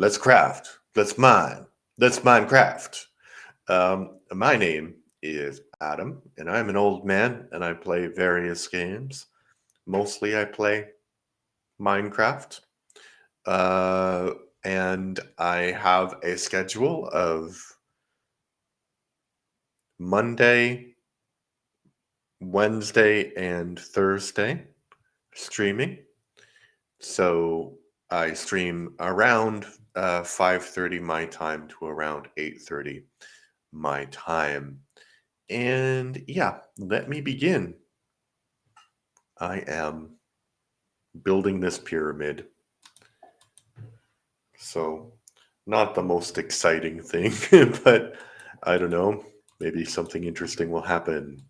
Let's craft. Let's mine. Let's Minecraft. My name is Adam, and I'm an old man, and I play various games. Mostly, I play Minecraft, uh, and I have a schedule of Monday, Wednesday, and Thursday streaming. So I stream around 5:30 my time to around 8:30 my time. And yeah, let me begin. I am building this pyramid. So, not the most exciting thing, but I don't know. Maybe something interesting will happen.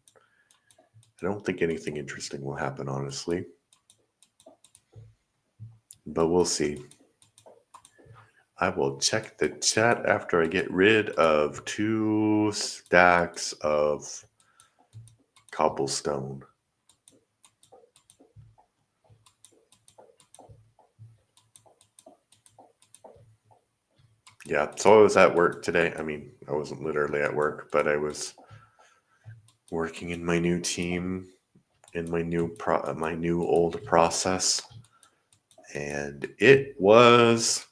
I don't think anything interesting will happen, honestly. But we'll see. I will check the chat after I get rid of 2 stacks of cobblestone. Yeah, so I was at work today. I mean, I wasn't literally at work, but I was working in my new team, in my new old process, and it was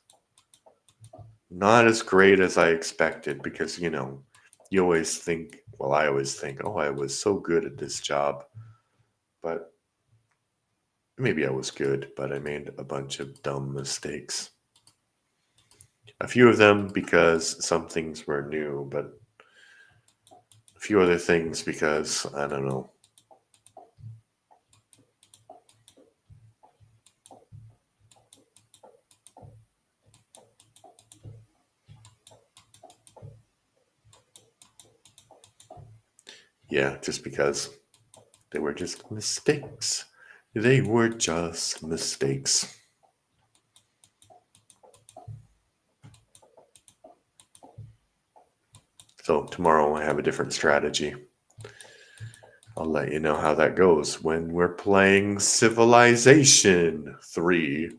not as great as I expected because you always think. Well, I always think, oh, I was so good at this job, but maybe I was good, but I made a bunch of dumb mistakes. A few of them because some things were new, but a few other things because I don't know. Yeah, just because they were just mistakes. They were just mistakes. So tomorrow I have a different strategy. I'll let you know how that goes when we're playing Civilization 3.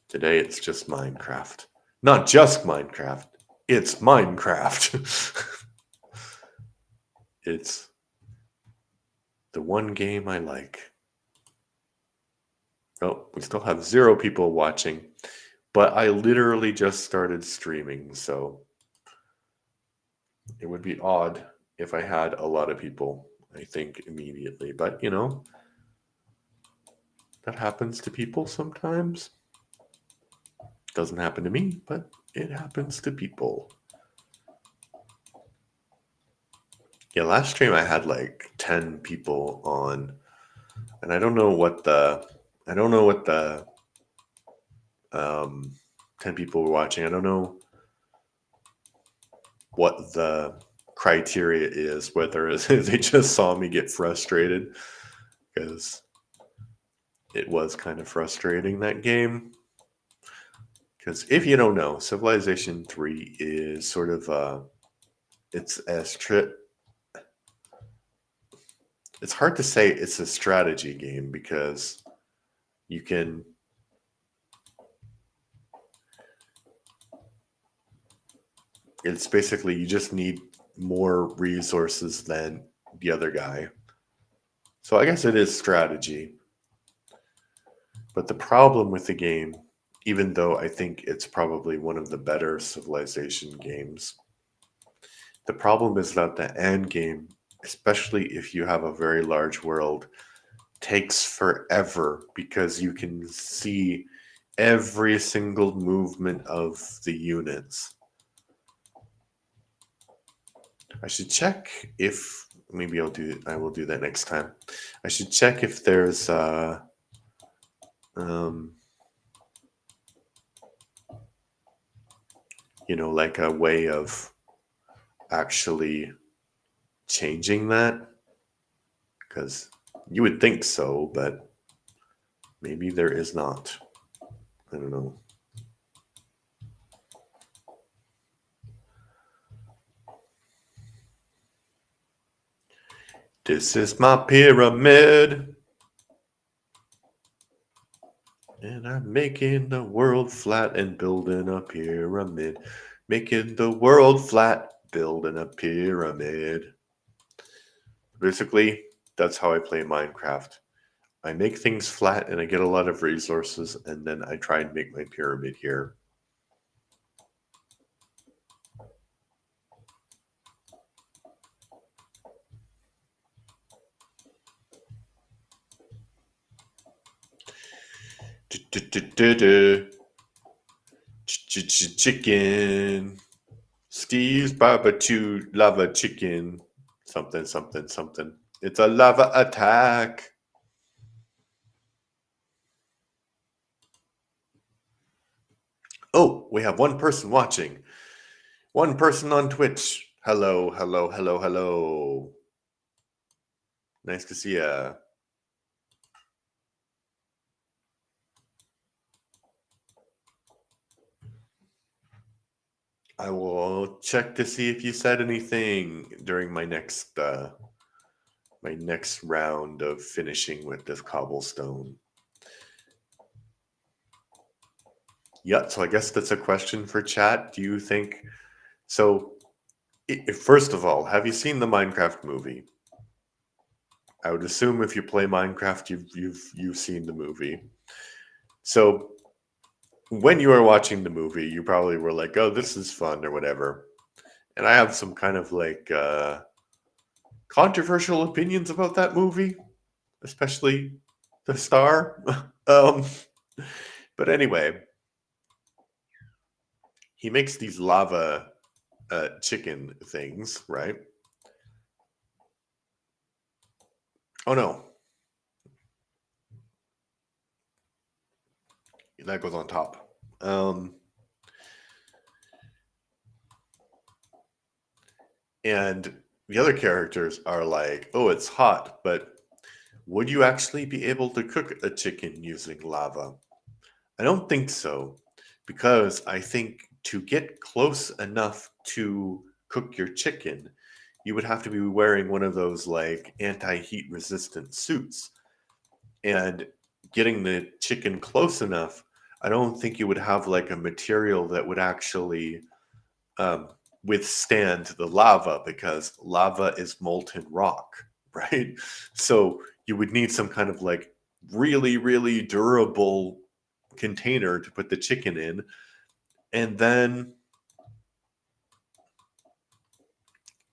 Today it's just Minecraft. Not just Minecraft, it's Minecraft. It's the one game I like. Oh, we still have 0 people watching, but I literally just started streaming, so it would be odd if I had a lot of people, I think, immediately. But, that happens to people sometimes. Doesn't happen to me, but it happens to people. Yeah, last stream I had like 10 people on, and I don't know what the 10 people were watching. I don't know what the criteria is, whether they just saw me get frustrated, because it was kind of frustrating, that game. Because if you don't know, Civilization 3 is sort of it's it's hard to say it's a strategy game because you can it's basically you just need more resources than the other guy. So I guess it is strategy. But the problem with the game, even though I think it's probably one of the better Civilization games, the problem is that the end game, especially if you have a very large world, takes forever because you can see every single movement of the units. I should check if maybe I will do that next time. I should check if there's um, like a way of actually changing that, because you would think so, but maybe there is not. I don't know. This is my pyramid. And And I'm making the world flat and building a pyramid. Making the world flat, building a pyramid. Basically, that's how I play Minecraft. I make things flat and I get a lot of resources, and then I try and make my pyramid here. Chicken. Steve's barbecue lava chicken. Something, something, something. It's a lava attack. Oh, we have one person watching. One person on Twitch. Hello, hello, hello, hello. Nice to see ya. I will check to see if you said anything during my next round of finishing with this cobblestone. Yeah, so I guess that's a question for chat. Do you think so? First of all, have you seen the Minecraft movie? I would assume if you play Minecraft, you've seen the movie. So when you were watching the movie, you probably were like, "Oh, this is fun" or whatever. And I have some kind of like controversial opinions about that movie, especially the star. um, but anyway, he makes these lava chicken things, right? Oh no, that goes on top. And the other characters are like, "Oh, it's hot, but would you actually be able to cook a chicken using lava?" I don't think so, because I think to get close enough to cook your chicken, you would have to be wearing one of those like anti-heat resistant suits. And getting the chicken close enough, I don't think you would have like a material that would actually um, withstand the lava, because lava is molten rock, right? So you would need some kind of like really, really durable container to put the chicken in. And then,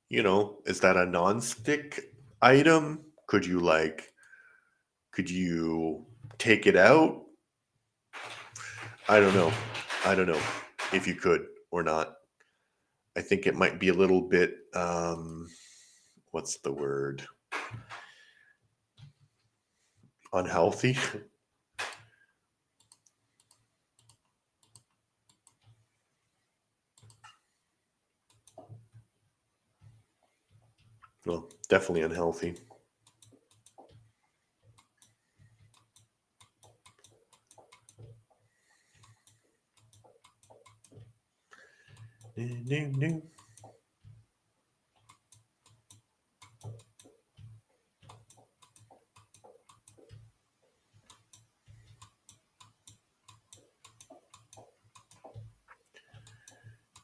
is that a non-stick item? Could you take it out? I don't know. I don't know if you could or not. I think it might be a little bit, what's the word? Unhealthy. Well, definitely unhealthy. New.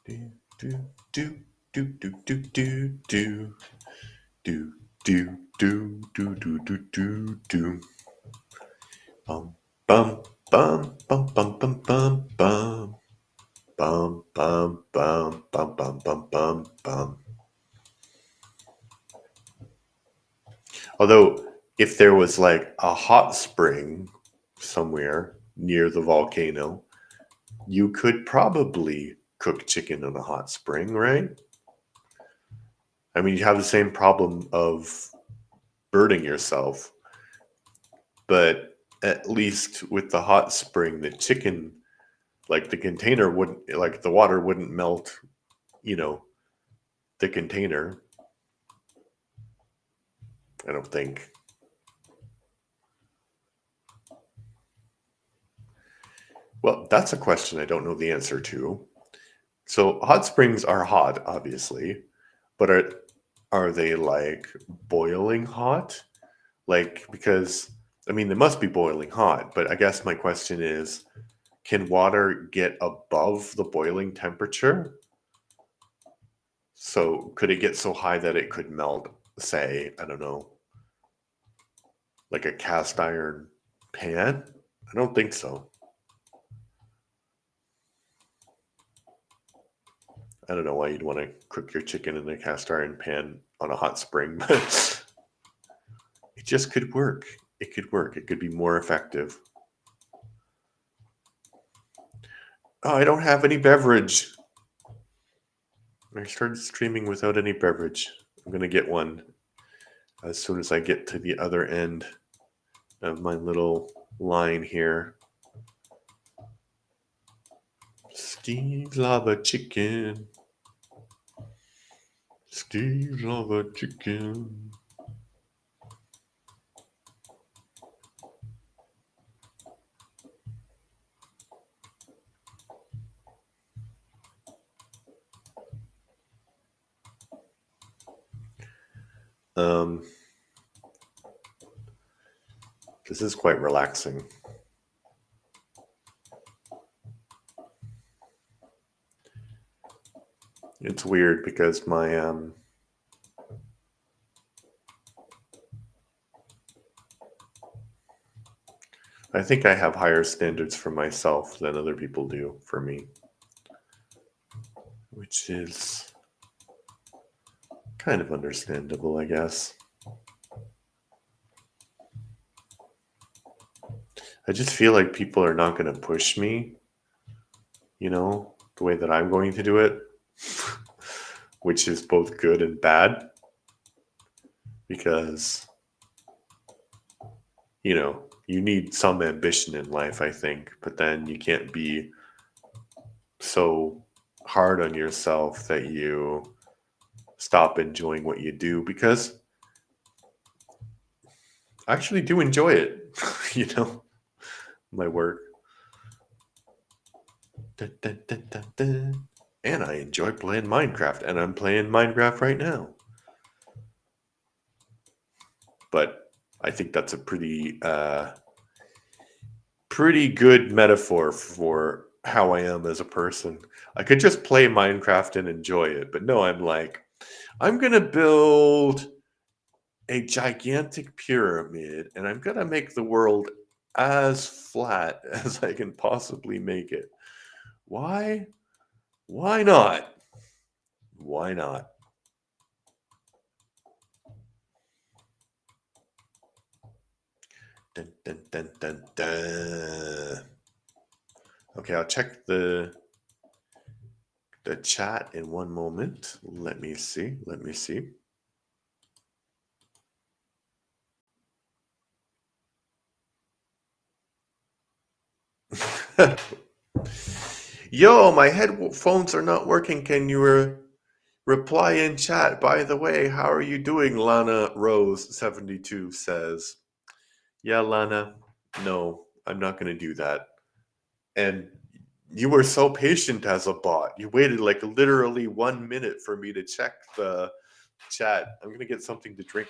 Do do do do do do do do do do do do do do do do. Bum bum bum bum bum bum bum bum. Bum bum bum bum bum bum bum bum. Although, if there was like a hot spring somewhere near the volcano, you could probably cook chicken in a hot spring, right? I mean, you have the same problem of burning yourself, but at least with the hot spring, the chicken, like the container wouldn't, like the water wouldn't melt, you know, the container. I don't think. Well, that's a question I don't know the answer to. So hot springs are hot, obviously, but are they like boiling hot? Like, because I mean, they must be boiling hot, but I guess my question is, can water get above the boiling temperature? So could it get so high that it could melt, say, I don't know, like a cast iron pan? I don't think so. I don't know why you'd want to cook your chicken in a cast iron pan on a hot spring, but it just could work. It could work. It could be more effective. Oh, I don't have any beverage. I started streaming without any beverage. I'm going to get one as soon as I get to the other end of my little line here. Steve's Lava Chicken. Steve's Lava Chicken. This is quite relaxing. It's weird because my I think I have higher standards for myself than other people do for me, which is kind of understandable, I guess. I just feel like people are not going to push me, the way that I'm going to do it, which is both good and bad because, you need some ambition in life, I think, but then you can't be so hard on yourself that you stop enjoying what you do, because I actually do enjoy it, my work. Dun, dun, dun, dun, dun. And I enjoy playing Minecraft, and I'm playing Minecraft right now. But I think that's a pretty good metaphor for how I am as a person. I could just play Minecraft and enjoy it, but no, I'm like, I'm gonna build a gigantic pyramid, and I'm gonna make the world as flat as I can possibly make it. Why? Why not? Why not? Dun, dun, dun, dun, dun. Okay, I'll check the chat in one moment. Let me see. Yo, my headphones are not working. Can you reply in chat? By the way, how are you doing? Lana Rose 72 says. Yeah, Lana, no, I'm not going to do that. And you were so patient as a bot. You waited like literally 1 minute for me to check the chat. I'm going to get something to drink.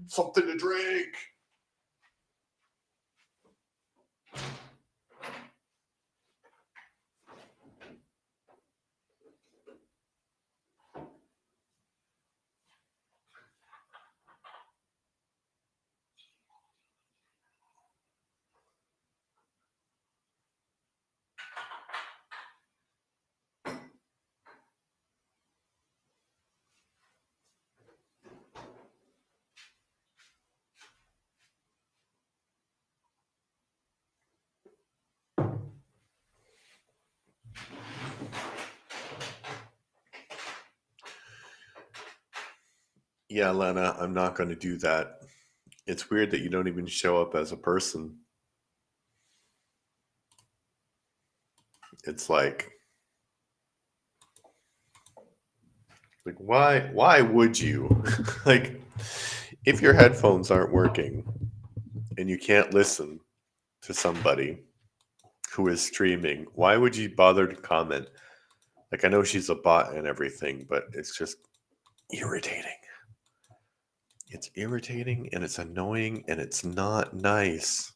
Something to drink. Yeah, Lana, I'm not going to do that. It's weird that you don't even show up as a person. It's like why would you? Like, if your headphones aren't working and you can't listen to somebody who is streaming, why would you bother to comment? Like, I know she's a bot and everything, but it's just irritating. It's irritating and it's annoying and it's not nice.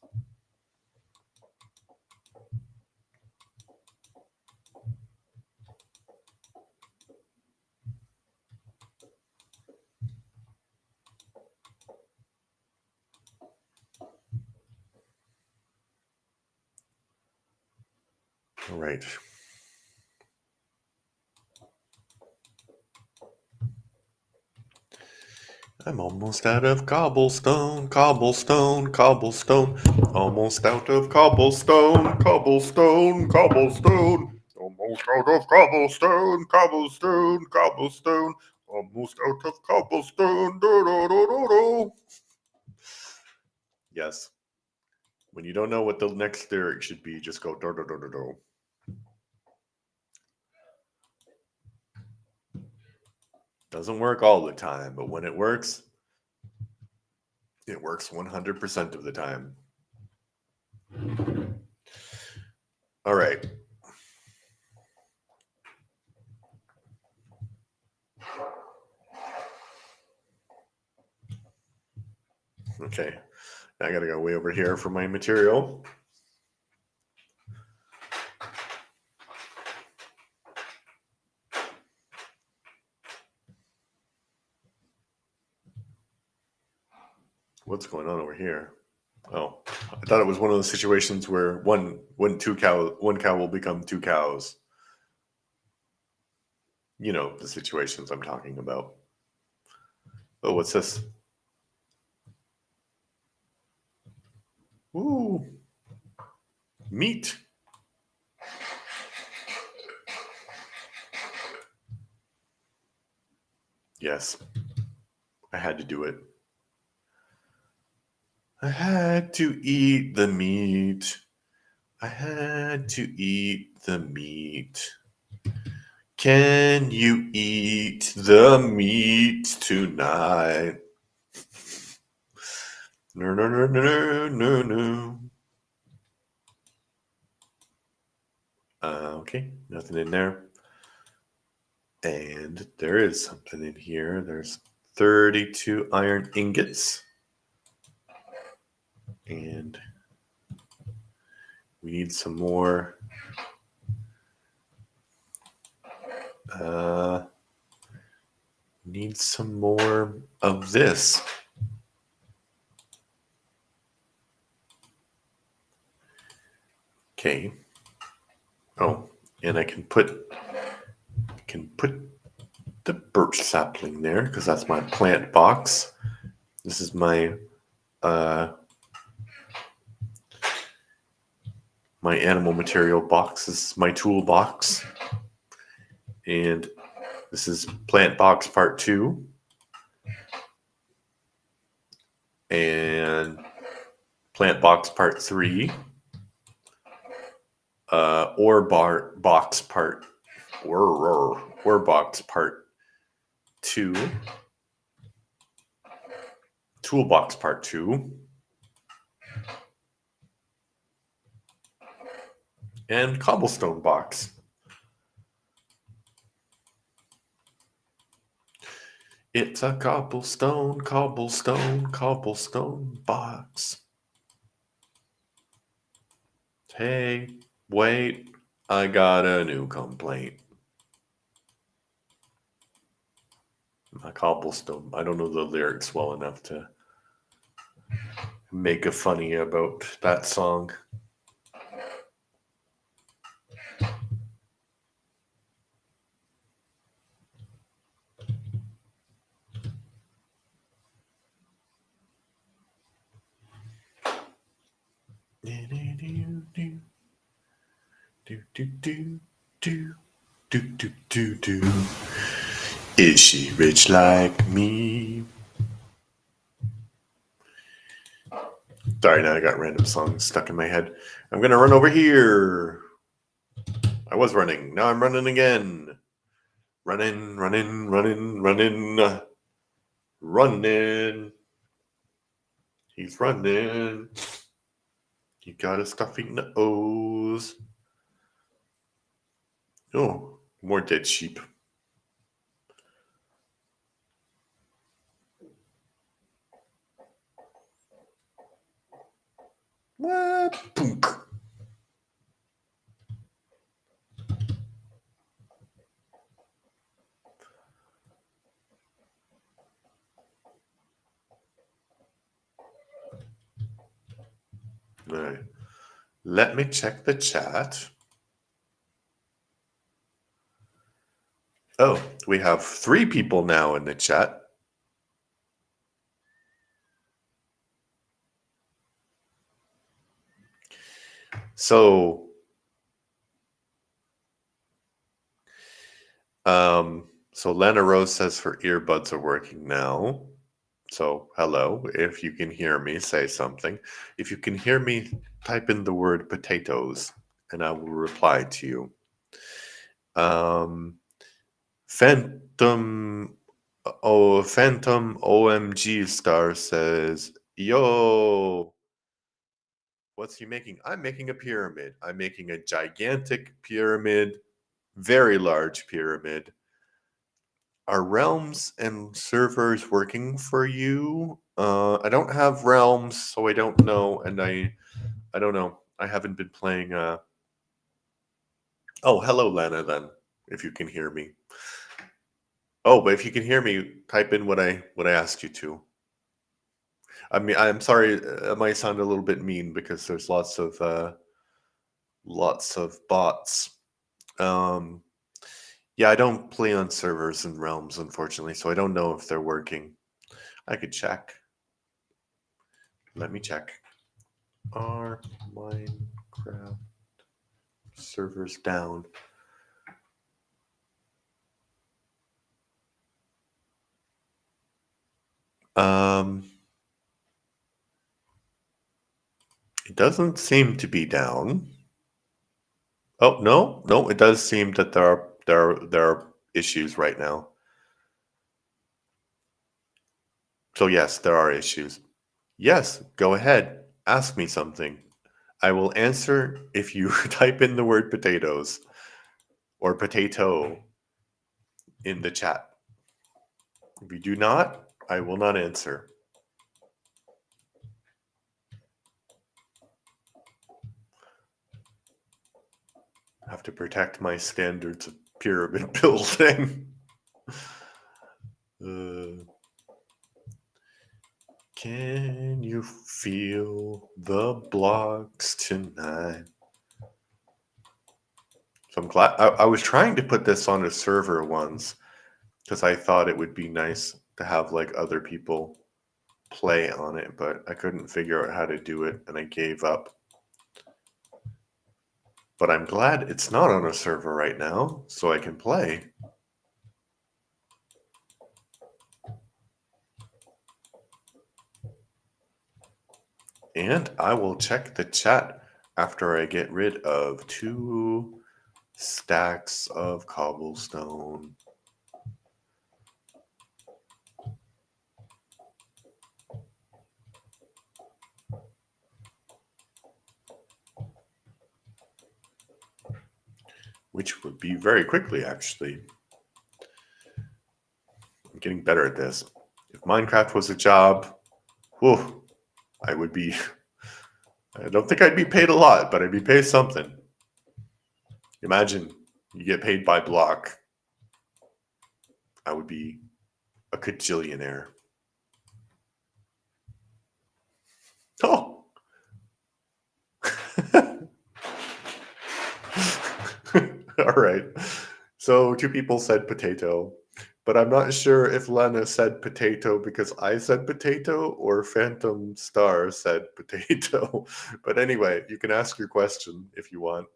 All right. I'm almost out of cobblestone, cobblestone, cobblestone. Almost out of cobblestone, cobblestone, cobblestone. Almost out of cobblestone, cobblestone, cobblestone. Almost out of cobblestone. Do, do, do, do, do. Yes. When you don't know what the next lyric should be, just go do, do, do, do, do. Doesn't work all the time, but when it works 100% of the time. All right. Okay. Now I got to go way over here for my material. What's going on over here? Oh, I thought it was one of those situations where one cow will become two cows. You know the situations I'm talking about. Oh, what's this? Ooh, meat. Yes, I had to do it. I had to eat the meat. I had to eat the meat. Can you eat the meat tonight? No, no, no, no, no, no. Okay, nothing in there. And there is something in here. There's 32 iron ingots. And we need some more. Need some more of this. Okay. Oh, and I can put the birch sapling there because that's my plant box. This is my my animal material box. This is my tool box. And this is plant box part 2. And plant box part 3. Ore box part 2. Toolbox part 2. And cobblestone box. It's a cobblestone, cobblestone, cobblestone box. Hey, wait, I got a new complaint. My cobblestone, I don't know the lyrics well enough to make a funny about that song. Is she rich like me? Sorry, now I got random songs stuck in my head. I'm gonna run over here. I was running. Now I'm running again. Running, running, running, running, running. He's running. He got a stuffy nose. Oh, more dead sheep. What? Punk. All right. Let me check the chat. Oh, we have 3 people now in the chat. So, Lena Rose says her earbuds are working now. So, hello. If you can hear me, say something. If you can hear me, type in the word potatoes and I will reply to you. Phantom OMG Star says, "Yo, what's he making? I'm making a pyramid. I'm making a gigantic pyramid, very large pyramid. Are realms and servers working for you? I don't have realms, so I don't know, and I don't know. I haven't been playing. Oh, hello, Lana. Then, if you can hear me. Oh, but if you can hear me, type in what I asked you to. I mean, I'm sorry, it might sound a little bit mean because there's lots of bots. Um, yeah, I don't play on servers and realms, unfortunately, so I don't know if they're working. I could check. Let me check. Are Minecraft servers down? It doesn't seem to be down. Oh, no, it does seem that there are issues right now. So yes, there are issues. Yes, go ahead. Ask me something. I will answer if you type in the word potatoes or potato in the chat. If you do not, I will not answer. I have to protect my standards of pyramid building. Can you feel the blocks tonight? So I'm glad I was trying to put this on a server once because I thought it would be nice to have like other people play on it, but I couldn't figure out how to do it and I gave up. But I'm glad it's not on a server right now, so I can play. And I will check the chat after I get rid of 2 stacks of cobblestone. Which would be very quickly, actually. I'm getting better at this. If Minecraft was a job, whew, I would be. I don't think I'd be paid a lot, but I'd be paid something. Imagine you get paid by block. I would be a cajillionaire. Oh! All right. So 2 people said potato, but I'm not sure if Lena said potato because I said potato or Phantom Star said potato. But anyway, you can ask your question if you want.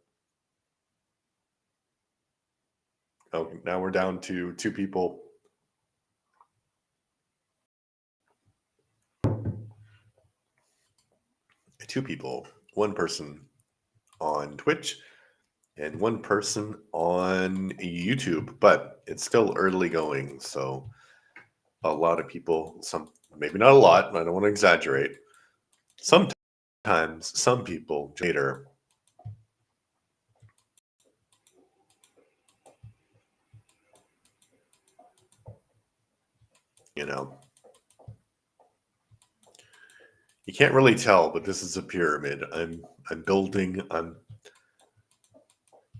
Oh, now we're down to 2 people. 2 people. 1 person on Twitch and 1 person on YouTube, but it's still early going, so a lot of people, some maybe not a lot, I don't want to exaggerate. Sometimes some people later. You know. You can't really tell, but this is a pyramid. I'm building.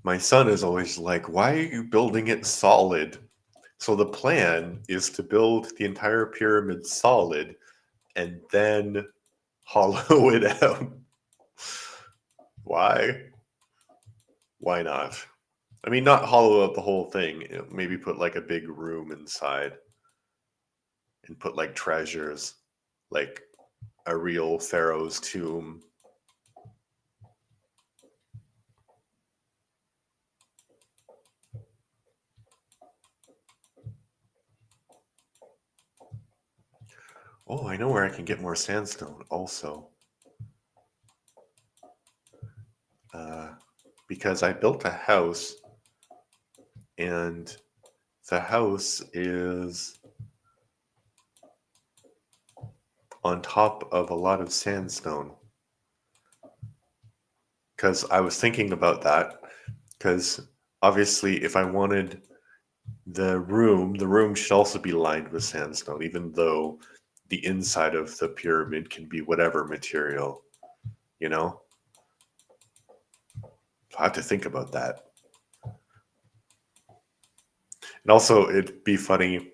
My son is always like, "Why are you building it solid?" So the plan is to build the entire pyramid solid and then hollow it out. Why? Why not? I mean, not hollow out the whole thing. Maybe put like a big room inside and put like treasures, like a real pharaoh's tomb. Oh, I know where I can get more sandstone also. Because I built a house and the house is on top of a lot of sandstone. Because I was thinking about that. Because obviously, if I wanted the room should also be lined with sandstone, even though the inside of the pyramid can be whatever material, you know? I have to think about that. And also, it'd be funny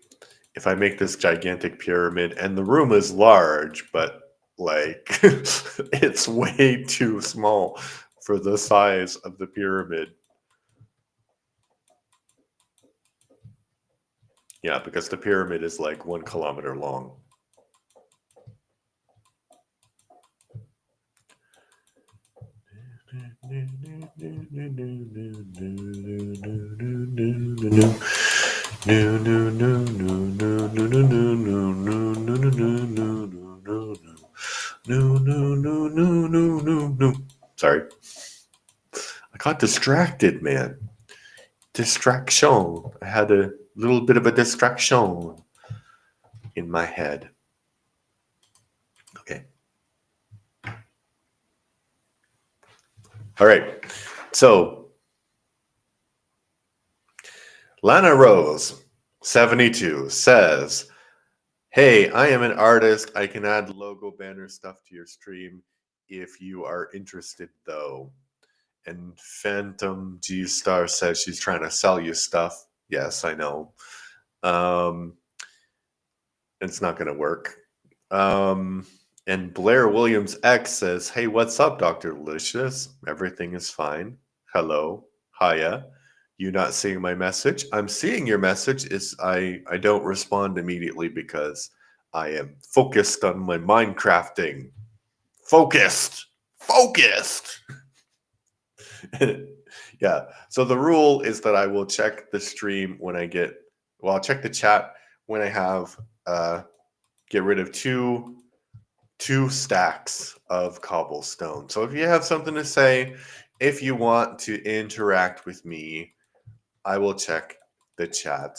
if I make this gigantic pyramid and the room is large, but like it's way too small for the size of the pyramid. Yeah, because the pyramid is like 1 kilometer long. Sorry. I got distracted, man. Distraction. I had a little bit of a distraction in my head. Okay. All right. So, Lana Rose, 72, says, "Hey, I am an artist. I can add logo, banner stuff to your stream if you are interested, though." And Phantom G Star says she's trying to sell you stuff. Yes, I know. It's not going to work. And Blair Williams X says, "Hey, what's up, Dr. Delicious? Everything is fine. Hello. Hiya. You not seeing my message? I'm seeing your message. I don't respond immediately because I am focused on my Minecrafting. Focused. Focused." Yeah. So the rule is that I will check the stream when I get, well, I'll check the chat when I have get rid of two stacks of cobblestone. So if you have something to say, if you want to interact with me, I will check the chat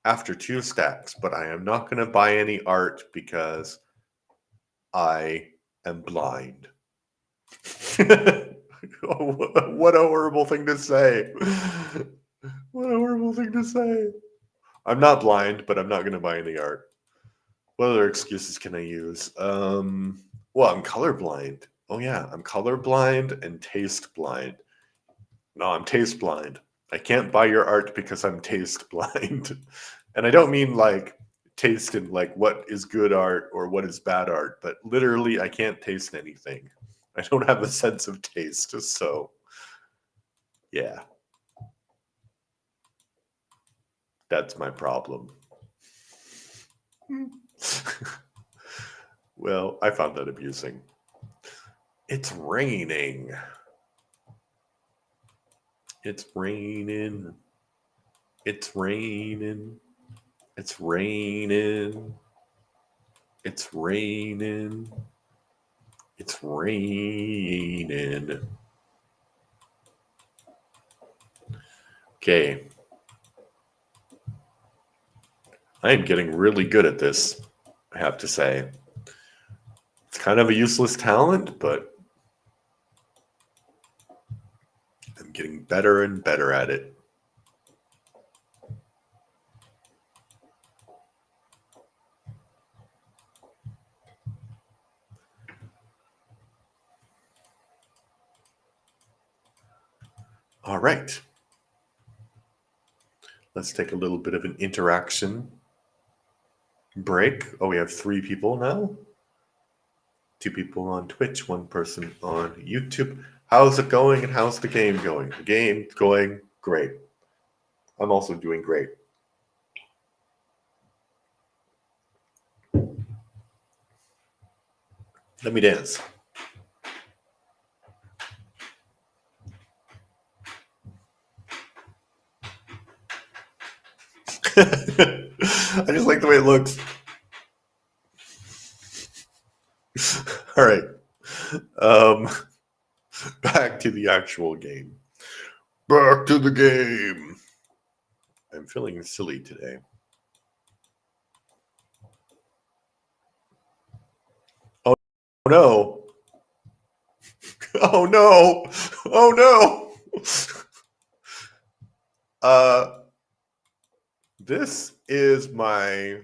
after 2 stacks, but I am not going to buy any art because I am blind. What a horrible thing to say. What a horrible thing to say. I'm not blind, but I'm not going to buy any art. What other excuses can I use? Well, I'm colorblind. Oh yeah, I'm colorblind and taste blind. No, I'm taste blind. I can't buy your art because I'm taste blind. And I don't mean like taste in like what is good art or what is bad art, but literally I can't taste anything. I don't have a sense of taste, so yeah. That's my problem. Well, I found that amusing. It's raining. It's raining. It's raining. It's raining. It's raining. It's raining. Okay. I am getting really good at this, I have to say. It's kind of a useless talent, but I'm getting better and better at it. All right. Let's take a little bit of an interaction break. Oh, we have 3 people now. 2 people on Twitch, 1 person on YouTube. How's it going and how's the game going? The game's going great. I'm also doing great. Let me dance. I just like the way it looks. All right. Back to the actual game. Back to the game. I'm feeling silly today. Oh no. Oh no. Oh no. This is my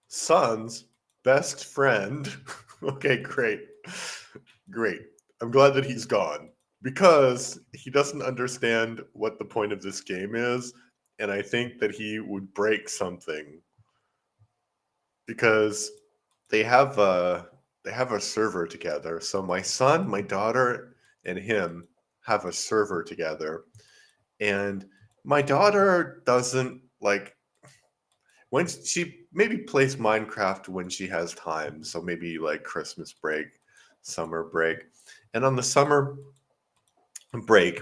son's best friend. Okay, great. Great. I'm glad that he's gone because he doesn't understand what the point of this game is. And I think that he would break something because they have a server together. So my son, my daughter, and him have a server together. And my daughter doesn't like when she maybe plays Minecraft when she has time. So maybe like Christmas break, summer break. And on the summer break,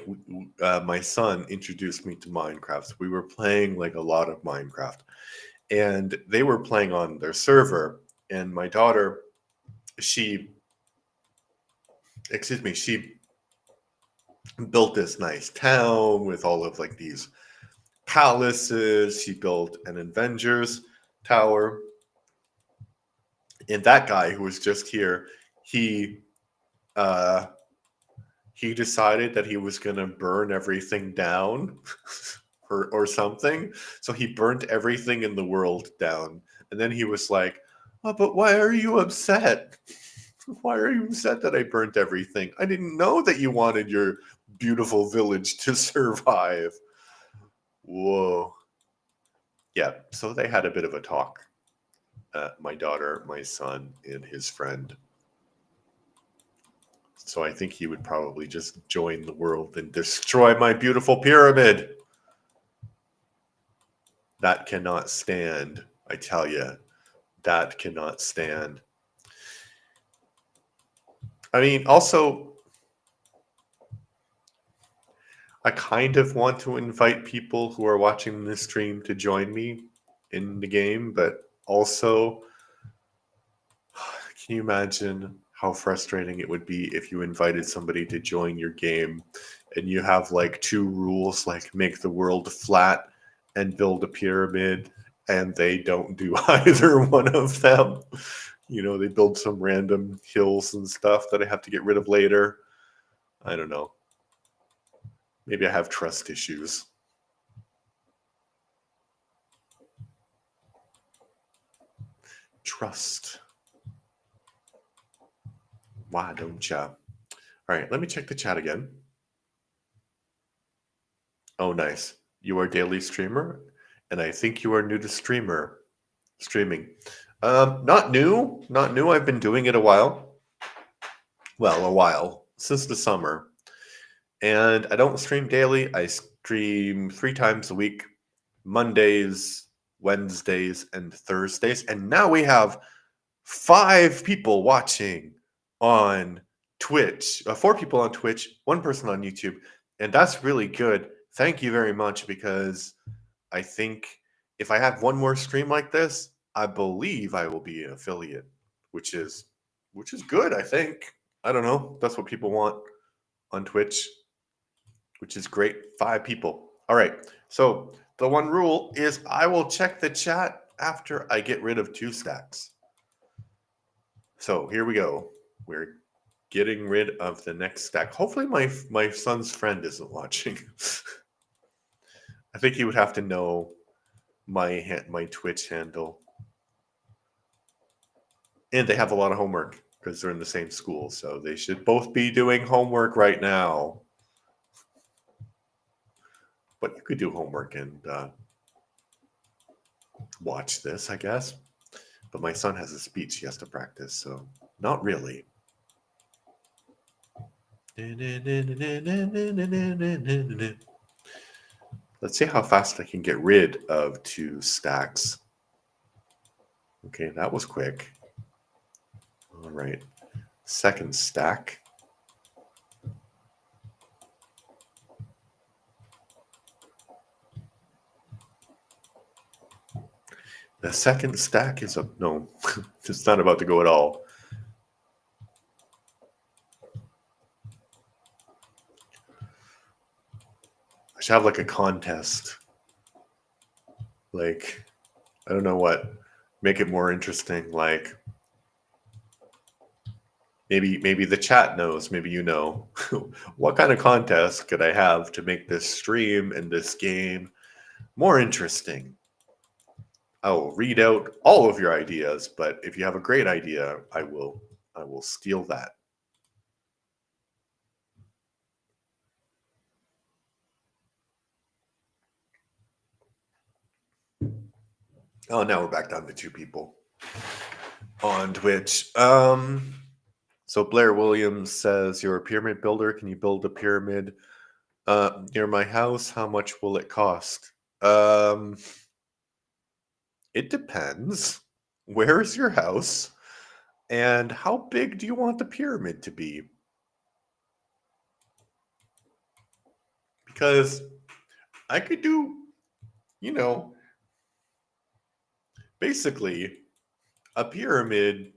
my son introduced me to Minecraft. So we were playing like a lot of Minecraft. And they were playing on their server. And my daughter, she, she built this nice town with all of like these palaces. She built an Avengers tower. And that guy who was just here, he uh he decided that he was going to burn everything down or something. So he burnt everything in the world down. And then he was like, "Oh, but why are you upset? Why are you upset that I burnt everything? I didn't know that you wanted your beautiful village to survive." Whoa. Yeah, so they had a bit of a talk. My daughter, my son, and his friend. So I think he would probably just join the world and destroy my beautiful pyramid. That cannot stand. I tell you, that cannot stand. I mean, also, I kind of want to invite people who are watching this stream to join me in the game, but also, can you imagine how frustrating it would be if you invited somebody to join your game and you have like 2 rules, like make the world flat and build a pyramid, and they don't do either one of them? They build some random hills and stuff that I have to get rid of later. I don't know. Maybe I have trust issues. Trust. Why don't ya? All right, let me check the chat again. Oh, nice. You are a daily streamer, and I think you are new to streaming. Not new. Not new. I've been doing it a while. Well, a while. Since the summer. And I don't stream daily. I stream 3 times a week. Mondays, Wednesdays, and Thursdays. And now we have 5 people watching on Twitch. 4 people on Twitch, 1 person on YouTube. And that's really good. Thank you very much, because I think if I have one more stream like this, I believe I will be an affiliate, which is good, I think. I don't know. That's what people want on Twitch, which is great. 5 people. All right. So the one rule is I will check the chat after I get rid of 2 stacks. So here we go. We're getting rid of the next stack. Hopefully my son's friend isn't watching. I think he would have to know my Twitch handle. And they have a lot of homework because they're in the same school. So they should both be doing homework right now. But you could do homework and watch this, I guess. But my son has a speech he has to practice, so not really. Let's see how fast I can get rid of 2 stacks. Okay, that was quick. All right, second stack. The second stack is a no, it's not about to go at all. I should have like a contest. Like, I don't know what, make it more interesting. Like, maybe the chat knows, maybe you know, what kind of contest could I have to make this stream and this game more interesting? I will read out all of your ideas, but if you have a great idea, I will steal that. Oh, now we're back down to 2 people on Twitch. So Blair Williams says, you're a pyramid builder. Can you build a pyramid near my house? How much will it cost? It depends. Where is your house? And how big do you want the pyramid to be? Because I could do, basically a pyramid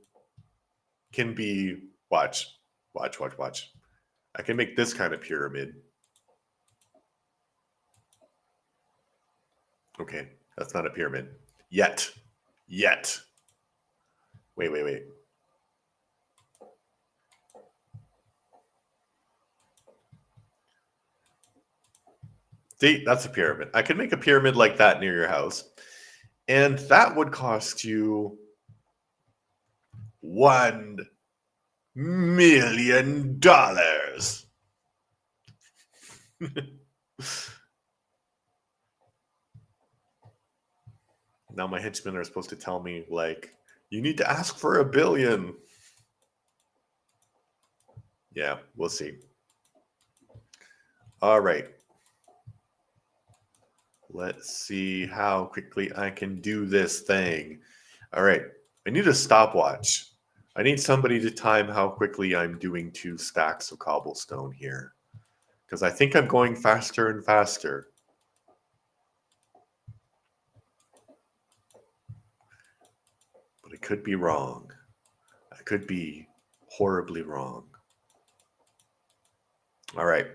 can be, watch. I can make this kind of pyramid. Okay, that's not a pyramid. Yet. Wait. See, that's a pyramid. I could make a pyramid like that near your house. And that would cost you $1 million. Now my henchmen are supposed to tell me, like, you need to ask for $1 billion. Yeah, we'll see. All right. Let's see how quickly I can do this thing. All right. I need a stopwatch. I need somebody to time how quickly I'm doing 2 stacks of cobblestone here, because I think I'm going faster and faster. But I could be wrong. I could be horribly wrong. All right.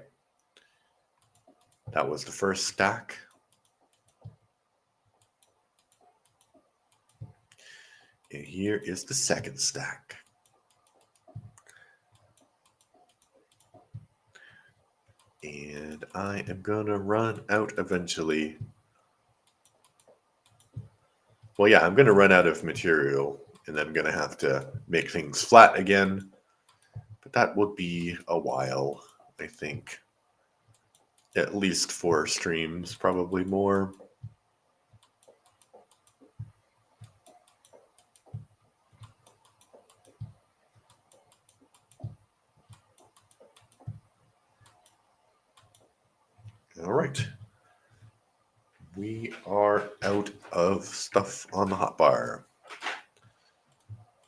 That was the first stack. And here is the second stack. And I am going to run out eventually. Well, yeah, I'm going to run out of material, and then I'm going to have to make things flat again. But that would be a while, I think. At least 4 streams, probably more. All right. We are out of stuff on the hotbar.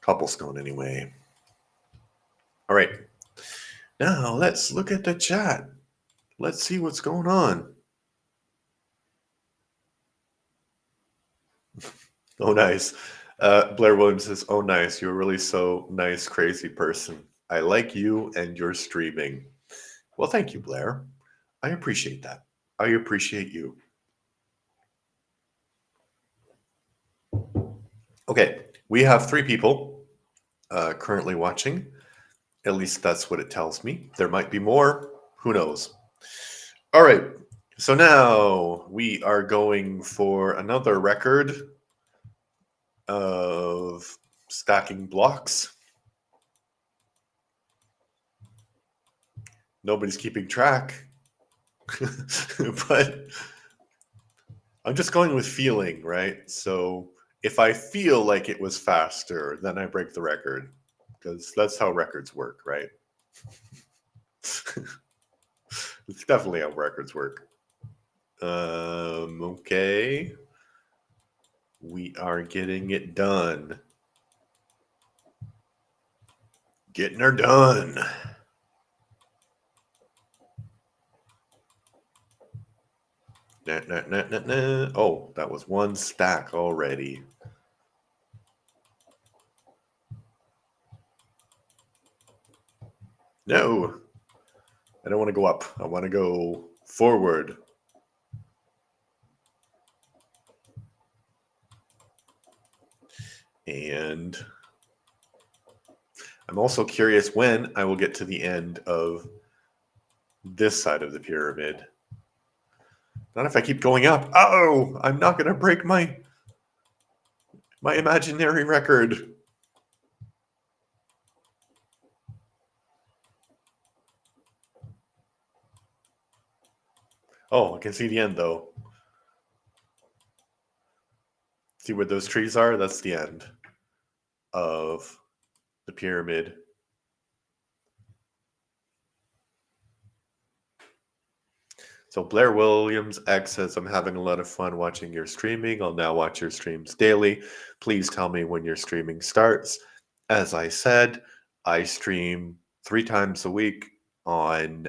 Cobblestone, anyway. All right. Now let's look at the chat. Let's see what's going on. Oh, nice. Blair Williams says, oh, nice. You're really so nice, crazy person. I like you and your streaming. Well, thank you, Blair. I appreciate that. I appreciate you. Okay, we have 3 people currently watching. At least that's what it tells me. There might be more. Who knows? All right. So now we are going for another record of stacking blocks. Nobody's keeping track. But I'm just going with feeling, right? So if I feel like it was faster, then I break the record because that's how records work, right? It's definitely how records work. Okay. We are getting it done. Getting her done. Nah, nah, nah, nah, nah. Oh, that was one stack already. No. I don't want to go up. I want to go forward. And I'm also curious when I will get to the end of this side of the pyramid. Not if I keep going up. Oh, I'm not going to break my imaginary record. Oh, I can see the end though. See where those trees are? That's the end of the pyramid. So Blair Williams X says, I'm having a lot of fun watching your streaming. I'll now watch your streams daily. Please tell me when your streaming starts. As I said, I stream 3 times a week on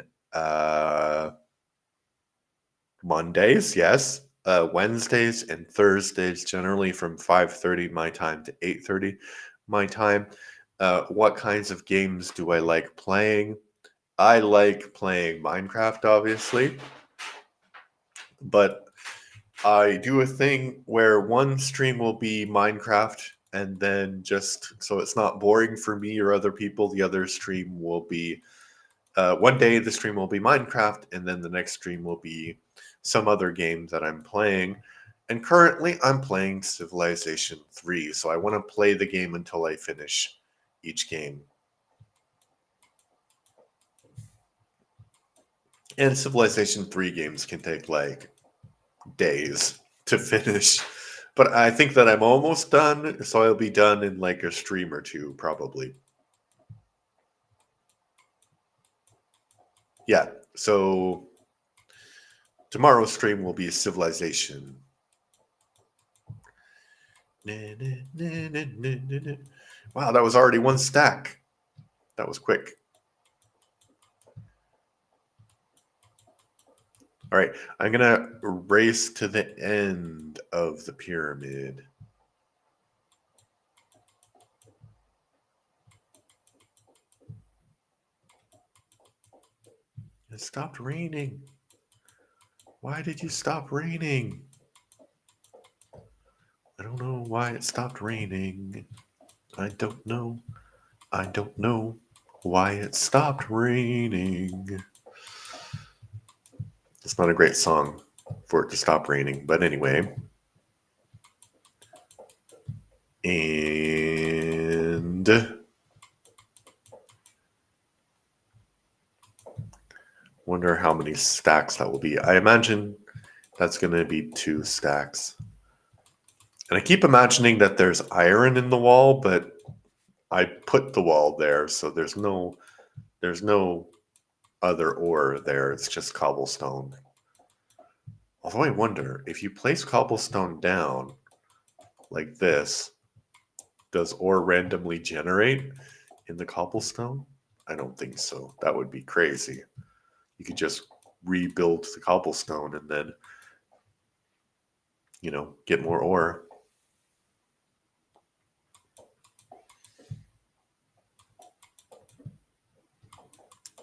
Mondays, yes, Wednesdays and Thursdays, generally from 5:30 my time to 8:30 my time. What kinds of games do I like playing? I like playing Minecraft, obviously, but I do a thing where one stream will be Minecraft, and then just so it's not boring for me or other people, the other stream will be one day the stream will be Minecraft, and then the next stream will be some other game that I'm playing. And currently, I'm playing Civilization 3, so I want to play the game until I finish each game. And Civilization 3 games can take like days to finish. But I think that I'm almost done, so I'll be done in like a stream or two, probably. Yeah, so tomorrow's stream will be Civilization. Wow, that was already one stack. That was quick. All right, I'm going to race to the end of the pyramid. It stopped raining. Why did you stop raining? I don't know why it stopped raining. I don't know. I don't know why it stopped raining. It's not a great song for it to stop raining, but anyway. And wonder how many stacks that will be. I imagine that's going to be 2 stacks. And I keep imagining that there's iron in the wall, but I put the wall there, so there's no other ore there. It's just cobblestone. Although I wonder, if you place cobblestone down like this, does ore randomly generate in the cobblestone? I don't think so. That would be crazy. You could just rebuild the cobblestone and then, get more ore.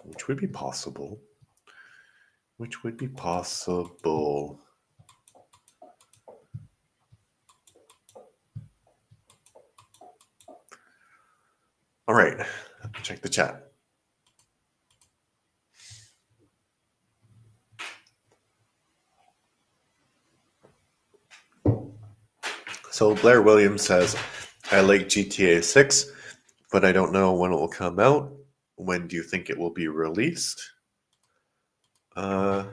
Which would be possible. All right, check the chat. So Blair Williams says, I like GTA 6, but I don't know when it will come out. When do you think it will be released? I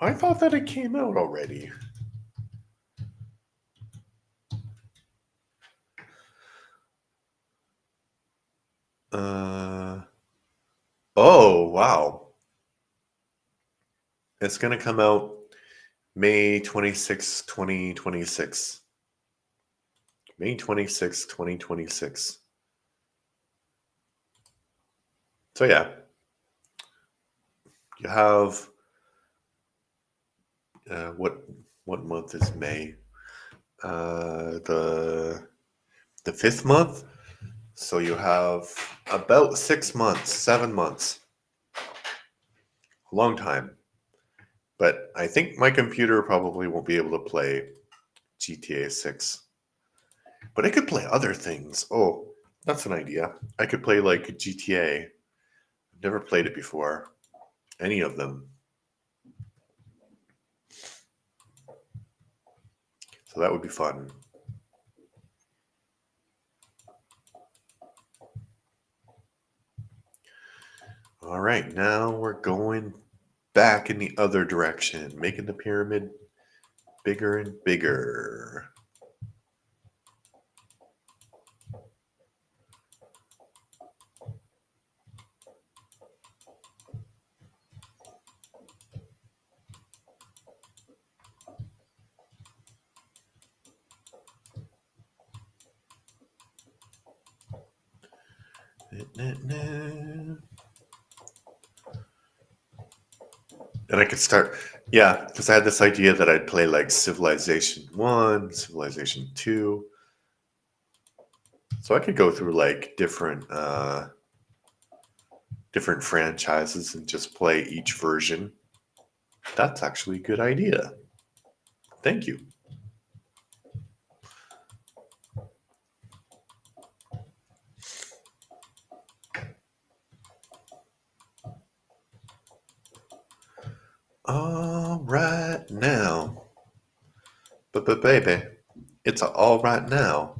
thought that it came out already. Oh, wow. It's going to come out May 26, 2026. May 26, 2026. So yeah, you have what month is May? The fifth month. So you have about 6 months, 7 months. A long time. But I think my computer probably won't be able to play GTA 6. But I could play other things. Oh, that's an idea. I could play like GTA. I've never played it before. Any of them. So that would be fun. All right, now we're going back in the other direction, making the pyramid bigger and bigger. And I could start, yeah, because I had this idea that I'd play like Civilization 1, Civilization 2. So I could go through like different franchises and just play each version. That's actually a good idea. Thank you. All right now. But baby, it's all right now.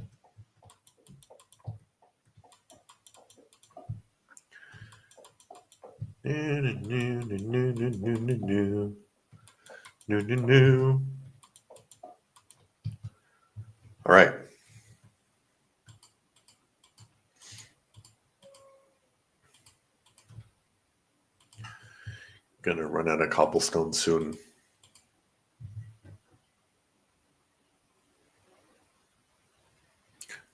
All right. Gonna run out of cobblestone soon.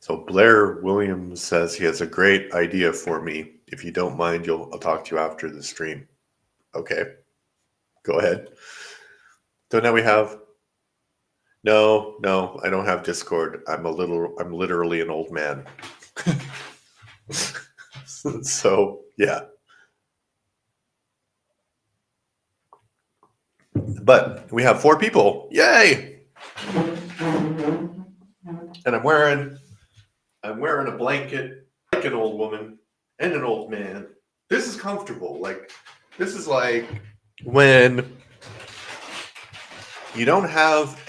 So Blair Williams says he has a great idea for me. If you don't mind, I'll talk to you after the stream. Okay, go ahead. So now we have. No, I don't have Discord. I'm literally an old man. So yeah. But we have 4 people. Yay! And I'm wearing a blanket like an old woman and an old man. This is comfortable. Like this is like when you don't have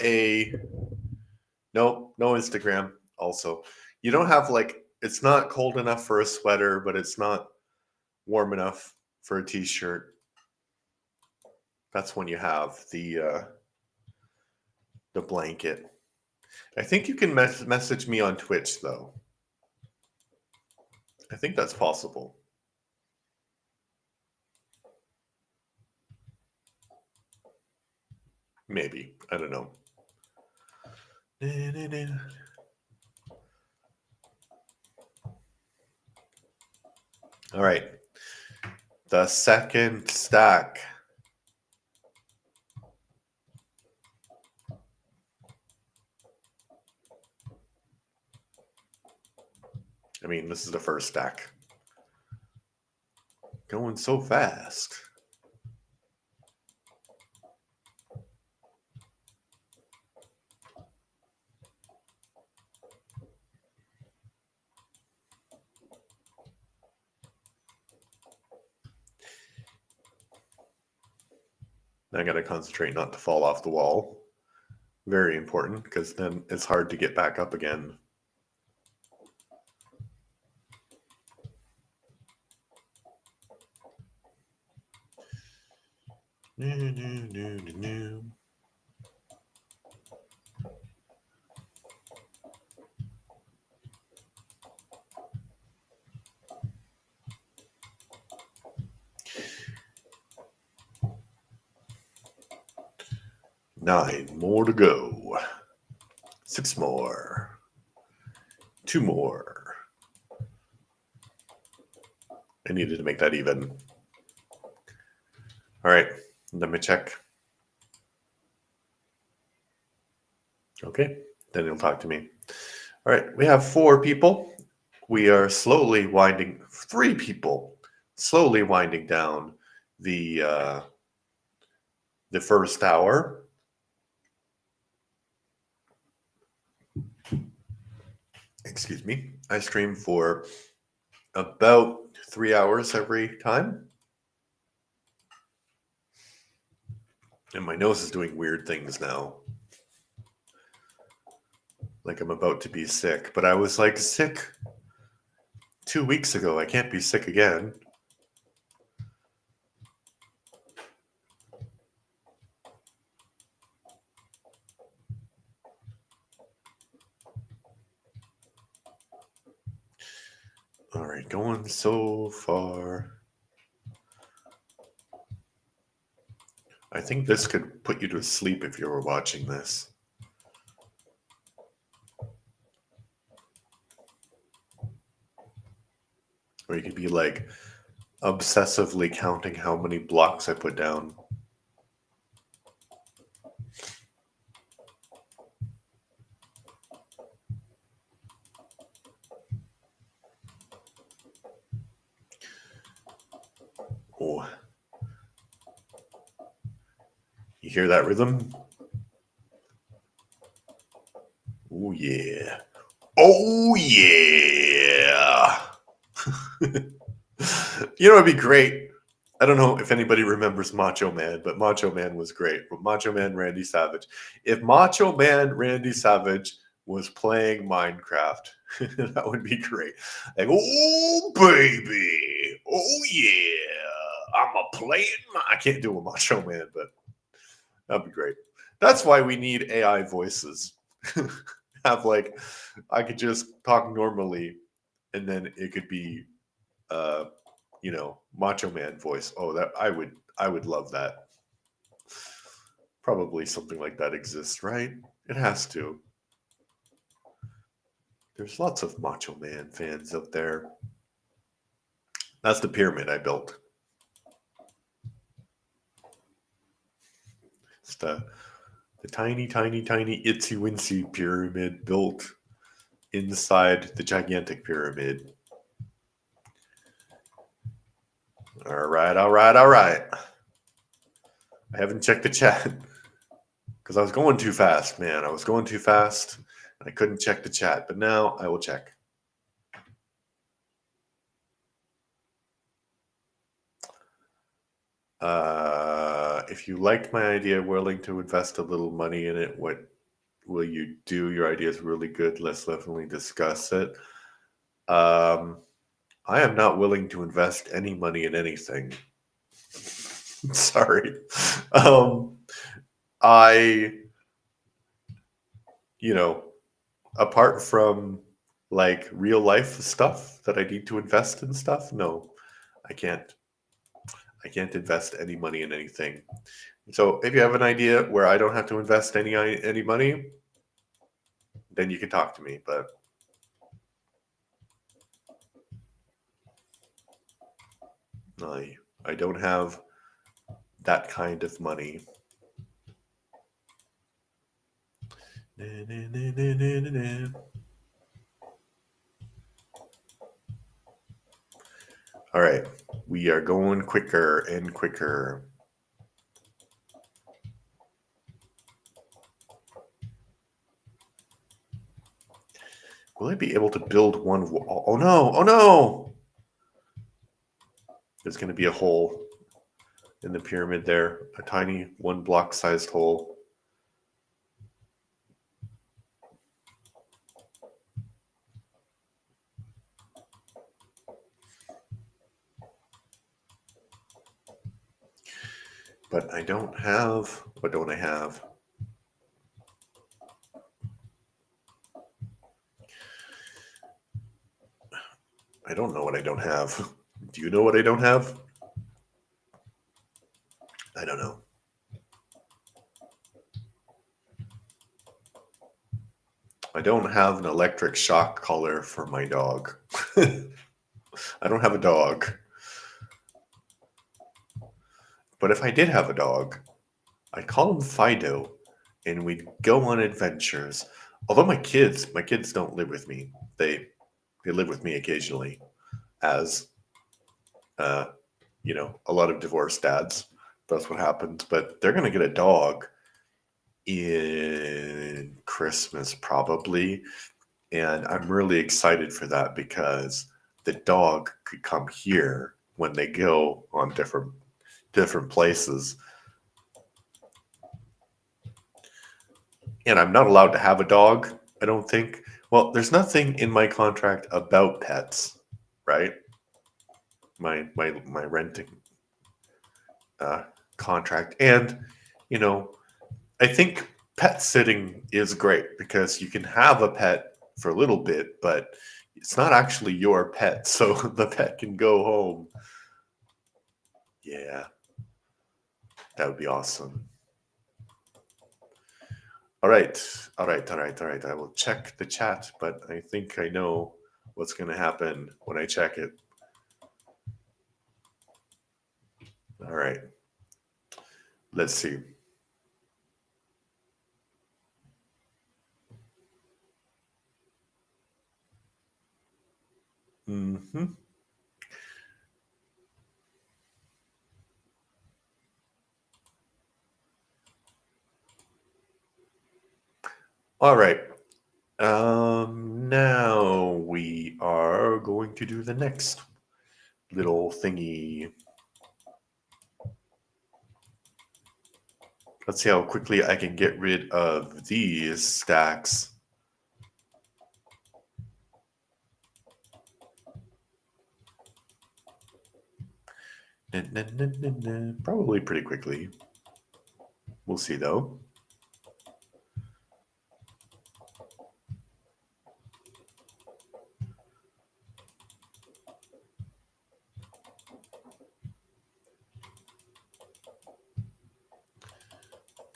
no Instagram also. You don't have like it's not cold enough for a sweater, but it's not warm enough for a t-shirt. That's when you have the blanket. I think you can message me on Twitch though. I think that's possible. Maybe. I don't know. All right. The second stack. I mean, this is the first stack. Going so fast. I got to concentrate not to fall off the wall. Very important, because then it's hard to get back up again. 9 more to go. 6 more. 2 more. I needed to make that even. All right, let me check. Okay, then he'll talk to me. All right, we have 4 people. We are slowly winding, 3 people, slowly winding down the first hour. Excuse me. I stream for about 3 hours every time. And my nose is doing weird things now. Like I'm about to be sick. But I was like sick 2 weeks ago. I can't be sick again. All right, going so far. I think this could put you to sleep if you were watching this. Or you could be like obsessively counting how many blocks I put down. Oh. You hear that rhythm? Oh, yeah. Oh, yeah. You know, it'd be great. I don't know if anybody remembers Macho Man, but Macho Man was great. But Macho Man Randy Savage. If Macho Man Randy Savage was playing Minecraft, that would be great. Like, oh, baby. Oh, yeah. I'm a playing. I can't do a Macho Man, but that'd be great. That's why we need AI voices. Have like, I could just talk normally and then it could be Macho Man voice. Oh, that I would love that. Probably something like that exists, right? It has to. There's lots of Macho Man fans out there. That's the pyramid I built. It's the tiny, tiny, tiny itsy wincy pyramid built inside the gigantic pyramid. All right, all right, all right. I haven't checked the chat because I was going too fast, man. I was going too fast. I couldn't check the chat, but now I will check. If you liked my idea, willing to invest a little money in it, what will you do? Your idea is really good. Let's definitely discuss it. I am not willing to invest any money in anything. Sorry. Apart from like real life stuff that I need to invest in stuff, no, I can't. I can't invest any money in anything. So if you have an idea where I don't have to invest any money, then you can talk to me. But I don't have that kind of money. All right, we are going quicker and quicker. Will I be able to build one wall? Oh no, oh no! There's going to be a hole in the pyramid there, a tiny 1 block sized hole. But I don't have, what don't I have? I don't know what I don't have. Do you know what I don't have? I don't know. I don't have an electric shock collar for my dog. I don't have a dog. But if I did have a dog, I'd call him Fido, and we'd go on adventures. Although my kids don't live with me. They live with me occasionally, as uh, a lot of divorced dads. That's what happens. But they're gonna get a dog in Christmas probably, and I'm really excited for that because the dog could come here when they go on different places. And I'm not allowed to have a dog, I don't think. Well, there's nothing in my contract about pets, right? My renting uh, contract, and you know, I think pet sitting is great because you can have a pet for a little bit, but it's not actually your pet, so the pet can go home. Yeah, that would be awesome. All right, all right, all right, all right. I will check the chat, but I think I know what's going to happen when I check it. All right, let's see. Hmm. All right. Now we are going to do the next little thingy. Let's see how quickly I can get rid of these stacks. Probably pretty quickly. We'll see though.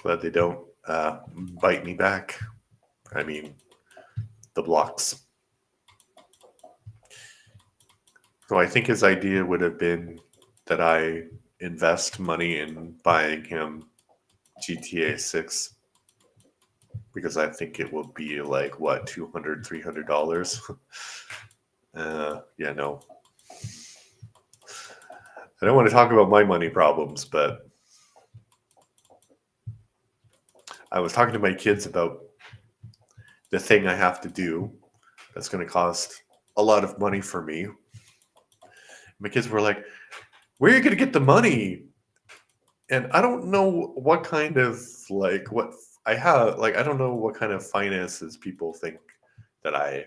Glad they don't bite me back. I mean, the blocks. So I think his idea would have been that I invest money in buying him GTA 6 because I think it will be like what $200, $300. Yeah, no. I don't want to talk about my money problems, but I was talking to my kids about the thing I have to do that's going to cost a lot of money for me. My kids were like, "Where are you going to get the money?" And I don't know what kind of what I have. Like, I don't know what kind of finances people think that I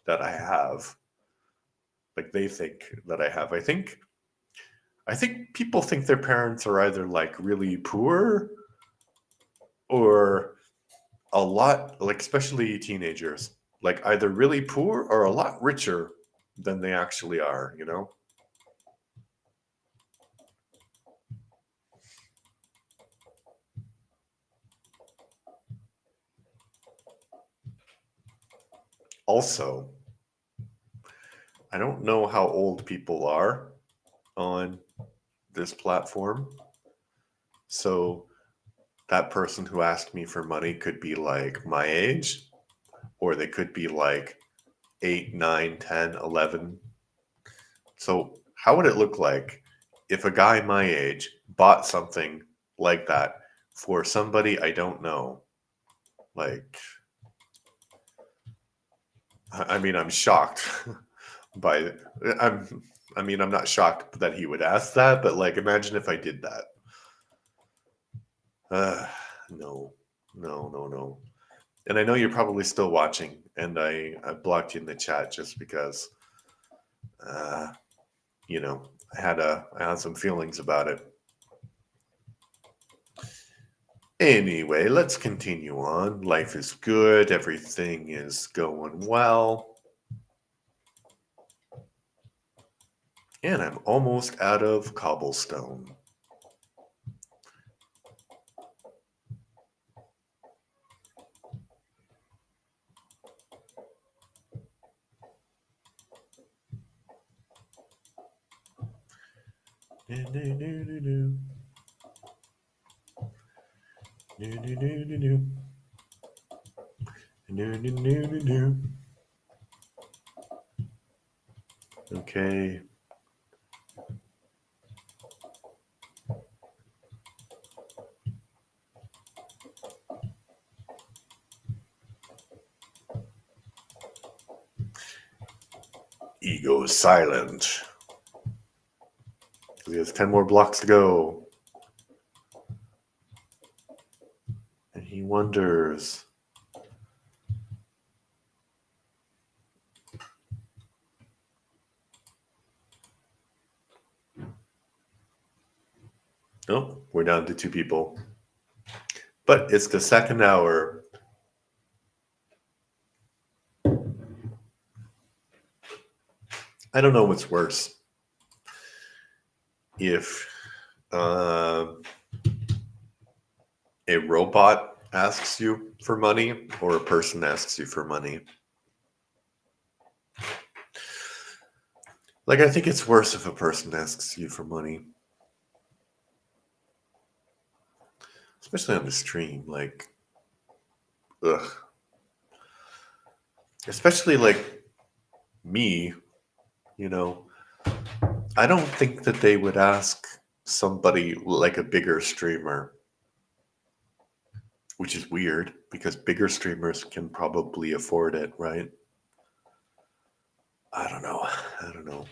have. Like they think that I have. I think people think their parents are either like really poor or a lot, like especially teenagers, like either really poor or a lot richer than they actually are. Also, I don't know how old people are on this platform. So that person who asked me for money could be like my age, or they could be like 8, 9, 10, 11. So how would it look like if a guy my age bought something like that for somebody I don't know? Like, I mean, I'm shocked by I'm I mean, I'm not shocked that he would ask that, but like imagine if I did that. Uh, no. No, no, no. And I know you're probably still watching, and I blocked you in the chat just because uh, I had some feelings about it. Anyway, let's continue on. Life is good, everything is going well. And I'm almost out of cobblestone. No, no, no, no, no. No, no, no, no, no. No, no, no, no, no. Okay. He goes silent. He has 10 more blocks to go. And he wonders. Oh, we're down to 2 people. But it's the second hour. I don't know what's worse. If a robot asks you for money or a person asks you for money. Like, I think it's worse if a person asks you for money. Especially on the stream. Like, ugh. Especially, like, me, you know. I don't think that they would ask somebody like a bigger streamer. Which is weird, because bigger streamers can probably afford it, right? I don't know. I don't know.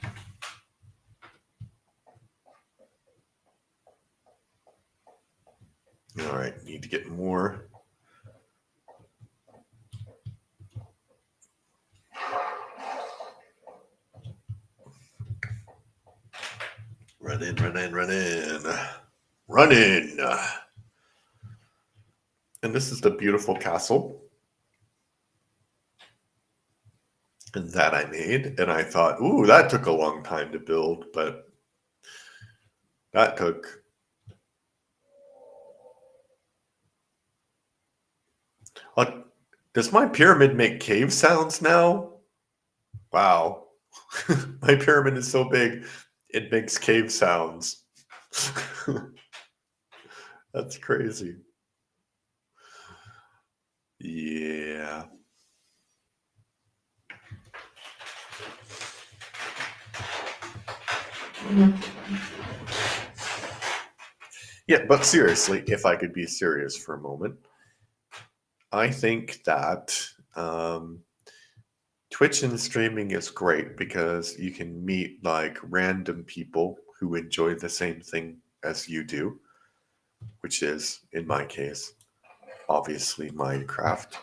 All right, need to get more. Run in, run in, run in. Run in. And this is the beautiful castle that I made. And I thought, ooh, that took a long time to build, but that took... Does my pyramid make cave sounds now? Wow. My pyramid is so big, it makes cave sounds. That's crazy. Yeah. Yeah, but seriously, if I could be serious for a moment, I think that Twitch and streaming is great because you can meet like random people who enjoy the same thing as you do, which is, in my case, obviously Minecraft.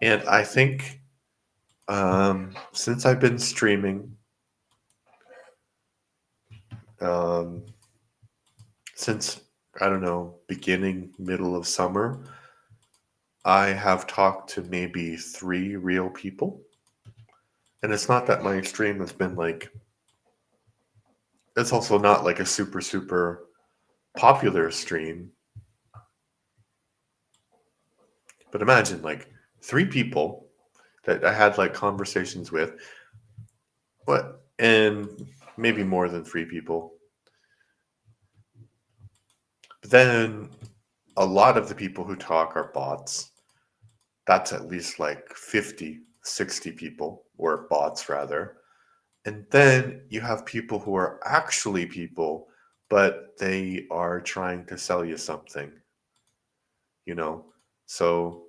And I think since I've been streaming, since, I don't know, beginning, middle of summer, I have talked to maybe 3 real people. And it's not that my stream has been like, it's also not like a super, super popular stream. But imagine like 3 people that I had like conversations with, what, and maybe more than 3 people. But then a lot of the people who talk are bots. That's at least like 50, 60 people, or bots rather. And then you have people who are actually people, but they are trying to sell you something, you know? So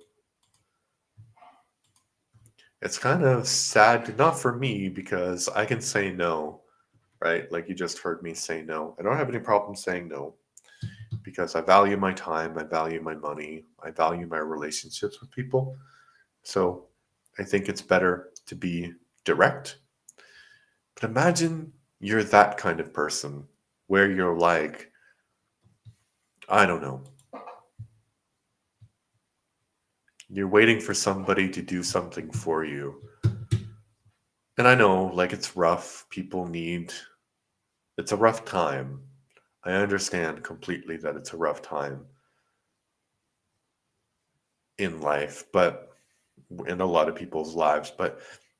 it's kind of sad, not for me, because I can say no, right? Like you just heard me say no. I don't have any problem saying no because I value my time, I value my money, I value my relationships with people. So I think it's better to be direct. But imagine you're that kind of person where you're like, I don't know, you're waiting for somebody to do something for you. And I know, like, it's rough. People need, it's a rough time. I understand completely that it's a rough time in life, but in a lot of people's lives. But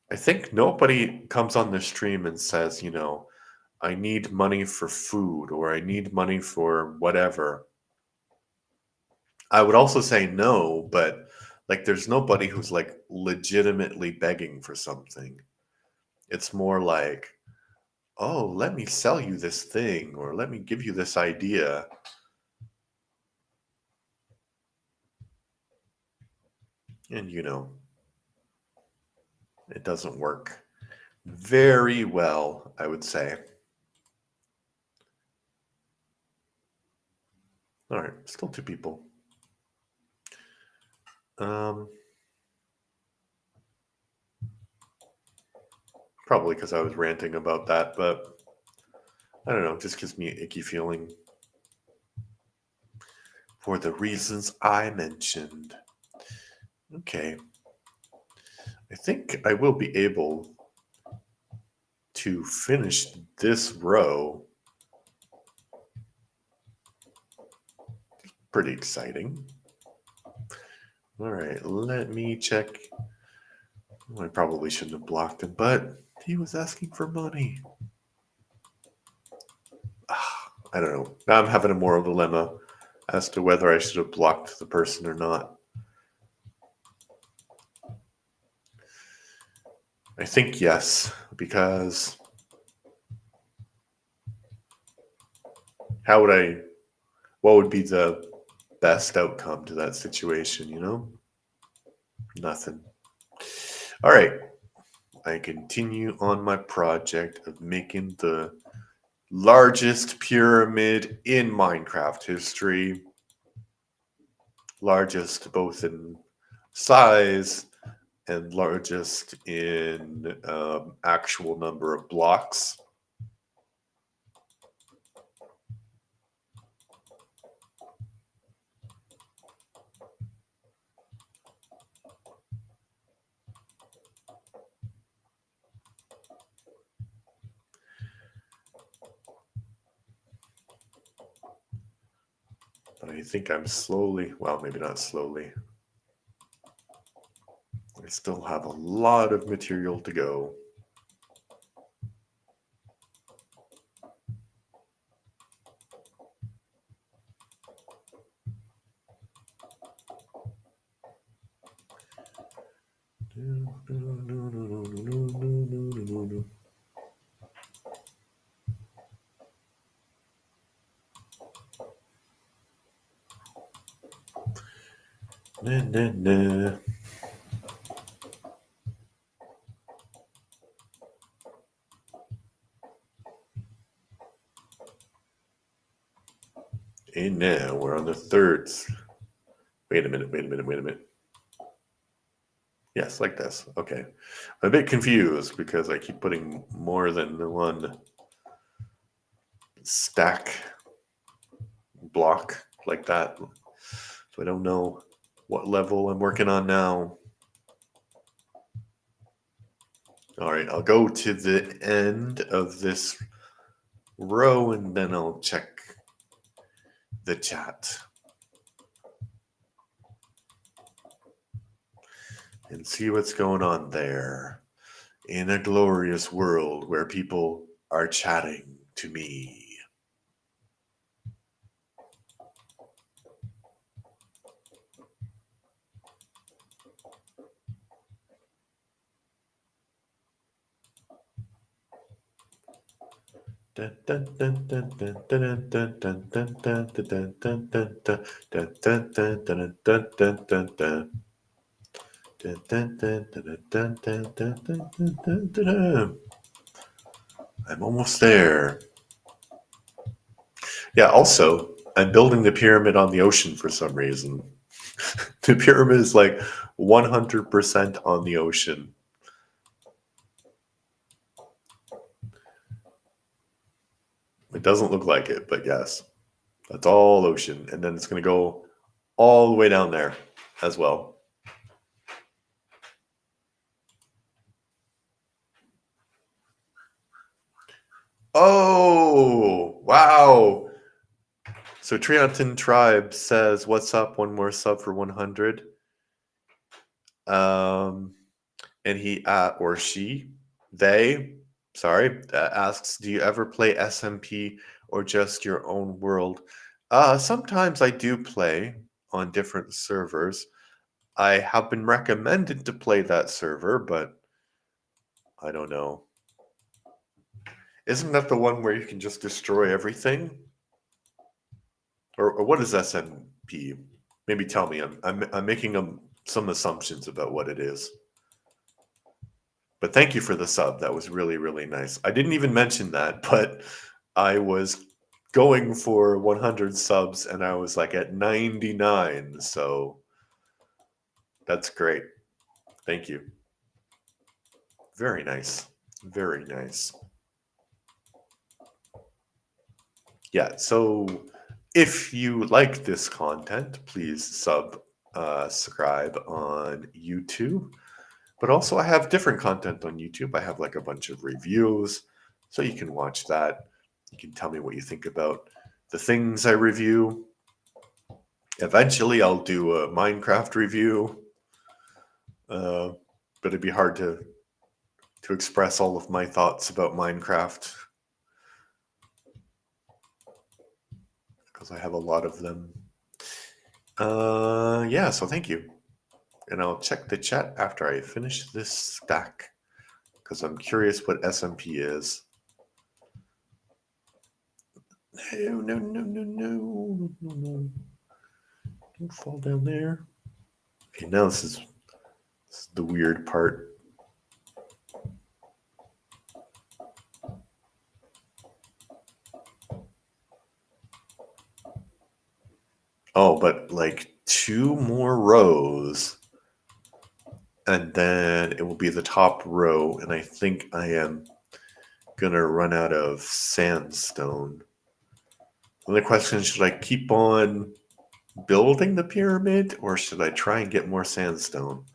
I think nobody comes on the stream and says, you know, I need money for food, or I need money for whatever, I would also say no, but like there's nobody who's like legitimately begging for something. It's more like, oh, let me sell you this thing, or let me give you this idea. And it doesn't work very well, I would say. All right, still two people. Probably because I was ranting about that, but I don't know, it just gives me an icky feeling for the reasons I mentioned. Okay. I think I will be able to finish this row. Pretty exciting. All right, let me check. I probably shouldn't have blocked him, but he was asking for money. I don't know. Now I'm having a moral dilemma as to whether I should have blocked the person or not. I think yes, because what would be the best outcome to that situation, Nothing. All right. I continue on my project of making the largest pyramid in Minecraft history. Largest both in size and largest in actual number of blocks. But I think I'm slowly, well, maybe not slowly. I still have a lot of material to go. Nah, nah, nah. And now we're on the third. Wait a minute. Yes, like this. Okay. I'm a bit confused because I keep putting more than one stack block like that. So I don't know what level I'm working on now. All right, I'll go to the end of this row and then I'll check the chat and see what's going on there in a glorious world where people are chatting to me. I'm almost there. Yeah, also, I'm building the pyramid on the ocean for some reason. The pyramid is like 100% on the ocean. It doesn't look like it, but yes, that's all ocean. And then it's going to go all the way down there as well. Oh, wow. So Trianton Tribe says, what's up? One more sub for 100. And he, or she, they sorry, asks, do you ever play SMP or just your own world? Sometimes I do play on different servers. I have been recommended to play that server, but I don't know. Isn't that the one where you can just destroy everything? Or what is SMP? Maybe tell me. I'm making some assumptions about what it is. But thank you for the sub. That was really, really nice. I didn't even mention that, but I was going for 100 subs and I was like at 99. So that's great. Thank you. Very nice. Very nice. Yeah. So if you like this content, please subscribe on YouTube. But also, I have different content on YouTube. I have like a bunch of reviews, so you can watch that. You can tell me what you think about the things I review. Eventually, I'll do a Minecraft review, but it'd be hard to express all of my thoughts about Minecraft because I have a lot of them. Yeah, so thank you. And I'll check the chat after I finish this stack because I'm curious what SMP is. No, no, no, no, no, no, no. Don't fall down there. Okay, now this is the weird part. Oh, but like 2 more rows and then it will be the top row, and I think I am gonna run out of sandstone. And the question is, should I keep on building the pyramid or should I try and get more sandstone?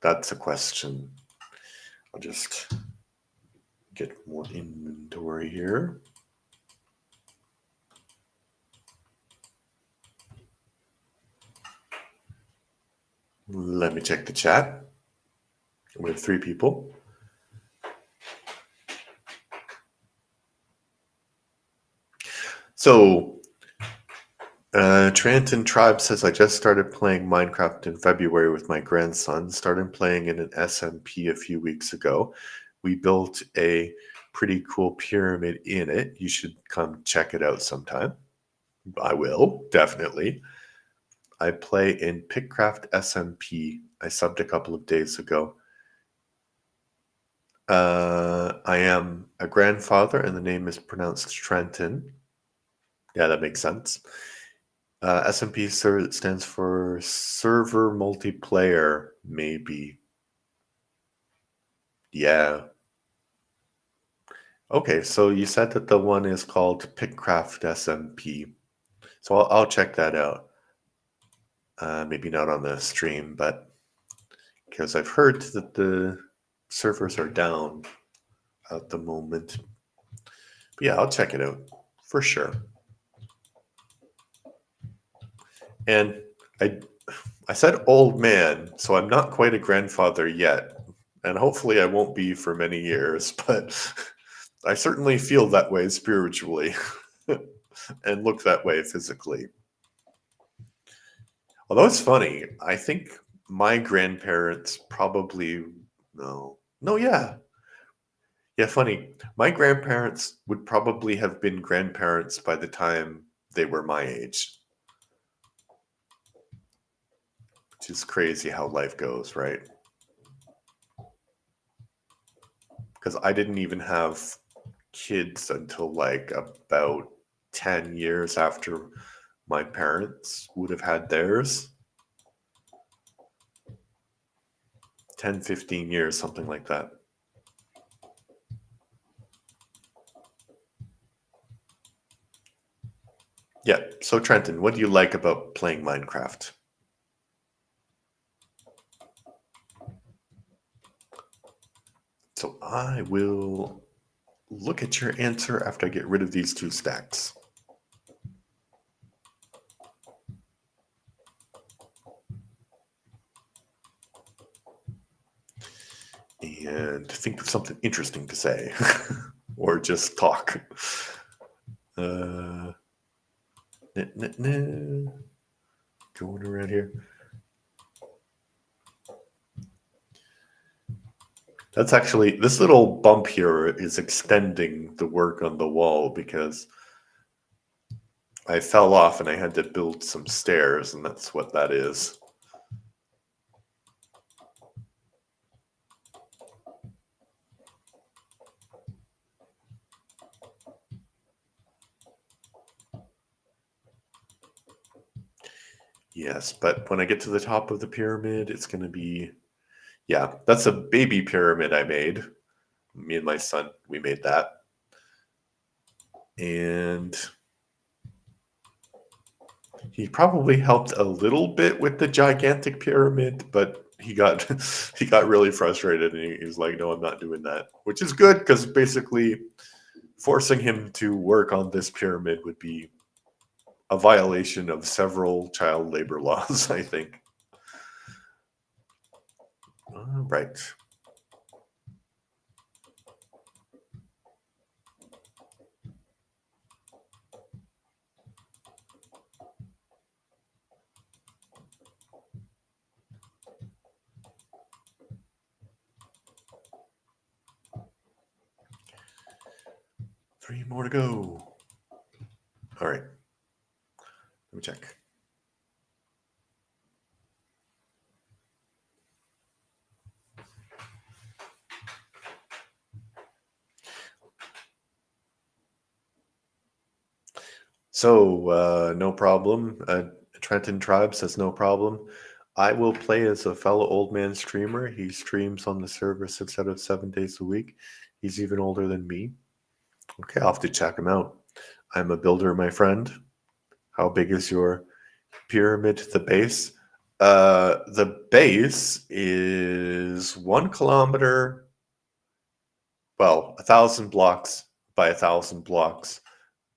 That's a question. I'll just get more inventory here. Let me check the chat. We have 3 people. So, Tranton Tribe says, I just started playing Minecraft in February with my grandson. Started playing in an SMP a few weeks ago. We built a pretty cool pyramid in it. You should come check it out sometime. I will, definitely. I play in Pickcraft SMP. I subbed a couple of days ago. I am a grandfather, and the name is pronounced Trenton. Yeah, that makes sense. SMP stands for server multiplayer, maybe. Yeah. Okay, so you said that the one is called Pickcraft SMP. So I'll check that out. Maybe not on the stream, but because I've heard that the servers are down at the moment. But yeah, I'll check it out for sure. And I said old man, so I'm not quite a grandfather yet. And hopefully I won't be for many years, but I certainly feel that way spiritually and look that way physically. Although it's funny, I think my grandparents probably yeah. Yeah, funny. My grandparents would probably have been grandparents by the time they were my age. Which is crazy how life goes, right? Because I didn't even have kids until like about 10 years after my parents would have had theirs. 10, 15 years, something like that. Yeah, so Trenton, what do you like about playing Minecraft? So I will look at your answer after I get rid of these 2 stacks. and think of something interesting to say or just talk. Going around here. That's actually, this little bump here is extending the work on the wall because I fell off and I had to build some stairs, and that's what that is. Yes, but when I get to the top of the pyramid, it's going to be, yeah, that's a baby pyramid I made. Me and my son, we made that. And he probably helped a little bit with the gigantic pyramid, but he got he got really frustrated and he was like, "No, I'm not doing that." Which is good because basically forcing him to work on this pyramid would be a violation of several child labor laws, I think. All right. Three more to go. All right. Let me check. So, no problem. Trenton Tribe says no problem. I will play as a fellow old man streamer. He streams on the server 6 out of 7 days a week. He's even older than me. Okay, I'll have to check him out. I'm a builder, my friend. How big is your pyramid, the base? The base is 1 kilometer, well, 1,000 blocks by 1,000 blocks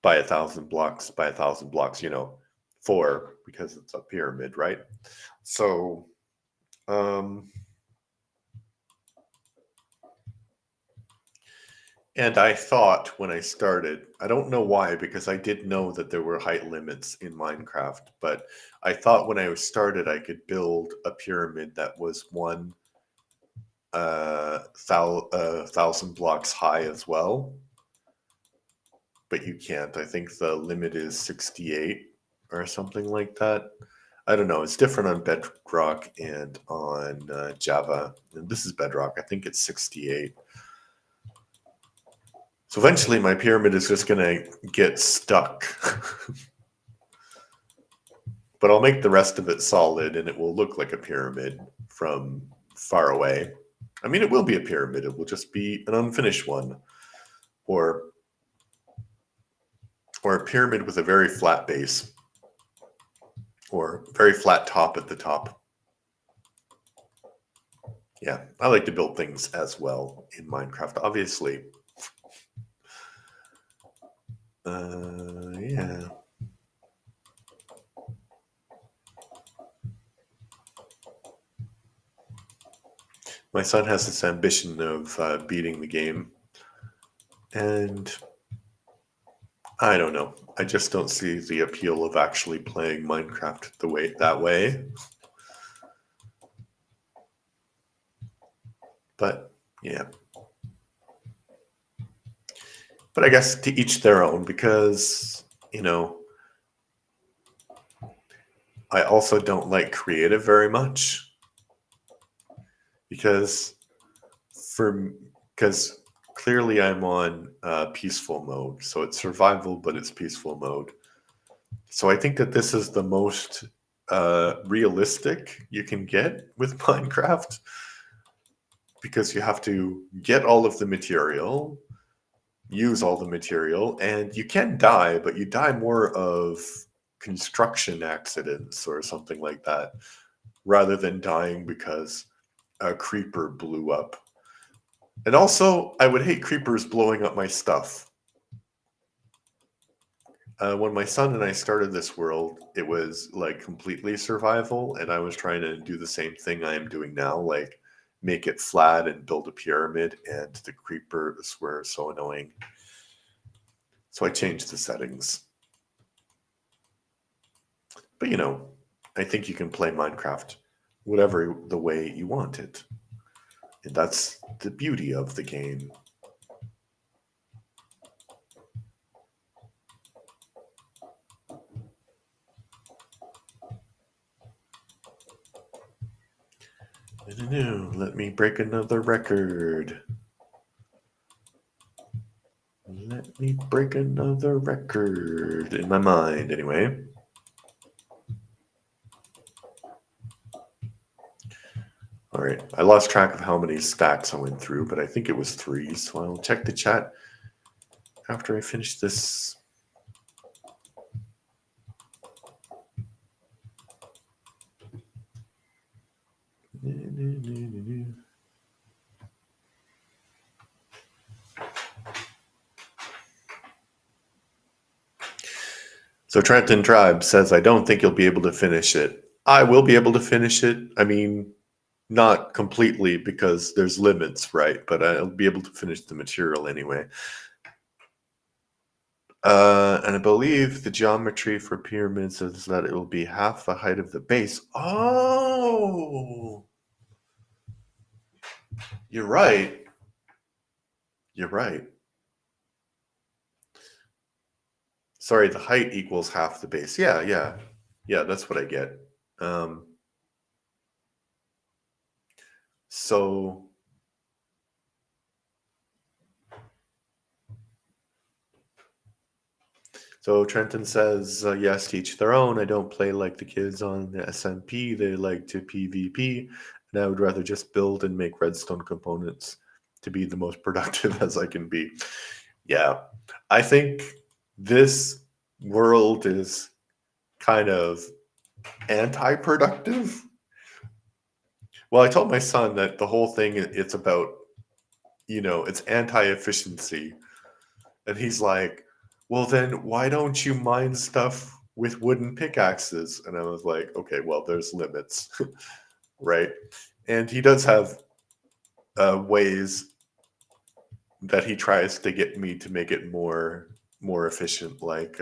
by 1,000 blocks by 1,000 blocks, 4 because it's a pyramid, right? So, and I thought when I started, I don't know why, because I did know that there were height limits in Minecraft, but I thought when I started, I could build a pyramid that was 1,000 blocks high as well. But you can't. I think the limit is 68 or something like that. I don't know. It's different on Bedrock and on Java. And this is Bedrock. I think it's 68. So eventually my pyramid is just going to get stuck. But I'll make the rest of it solid and it will look like a pyramid from far away. I mean, it will be a pyramid. It will just be an unfinished one. Or a pyramid with a very flat base. Or very flat top at the top. Yeah, I like to build things as well in Minecraft, obviously. Yeah. My son has this ambition of beating the game. And I don't know. I just don't see the appeal of actually playing Minecraft that way. But yeah. But I guess to each their own, because, I also don't like creative very much. Because clearly I'm on peaceful mode. So it's survival, but it's peaceful mode. So I think that this is the most realistic you can get with Minecraft, because you have to get all of the material, use all the material, and you can die, but you die more of construction accidents or something like that, rather than dying because a creeper blew up. And also, I would hate creepers blowing up my stuff. When my son and I started this world, it was like completely survival, and I was trying to do the same thing I am doing now, like make it flat and build a pyramid, and the creepers were so annoying. So I changed the settings. But I think you can play Minecraft whatever the way you want it. And that's the beauty of the game. Let me break another record. Let me break another record in my mind, anyway. All right, I lost track of how many stacks I went through, but I think it was 3, so I'll check the chat after I finish this. So Trenton Tribe says, I don't think you'll be able to finish it. I will be able to finish it. I mean, not completely because there's limits, right? But I'll be able to finish the material anyway. And I believe the geometry for pyramids is that it will be half the height of the base. Oh! You're right. You're right. Sorry, the height equals half the base. Yeah, that's what I get. So Trenton says, yes, to each their own. I don't play like the kids on the SMP. They like to PvP, and I would rather just build and make redstone components to be the most productive as I can be. Yeah, I think this world is kind of anti-productive. Well, I told my son that the whole thing, it's about, it's anti-efficiency. And he's like, well, then why don't you mine stuff with wooden pickaxes? And I was like, okay, well, there's limits, right? And he does have ways that he tries to get me to make it more efficient. Like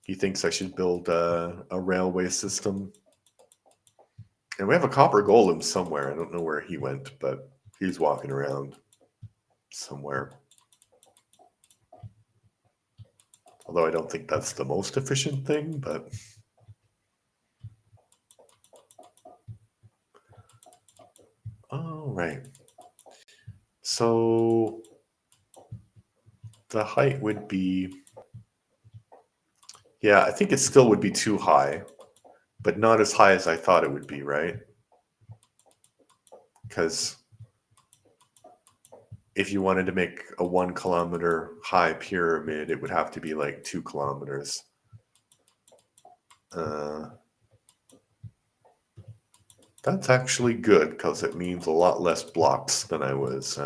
he thinks I should build a railway system. And we have a copper golem somewhere. I don't know where he went, but he's walking around somewhere. Although I don't think that's the most efficient thing, but... All right. So the height would be... Yeah, I think it still would be too high, but not as high as I thought it would be, right? Because if you wanted to make a 1 kilometer high pyramid, it would have to be like 2 kilometers. That's actually good because it means a lot less blocks than I was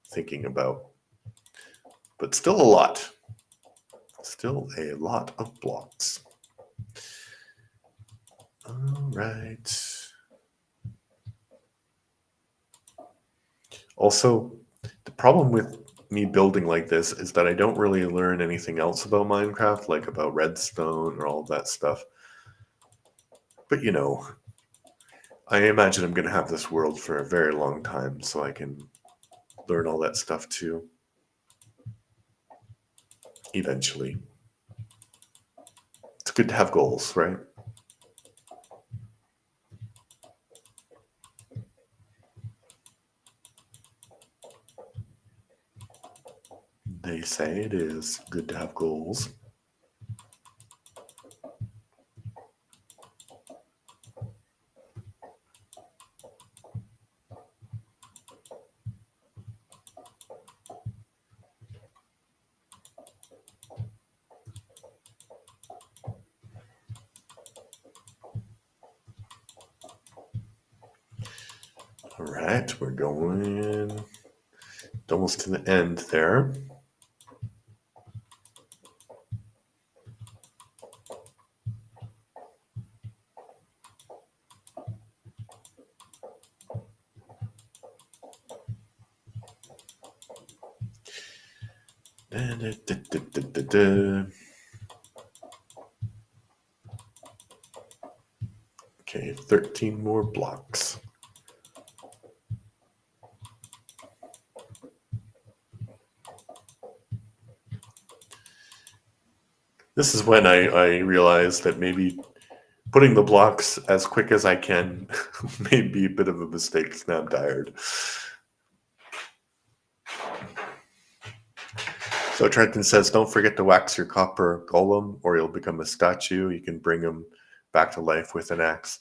thinking about. But still a lot. Still a lot of blocks. All right. Also, the problem with me building like this is that I don't really learn anything else about Minecraft, like about redstone or all that stuff. But I imagine I'm going to have this world for a very long time, so I can learn all that stuff too. Eventually. It's good to have goals, right? They say it is good to have goals. All right, we're going almost to the end there. Okay, 13 more blocks. This is when I realized that maybe putting the blocks as quick as I can may be a bit of a mistake because now I'm tired. So Trenton says, don't forget to wax your copper golem or you'll become a statue. You can bring him back to life with an axe.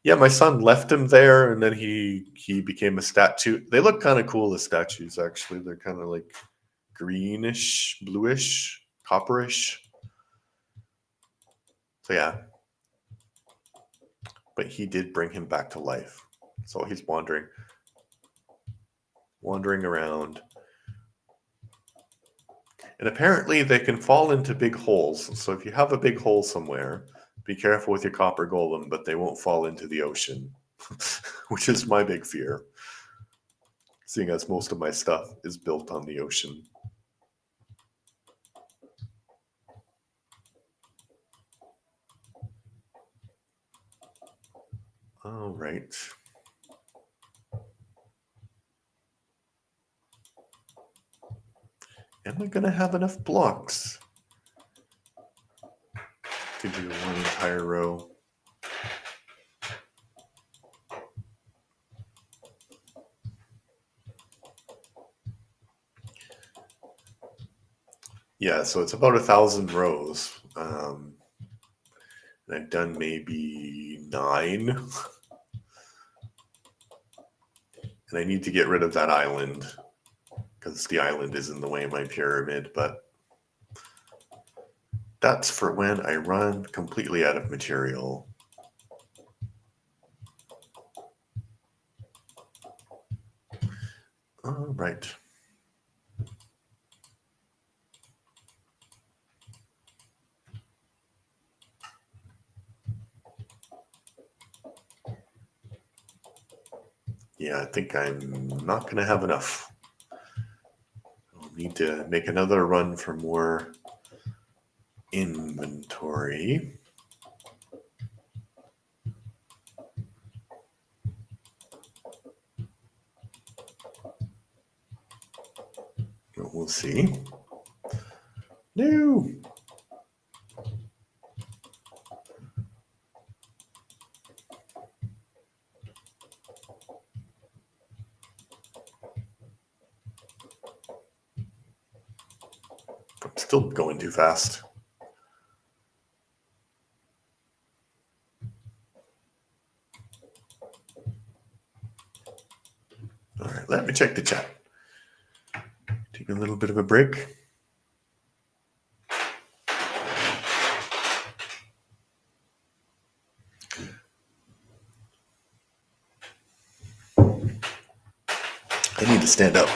Yeah, my son left him there and then he became a statue. They look kind of cool as statues, actually. They're kind of like greenish, bluish, copperish. So yeah. But he did bring him back to life. So he's wandering around. And apparently they can fall into big holes. So if you have a big hole somewhere, be careful with your copper golem, but they won't fall into the ocean, which is my big fear, seeing as most of my stuff is built on the ocean. All right. Am I going to have enough blocks to do one entire row? Yeah, so it's about 1,000 rows. And I've done maybe 9. And I need to get rid of that island because the island is in the way of my pyramid, but that's for when I run completely out of material. All right. Yeah, I think I'm not going to have enough. I'll need to make another run for more inventory. But we'll see. No. I'm still going too fast. All right, let me check the chat. Take a little bit of a break. I need to stand up.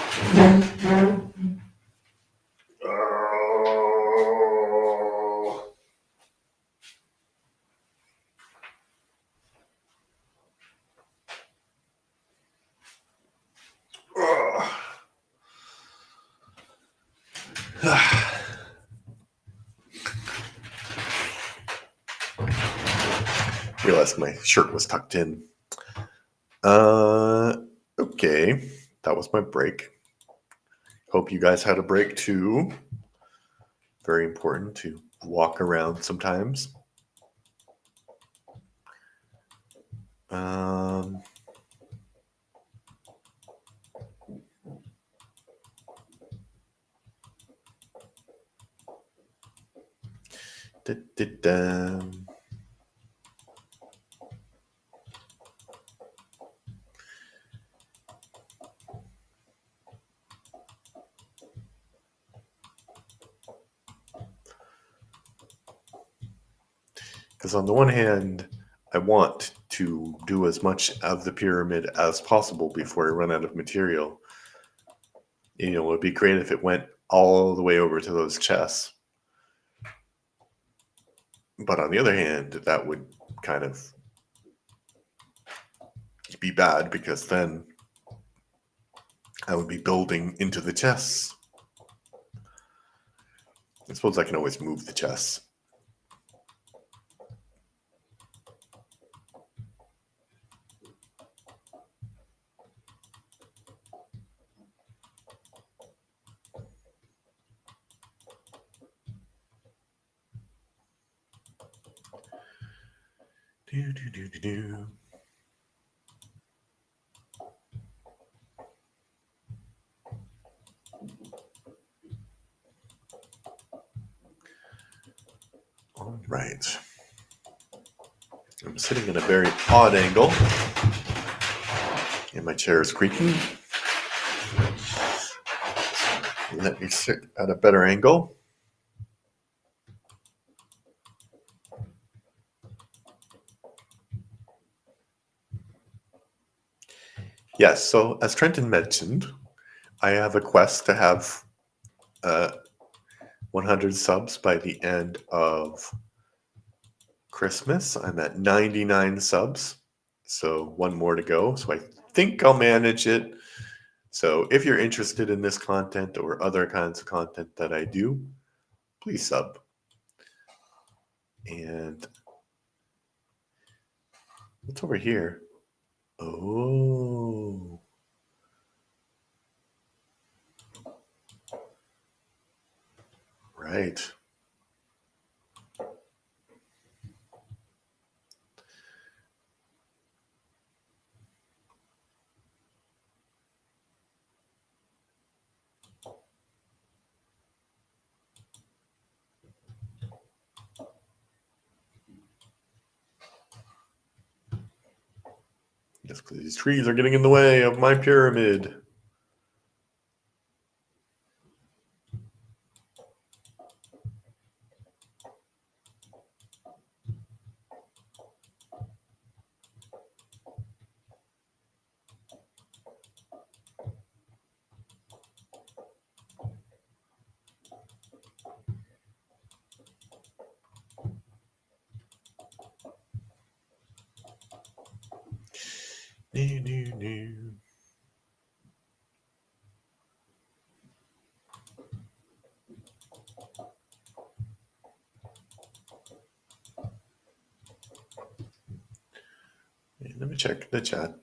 Realized my shirt was tucked in. Okay, that was my break. Hope you guys had a break too. Very important to walk around sometimes. Because on the one hand, I want to do as much of the pyramid as possible before I run out of material. You know, it would be great if it went all the way over to those chests. But on the other hand, that would kind of be bad because then I would be building into the chests. I suppose I can always move the chest. Do, do, do, do, do. All right. I'm sitting in a very odd angle, and my chair is creaking. Let me sit at a better angle. Yes, so as Trenton mentioned, I have a quest to have 100 subs by the end of Christmas. I'm at 99 subs, so one more to go. So I think I'll manage it. So if you're interested in this content or other kinds of content that I do, please sub. And what's over here? Oh. Right. Yes, because these trees are getting in the way of my pyramid. New, new, new. Let me check the chat.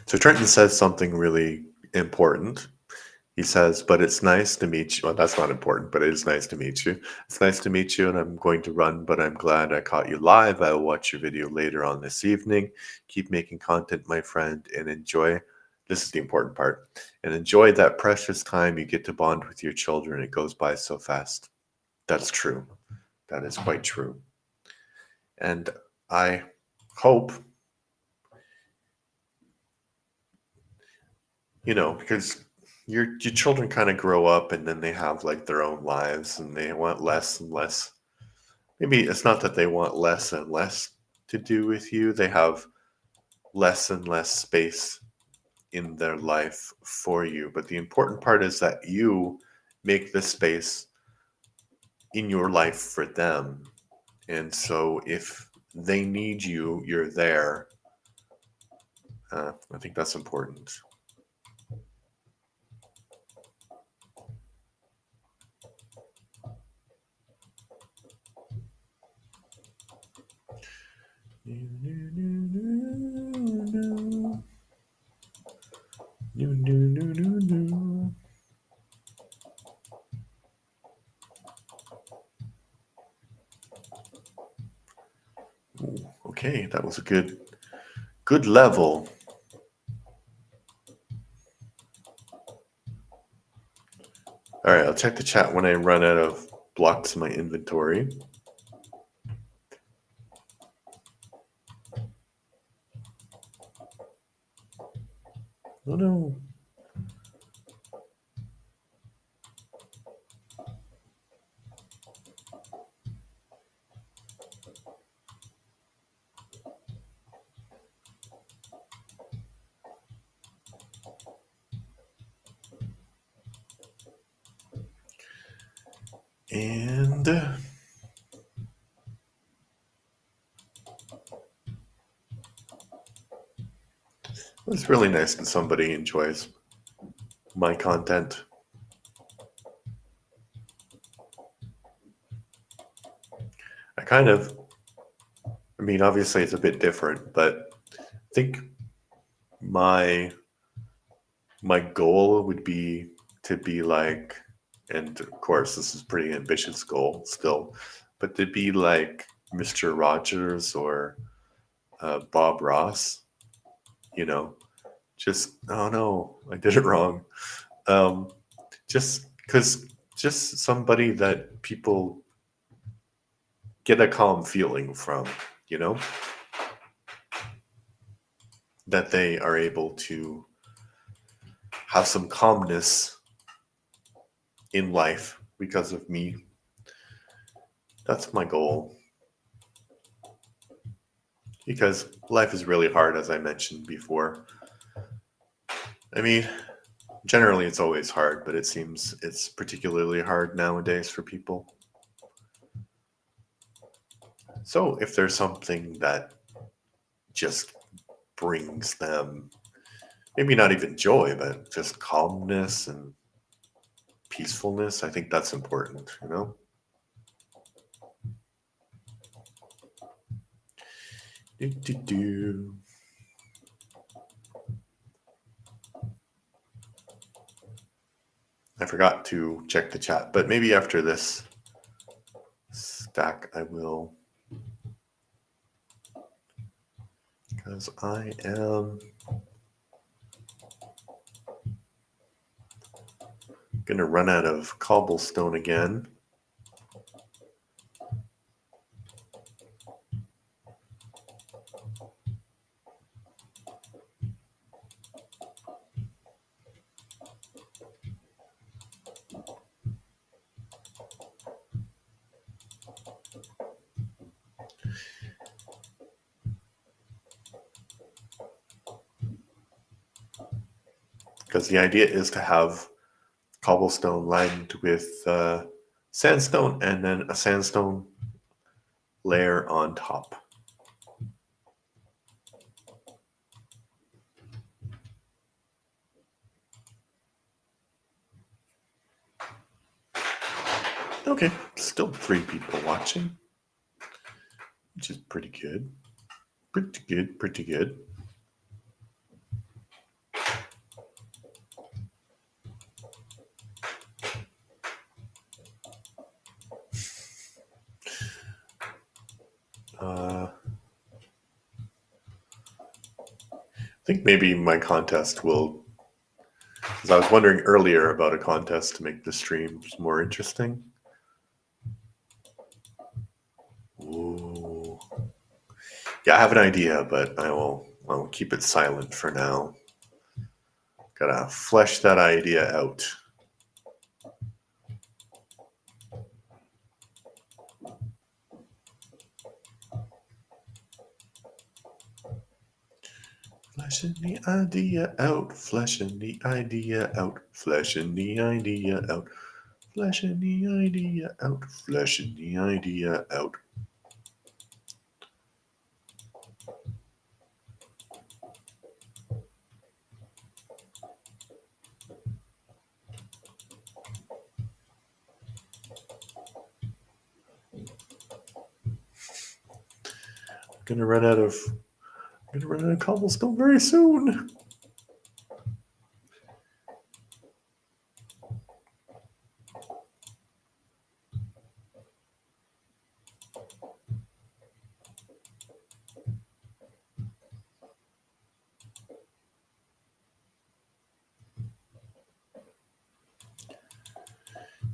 So Trenton says something really important. He says, but it's nice to meet you. Well, that's not important, but it is nice to meet you. It's nice to meet you, and I'm going to run, but I'm glad I caught you live. I will watch your video later on this evening. Keep making content, my friend, and enjoy. This is the important part. And enjoy that precious time you get to bond with your children. It goes by so fast. That's true. That is quite true. And I hope, because your children kind of grow up and then they have like their own lives and they want less and less. Maybe it's not that they want less and less to do with you. They have less and less space in their life for you. But the important part is that you make the space in your life for them. And so if they need you, you're there. I think that's important. No, no, no, no, no, no, no, no, no. Ooh, okay, that was a good level. All right, I'll check the chat when I run out of blocks in my inventory. Oh no. And it's really nice that somebody enjoys my content. I mean, obviously it's a bit different, but I think my my goal would be to be like, and of course this is pretty ambitious goal still, but to be like Mr. Rogers or Bob Ross, you know, just, oh no, I did it wrong. Um, just because, just somebody that people get a calm feeling from, you know, that they are able to have some calmness in life because of me. That's my goal. Because life is really hard, as I mentioned before. I mean, generally it's always hard, but it seems it's particularly hard nowadays for people. So if there's something that just brings them maybe not even joy, but just calmness and peacefulness, I think that's important, you know? Do, do, do. I forgot to check the chat, but maybe after this stack I will, because I am gonna run out of cobblestone again. Because the idea is to have cobblestone lined with sandstone and then a sandstone layer on top. Okay, still 3 people watching, which is pretty good. Pretty good, pretty good. I think maybe my contest will, because I was wondering earlier about a contest to make the streams more interesting. Ooh. Yeah, I have an idea, but I'll keep it silent for now. Gotta flesh that idea out. Fleshing the idea out, fleshing the idea out, fleshing the idea out, fleshing the idea out, fleshing the idea out. I'm gonna run out of cobblestone very soon.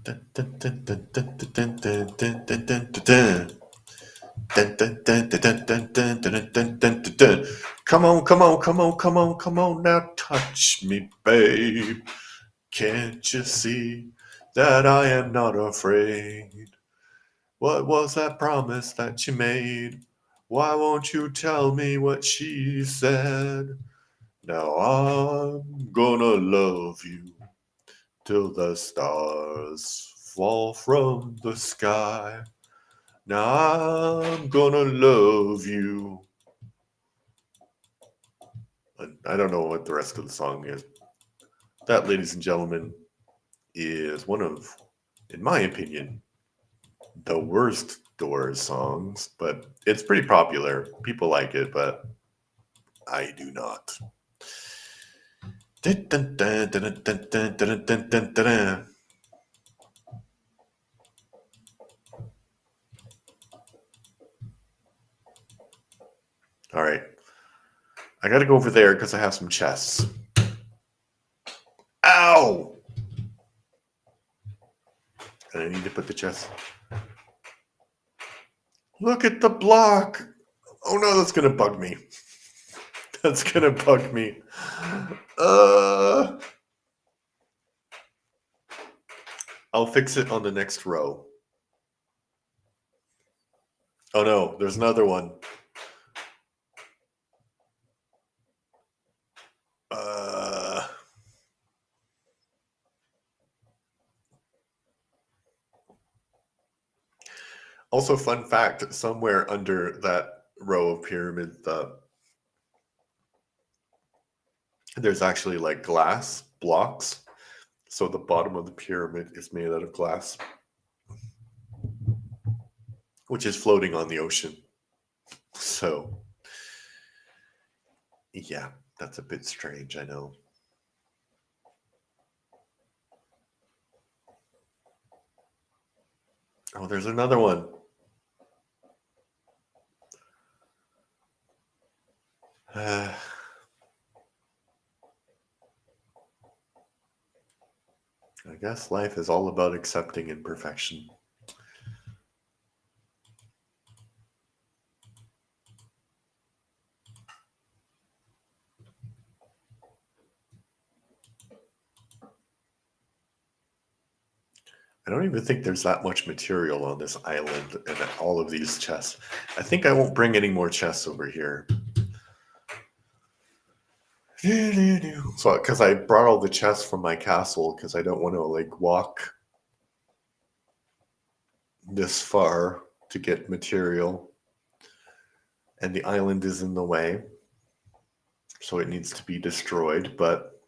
Dun, dun, dun, dun, dun, dun, dun, dun, dun, dun, dun, dun. Dun, dun, dun, dun, dun, dun, dun, dun, dun, dun, dun, dun. Come on, come on, come on, come on, come on, now touch me, babe. Can't you see that I am not afraid? What was that promise that you made? Why won't you tell me what she said? Now I'm gonna love you till the stars fall from the sky. Now I'm gonna love you. I don't know what the rest of the song is. That, ladies and gentlemen, is one of, in my opinion, the worst Doors songs, but it's pretty popular. People like it, but I do not. All right. I got to go over there because I have some chests. Ow! And I need to put the chest. Look at the block. Oh no, that's going to bug me. That's going to bug me. I'll fix it on the next row. Oh no, there's another one. Also, fun fact, somewhere under that row of pyramids, there's actually like glass blocks. So the bottom of the pyramid is made out of glass, which is floating on the ocean. So, yeah, that's a bit strange, I know. Oh, there's another one. I guess life is all about accepting imperfection. I don't even think there's that much material on this island and all of these chests. I think I won't bring any more chests over here. So, because I brought all the chests from my castle, because I don't want to like walk this far to get material, and the island is in the way, so it needs to be destroyed. But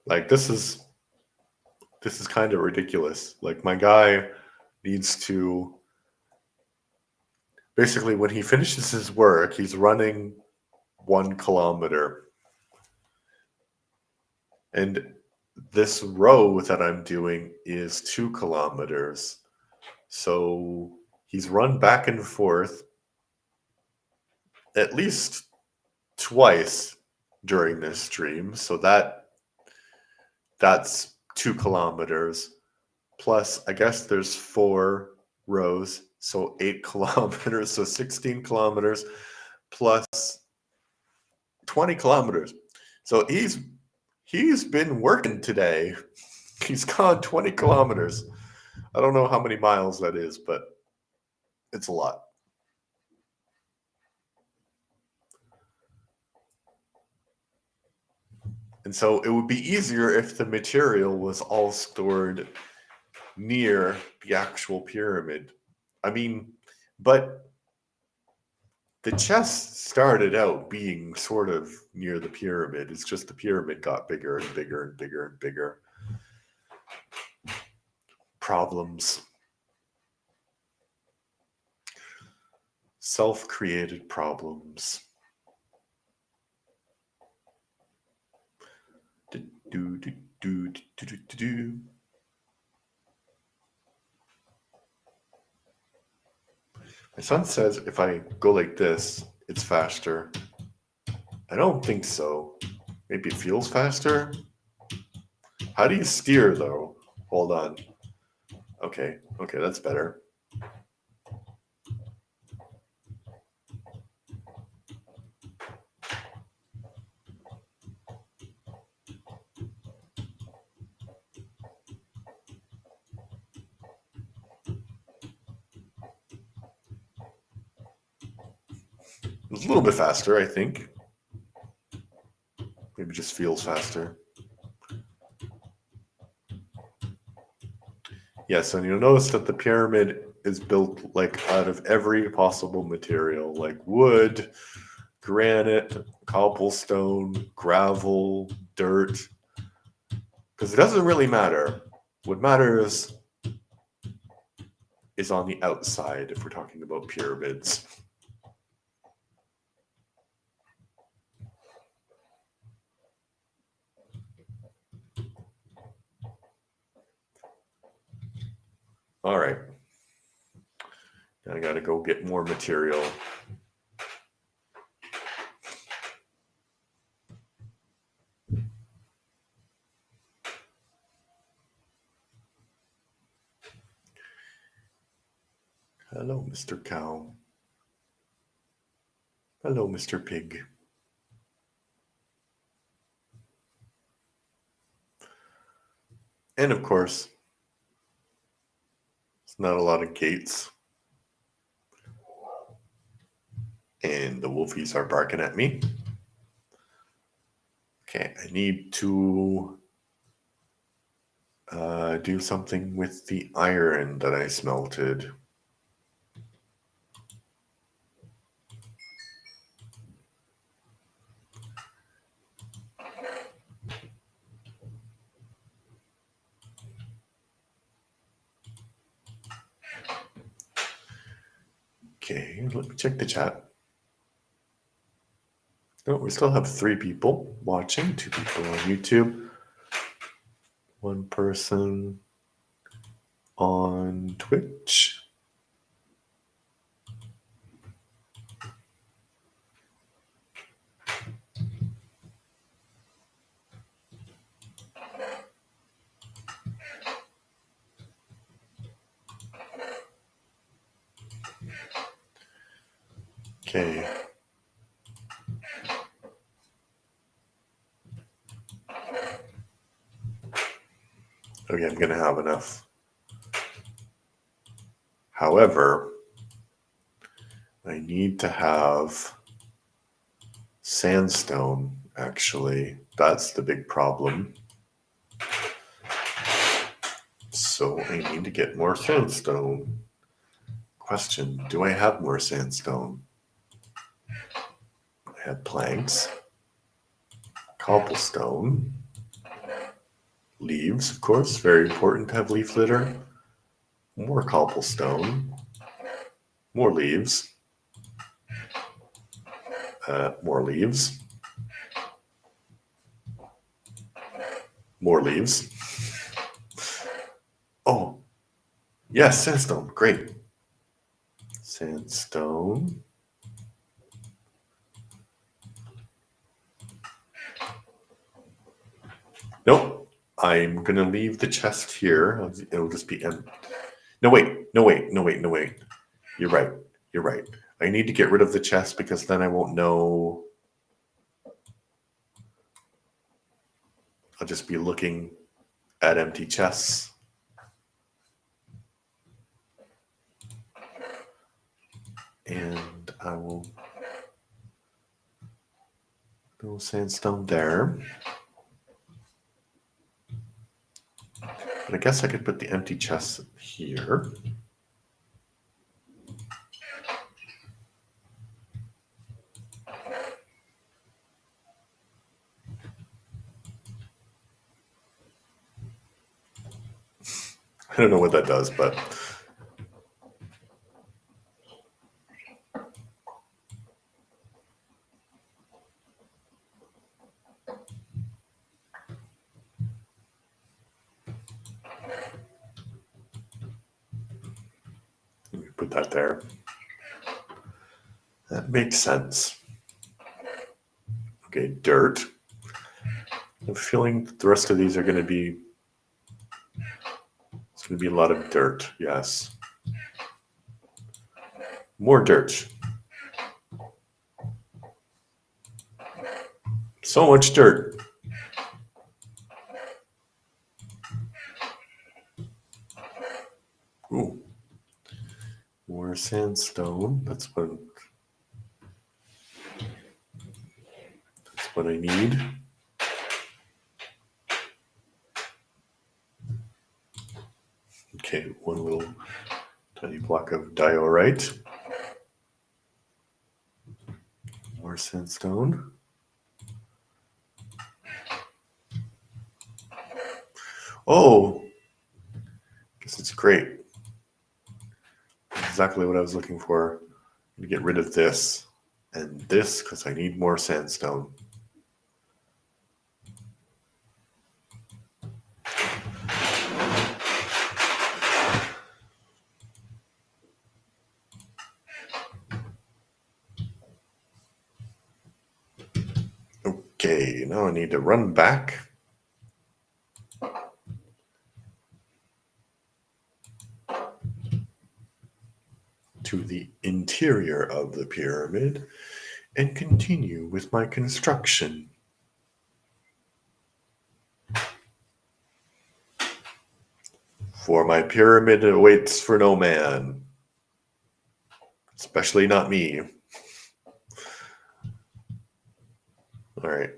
like this is kind of ridiculous. Like my guy needs to basically, when he finishes his work, he's running 1 kilometer, and this row that I'm doing is 2 kilometers. So he's run back and forth at least twice during this stream. So that's 2 kilometers. Plus, I guess there's 4 rows. So 8 kilometers. So 16 kilometers plus 20 kilometers. So he's been working today. He's gone 20 kilometers. I don't know how many miles that is, but it's a lot. And so it would be easier if the material was all stored near the actual pyramid. I mean, but the chest started out being sort of near the pyramid. It's just the pyramid got bigger and bigger and bigger and bigger. Problems. Self-created problems. My son says if I go like this, it's faster. I don't think so. Maybe it feels faster. How do you steer though? Hold on. Okay, that's better. It's a little bit faster, I think. Maybe it just feels faster. Yes, and you'll notice that the pyramid is built like out of every possible material, like wood, granite, cobblestone, gravel, dirt. Because it doesn't really matter. What matters is on the outside if we're talking about pyramids. All right. I got to go get more material. Hello, Mr. Cow. Hello, Mr. Pig. And of course, it's not a lot of gates. And the wolfies are barking at me. Okay, I need to do something with the iron that I smelted. Okay, let me check the chat. No, we still have 3 people watching, 2 people on YouTube, 1 person on Twitch. Okay. Okay, I'm gonna have enough. However, I need to have sandstone, actually. That's the big problem. So I need to get more sandstone. Question, do I have more sandstone? I have planks, cobblestone, leaves, of course, very important to have leaf litter, more cobblestone, more leaves, more leaves, more leaves. Oh, yes, sandstone, great. Sandstone. Nope, I'm gonna leave the chest here. It'll just be empty. No, wait. You're right. I need to get rid of the chest because then I won't know. I'll just be looking at empty chests. And I will go sandstone there. But I guess I could put the empty chests here. I don't know what that does, but let me put that there. That makes sense. Okay, dirt. I'm feeling the rest of these are going to be, it's going to be a lot of dirt, yes. More dirt. So much dirt. Ooh. More sandstone. That's what I need. Okay, one little tiny block of diorite. More sandstone. Oh, guess it's great. Exactly what I was looking for. I'm gonna get rid of this and this because I need more sandstone. Okay, now I need to run back to the interior of the pyramid and continue with my construction. For my pyramid awaits for no man, especially not me. All right.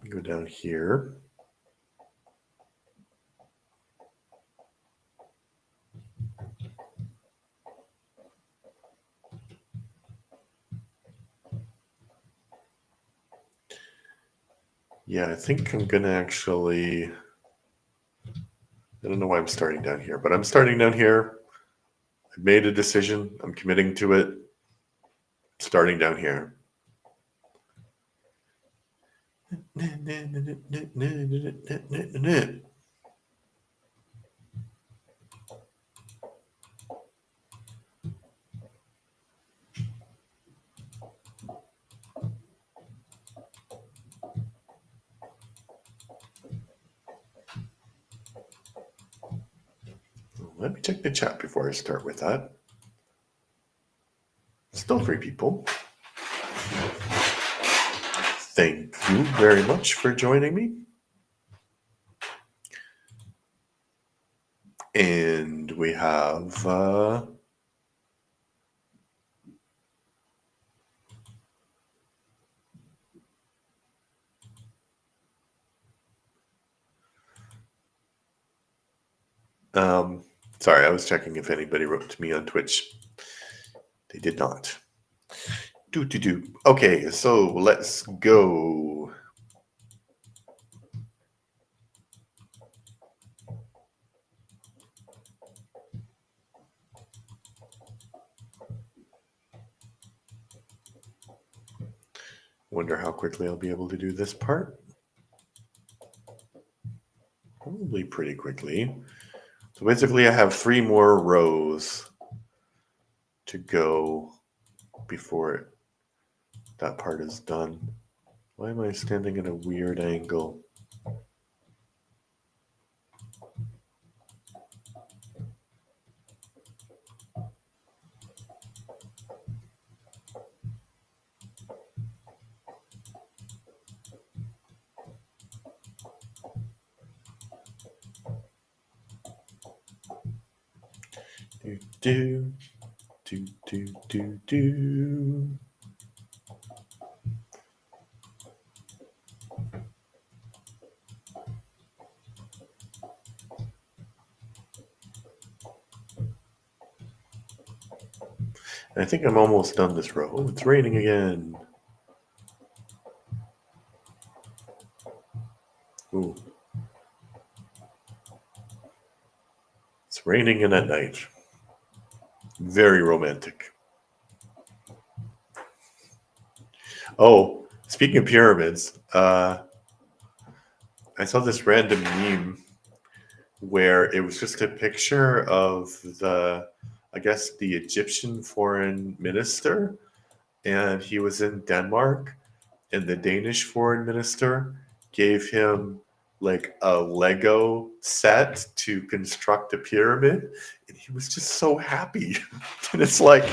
Go down here. Yeah, I think I'm gonna actually, I don't know why I'm starting down here, but I'm starting down here. I've made a decision. I'm committing to it. Starting down here. Let me check the chat before I start with that. Still 3 people. Thank you very much for joining me. And we have sorry, I was checking if anybody wrote to me on Twitch. They did not. Okay, so let's go. Wonder how quickly I'll be able to do this part. Probably pretty quickly. So basically I have 3 more rows to go before that part is done. Why am I standing at a weird angle? Do. I think I'm almost done this row. Oh, it's raining again. Ooh. It's raining in at night. Very romantic. Oh, speaking of pyramids, I saw this random meme where it was just a picture of I guess, the Egyptian foreign minister, and he was in Denmark, and the Danish foreign minister gave him like a Lego set to construct a pyramid, and he was just so happy. And it's like,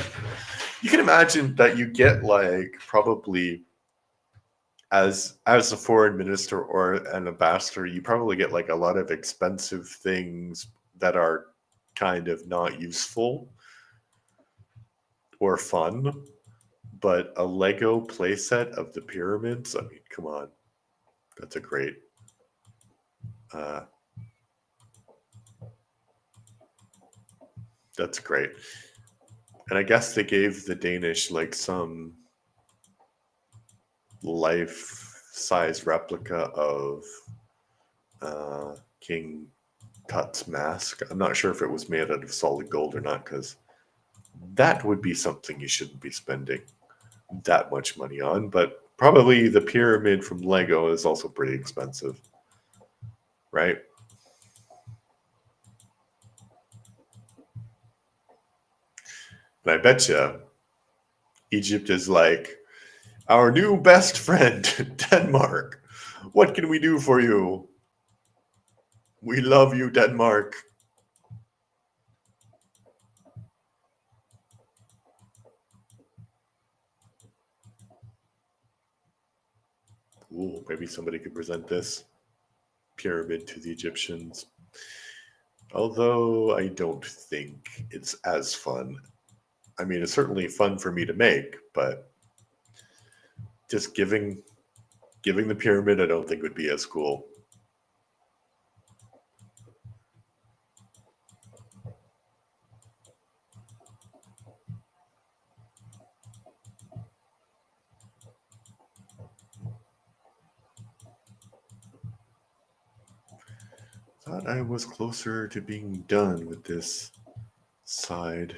you can imagine that you get like probably as a foreign minister or an ambassador, you probably get like a lot of expensive things that are kind of not useful or fun, but a Lego playset of the pyramids, I mean, come on. That's a great That's great. And I guess they gave the Danish like some life-size replica of King Tut's mask. I'm not sure if it was made out of solid gold or not, because that would be something you shouldn't be spending that much money on. But probably the pyramid from Lego is also pretty expensive, right? And I bet you Egypt is like, our new best friend, Denmark. What can we do for you? We love you, Denmark. Ooh, maybe somebody could present this pyramid to the Egyptians. Although I don't think it's as fun. I mean, it's certainly fun for me to make, but just giving the pyramid, I don't think would be as cool. Thought I was closer to being done with this side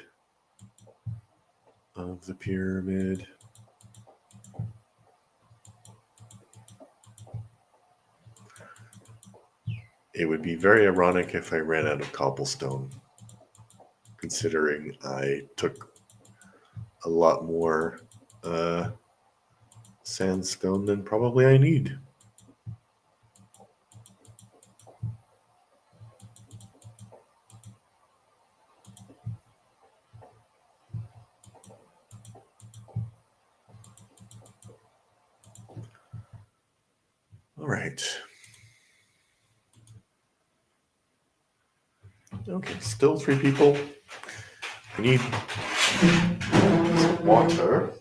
of the pyramid. It would be very ironic if I ran out of cobblestone, considering I took a lot more sandstone than probably I need. All right. Okay, still 3 people. I need some water.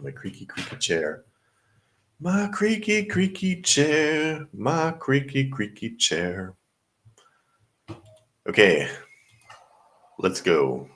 My creaky, creaky chair. My creaky, creaky chair. My creaky, creaky chair. Okay, let's go.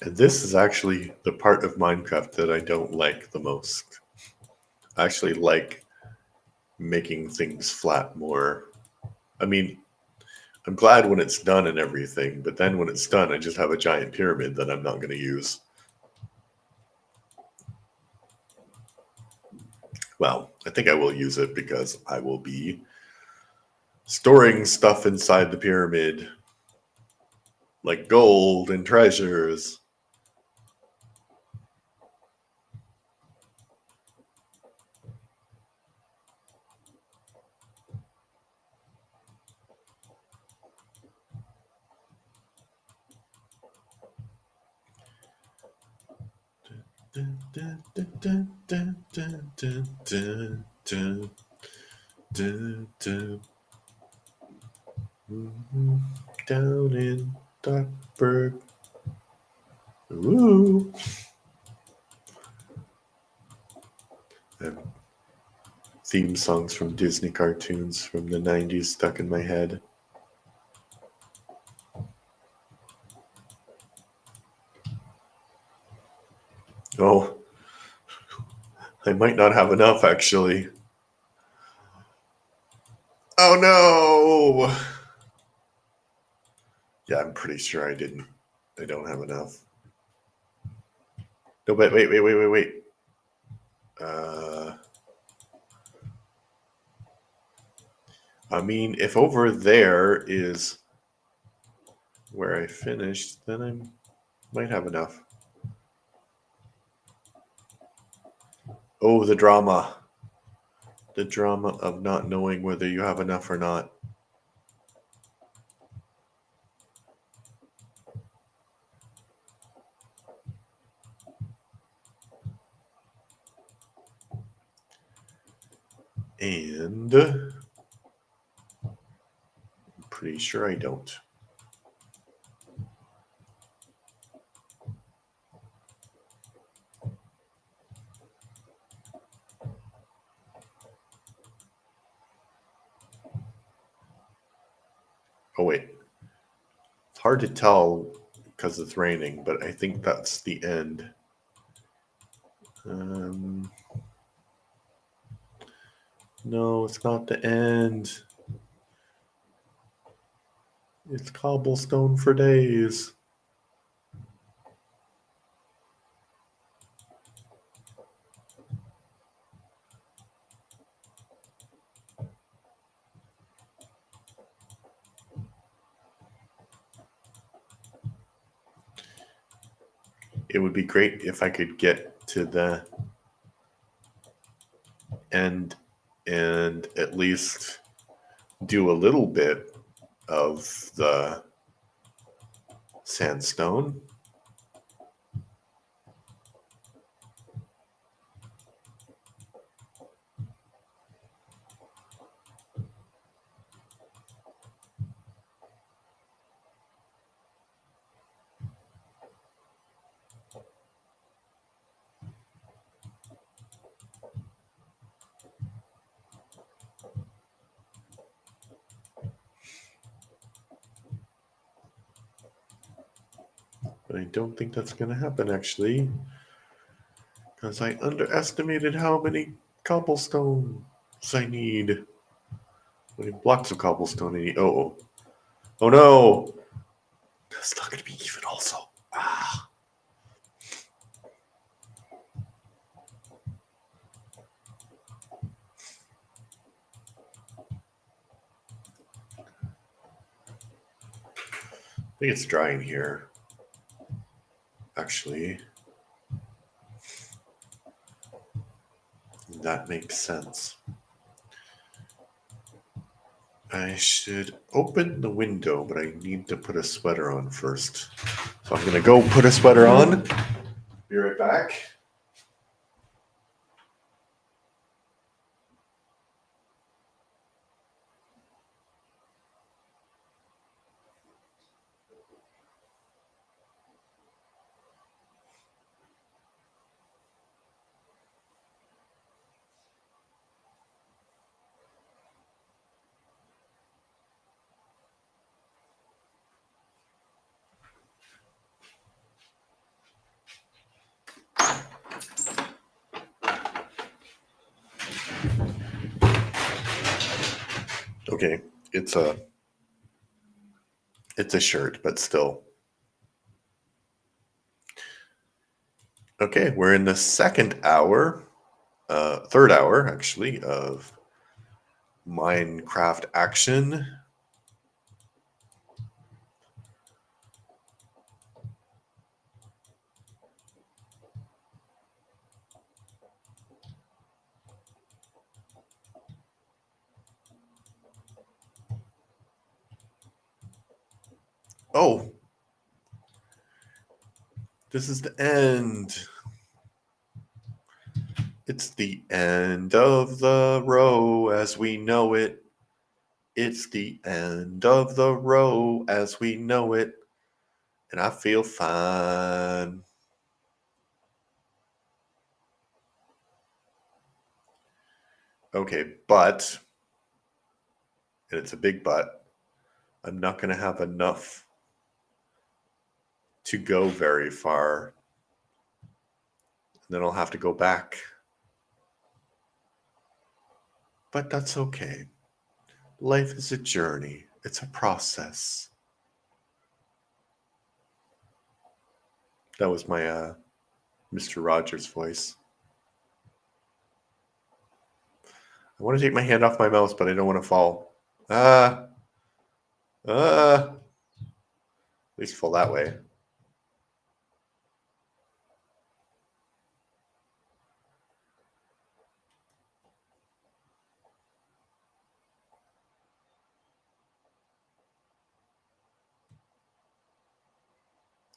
And this is actually the part of Minecraft that I don't like the most. I actually like making things flat more. I mean, I'm glad when it's done and everything, but then when it's done, I just have a giant pyramid that I'm not going to use. Well, I think I will use it because I will be storing stuff inside the pyramid, like gold and treasures. Down in Darkburg. Ooh. Theme songs from Disney cartoons from the 90s stuck in my head. Oh, I might not have enough actually. Oh no! Yeah, I'm pretty sure I didn't I don't have enough. No, but wait. I mean, if over there is where I finished, then I might have enough. Oh, the drama. The drama of not knowing whether you have enough or not. And I'm pretty sure I don't. Oh, wait. It's hard to tell because it's raining, but I think that's the end. No, it's not the end. It's cobblestone for days. It would be great if I could get to the end and at least do a little bit of the sandstone. But I don't think that's going to happen actually, because I underestimated how many cobblestones I need. How many blocks of cobblestone I need. Oh no! That's not going to be even also. Ah. I think it's drying here. Actually, that makes sense. I should open the window, but I need to put a sweater on first. So I'm going to go put a sweater on. Be right back. Okay, it's a shirt, but still. Okay, we're in the second hour, third hour actually, of Minecraft action. Oh, this is the end. It's the end of the row as we know it. It's the end of the row as we know it. And I feel fine. Okay, but, and it's a big but, I'm not going to have enough to go very far. And then I'll have to go back. But that's okay. Life is a journey, it's a process. That was my Mr. Rogers voice. I want to take my hand off my mouse, but I don't want to fall. At least fall that way.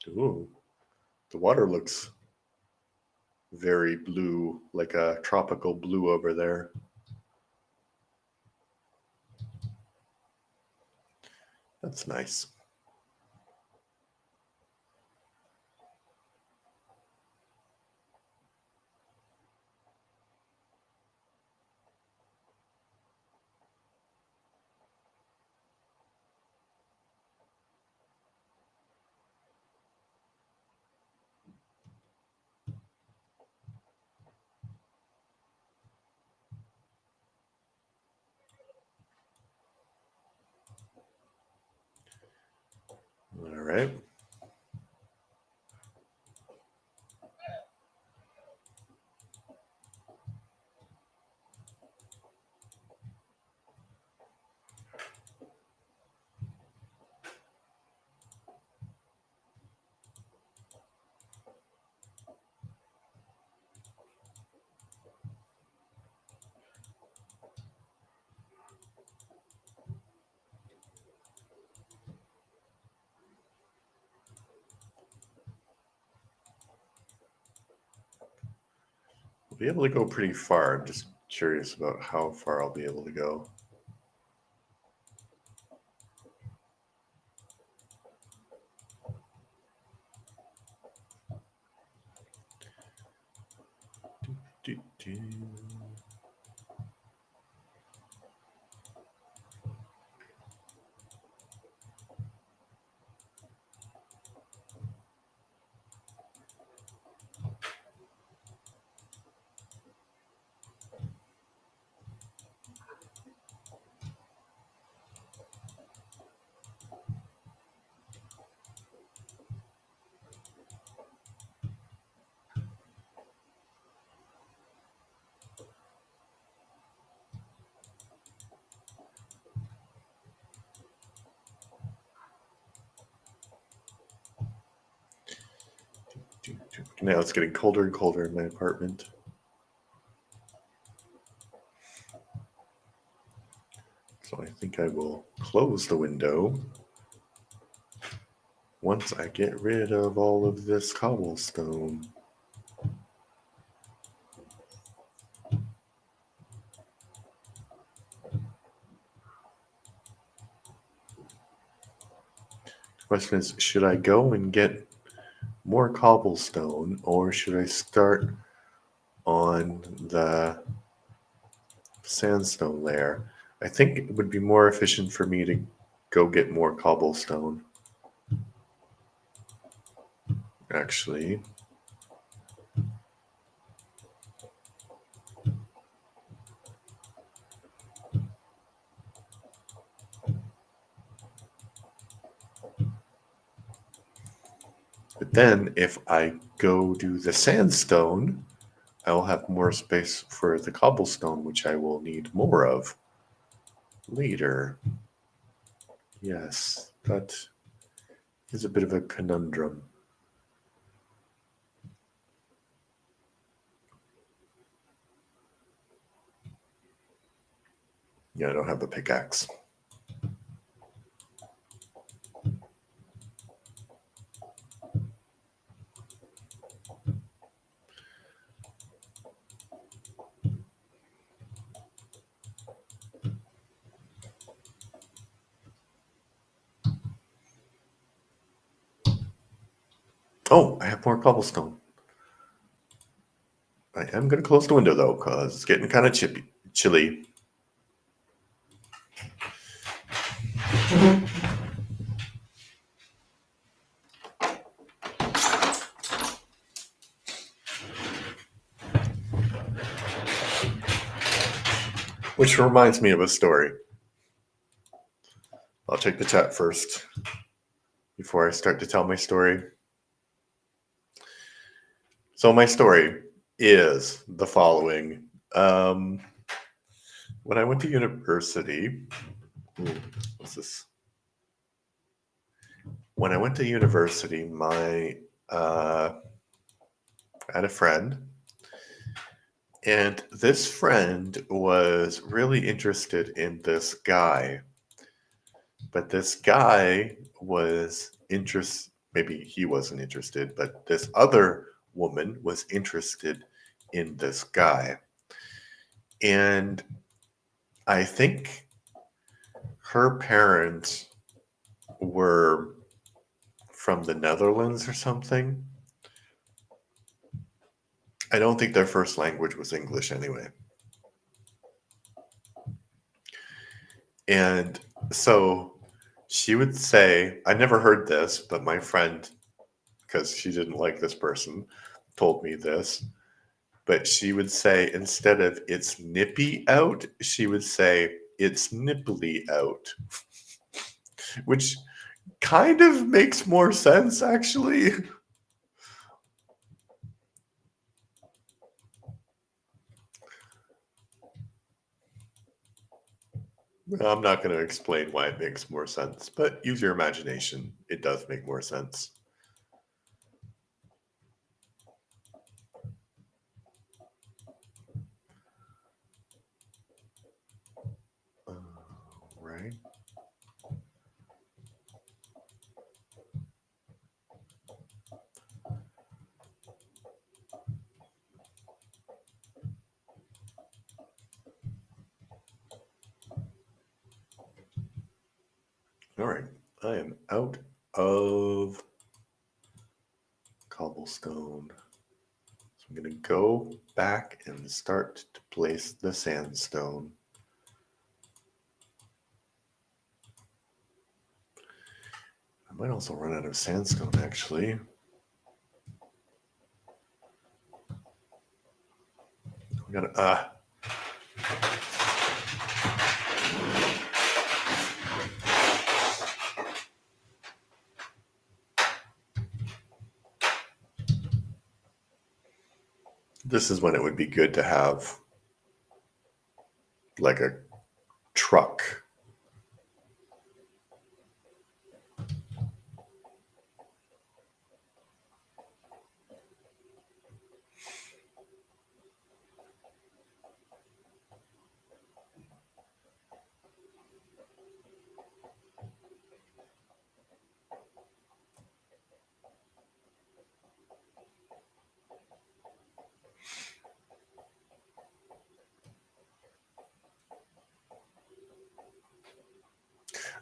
Ooh, the water looks very blue, like a tropical blue over there. That's nice. All right. I'll be able to go pretty far. I'm just curious about how far I'll be able to go. Do, do. Now it's getting colder and colder in my apartment. So I think I will close the window once I get rid of all of this cobblestone. The question is, should I go and get more cobblestone, or should I start on the sandstone layer? I think it would be more efficient for me to go get more cobblestone. Actually, but then if I go do the sandstone, I will have more space for the cobblestone, which I will need more of later. Yes, that is a bit of a conundrum. Yeah, I don't have a pickaxe. Oh, I have more cobblestone. I am going to close the window though, because it's getting kind of chilly. Which reminds me of a story. I'll check the chat first before I start to tell my story. So my story is the following. Um, when I went to university, what's this? When I went to university, I had a friend, and this friend was really interested in this guy, but this guy was maybe he wasn't interested, but this other woman was interested in this guy. And I think her parents were from the Netherlands or something. I don't think their first language was English anyway. And so she would say, I never heard this, but my friend, because she didn't like this person, told me this. But she would say, instead of it's nippy out, she would say it's nipply out, which kind of makes more sense, actually. I'm not going to explain why it makes more sense, but use your imagination. It does make more sense. Right? All right. I am out of cobblestone. So I'm going to go back and start to place the sandstone. I might also run out of sandstone, actually. We gotta, this is when it would be good to have like a truck.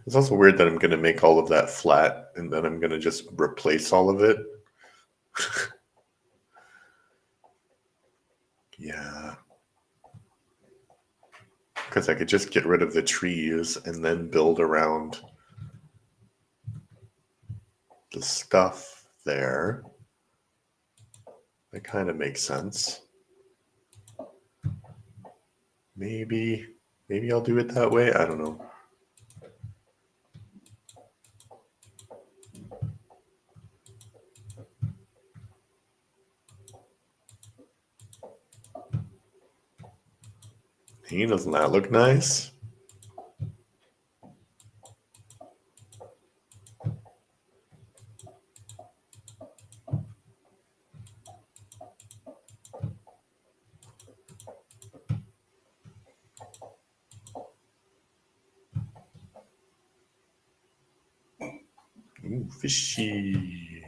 It's also weird that I'm going to make all of that flat and then I'm going to just replace all of it. Yeah. Because I could just get rid of the trees and then build around the stuff there. That kind of makes sense. Maybe I'll do it that way. I don't know. Hey, doesn't that look nice? Ooh, fishy.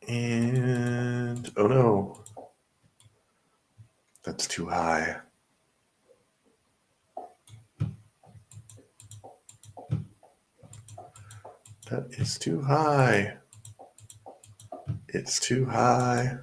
And oh no, that's too high. That is too high. It's too high.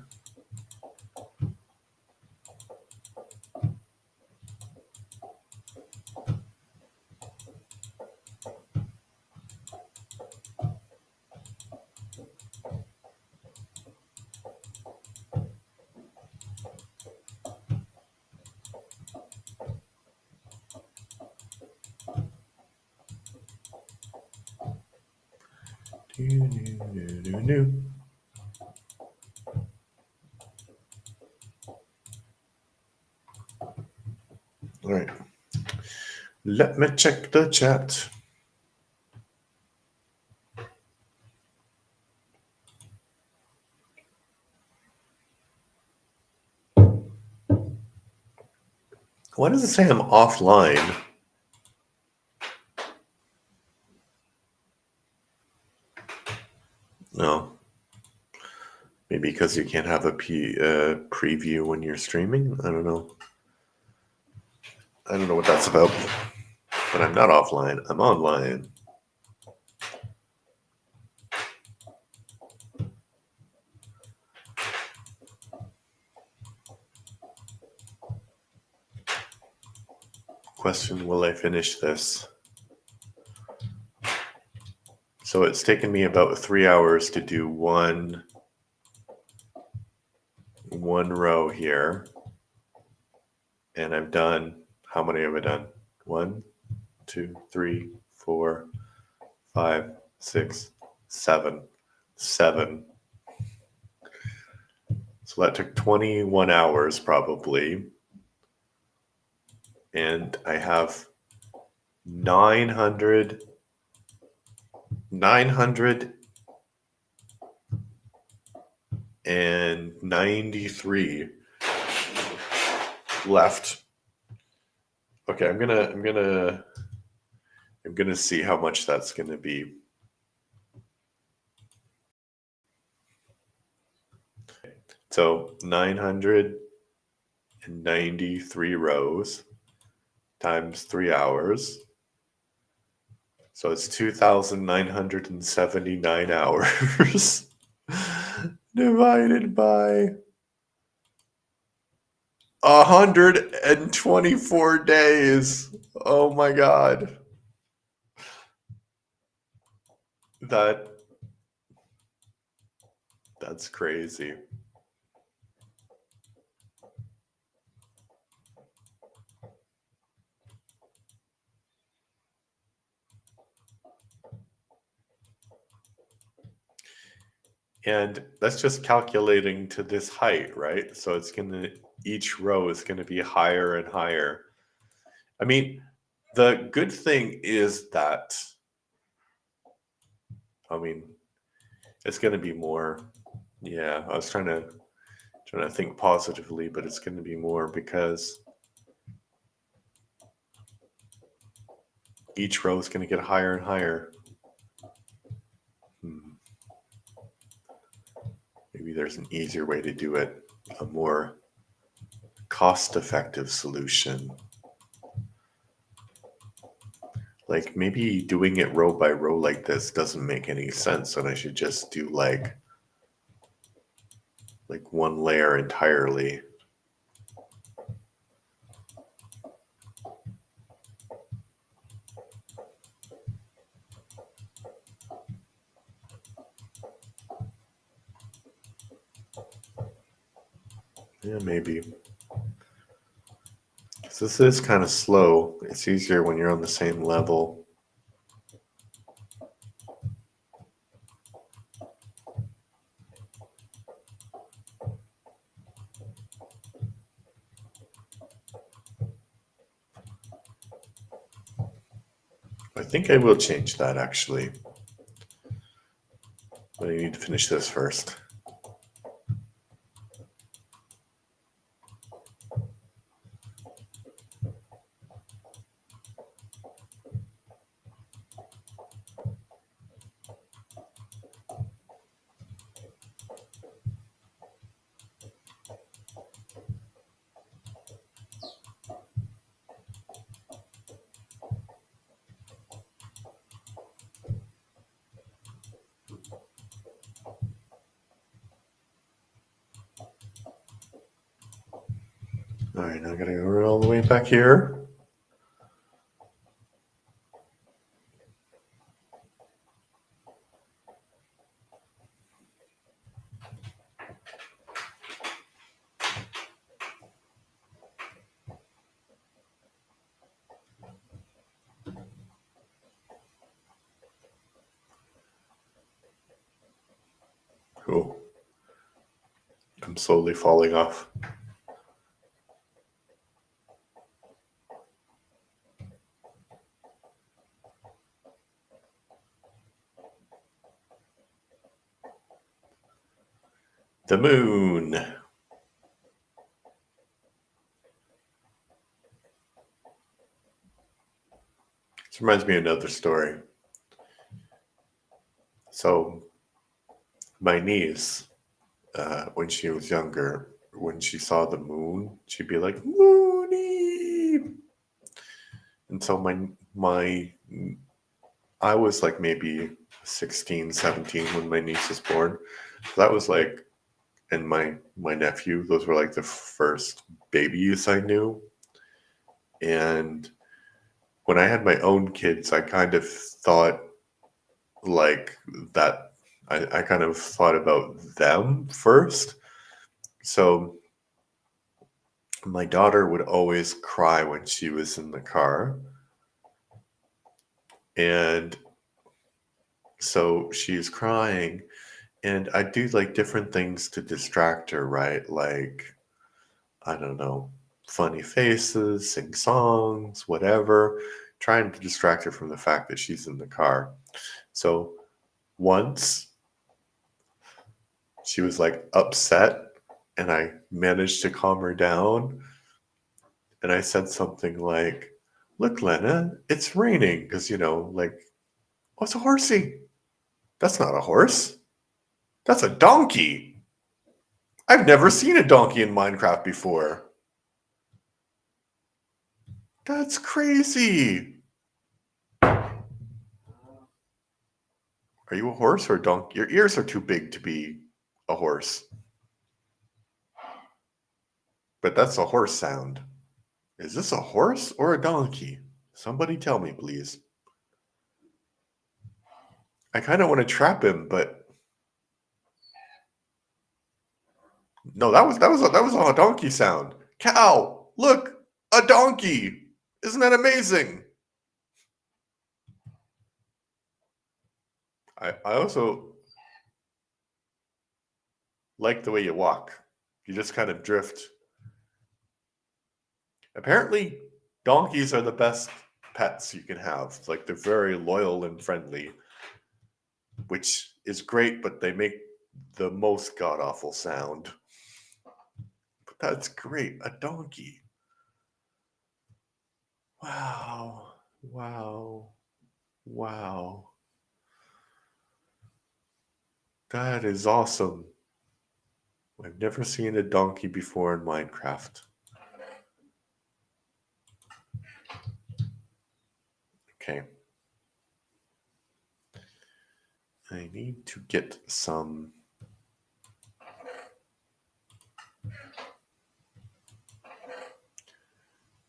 All right. Let me check the chat. Why does it say I'm offline? No. Maybe because you can't have a preview when you're streaming? I don't know. I don't know what that's about. But I'm not offline. I'm online. Question, will I finish this? So it's taken me about 3 hours to do one row here. And I've done, how many have I done? 1, 2, 3, 4, 5, 6, 7. 7. So that took 21 hours probably. And I have 993 left. Okay, I'm gonna see how much that's gonna be. So 993 rows times 3 hours. So it's 2,979 hours divided by 124 days. Oh my God. That's crazy. And that's just calculating to this height, right? So it's each row is gonna be higher and higher. I mean, the good thing is that, it's gonna be more. Yeah, I was trying to think positively, but it's gonna be more because each row is gonna get higher and higher. Maybe there's an easier way to do it, a more cost-effective solution. Like maybe doing it row by row like this doesn't make any sense, and I should just do like one layer entirely. Yeah, maybe. So this is kind of slow. It's easier when you're on the same level. I think I will change that actually. But I need to finish this first. All right, now I gotta go all the way back here. Oh, I'm slowly falling off. The moon. This reminds me of another story. So, my niece, when she was younger, when she saw the moon, she'd be like, "Moony!" And so I was like maybe 16, 17 when my niece was born. So that was like, and my nephew, those were like the first babies I knew. And when I had my own kids, I kind of thought like that. I kind of thought about them first. So my daughter would always cry when she was in the car. And so she's crying, and I do like different things to distract her, right? Like, I don't know, funny faces, sing songs, whatever, trying to distract her from the fact that she's in the car. So once she was like upset, and I managed to calm her down. And I said something like, "Look, Lena, it's raining." Because, like, oh, it's a horsey. That's not a horse. That's a donkey. I've never seen a donkey in Minecraft before. That's crazy. Are you a horse or a donkey? Your ears are too big to be a horse. But that's a horse sound. Is this a horse or a donkey? Somebody tell me, please. I kind of want to trap him, but no, that was a donkey sound. Cow, look, a donkey. Isn't that amazing? I also like the way you walk. You just kind of drift. Apparently, donkeys are the best pets you can have. Like, they're very loyal and friendly, which is great, but they make the most god awful sound. But that's great. A donkey. Wow. Wow. Wow. That is awesome. I've never seen a donkey before in Minecraft. Okay. I need to get some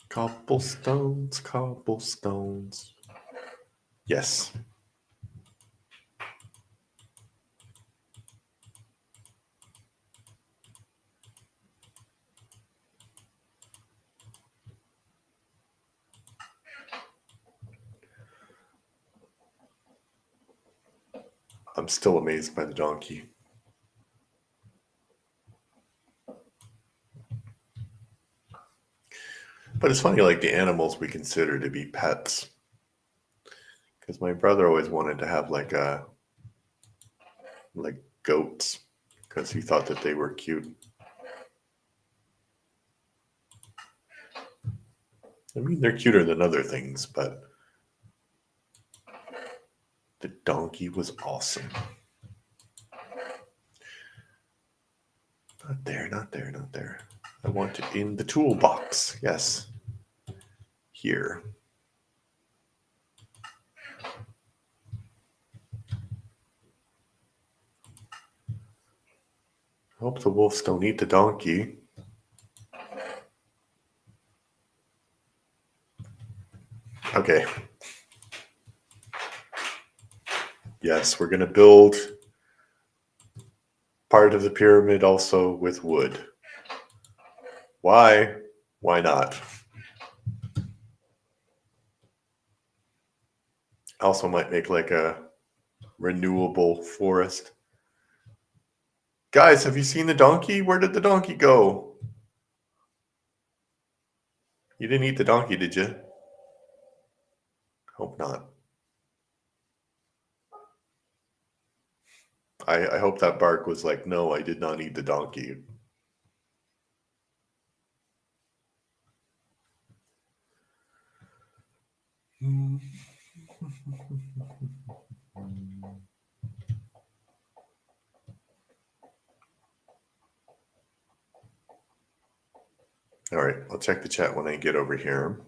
cobblestones. Yes. I'm still amazed by the donkey. But it's funny, like the animals we consider to be pets. Because my brother always wanted to have like goats, because he thought that they were cute. I mean, they're cuter than other things, but the donkey was awesome. Not there, not there, not there. I want it in the toolbox. Yes. Here. I hope the wolves don't eat the donkey. Okay. Yes, we're going to build part of the pyramid also with wood. Why? Why not? Also might make like a renewable forest. Guys, have you seen the donkey? Where did the donkey go? You didn't eat the donkey, did you? Hope not. I hope that bark was like, no, I did not eat the donkey. All right, I'll check the chat when I get over here.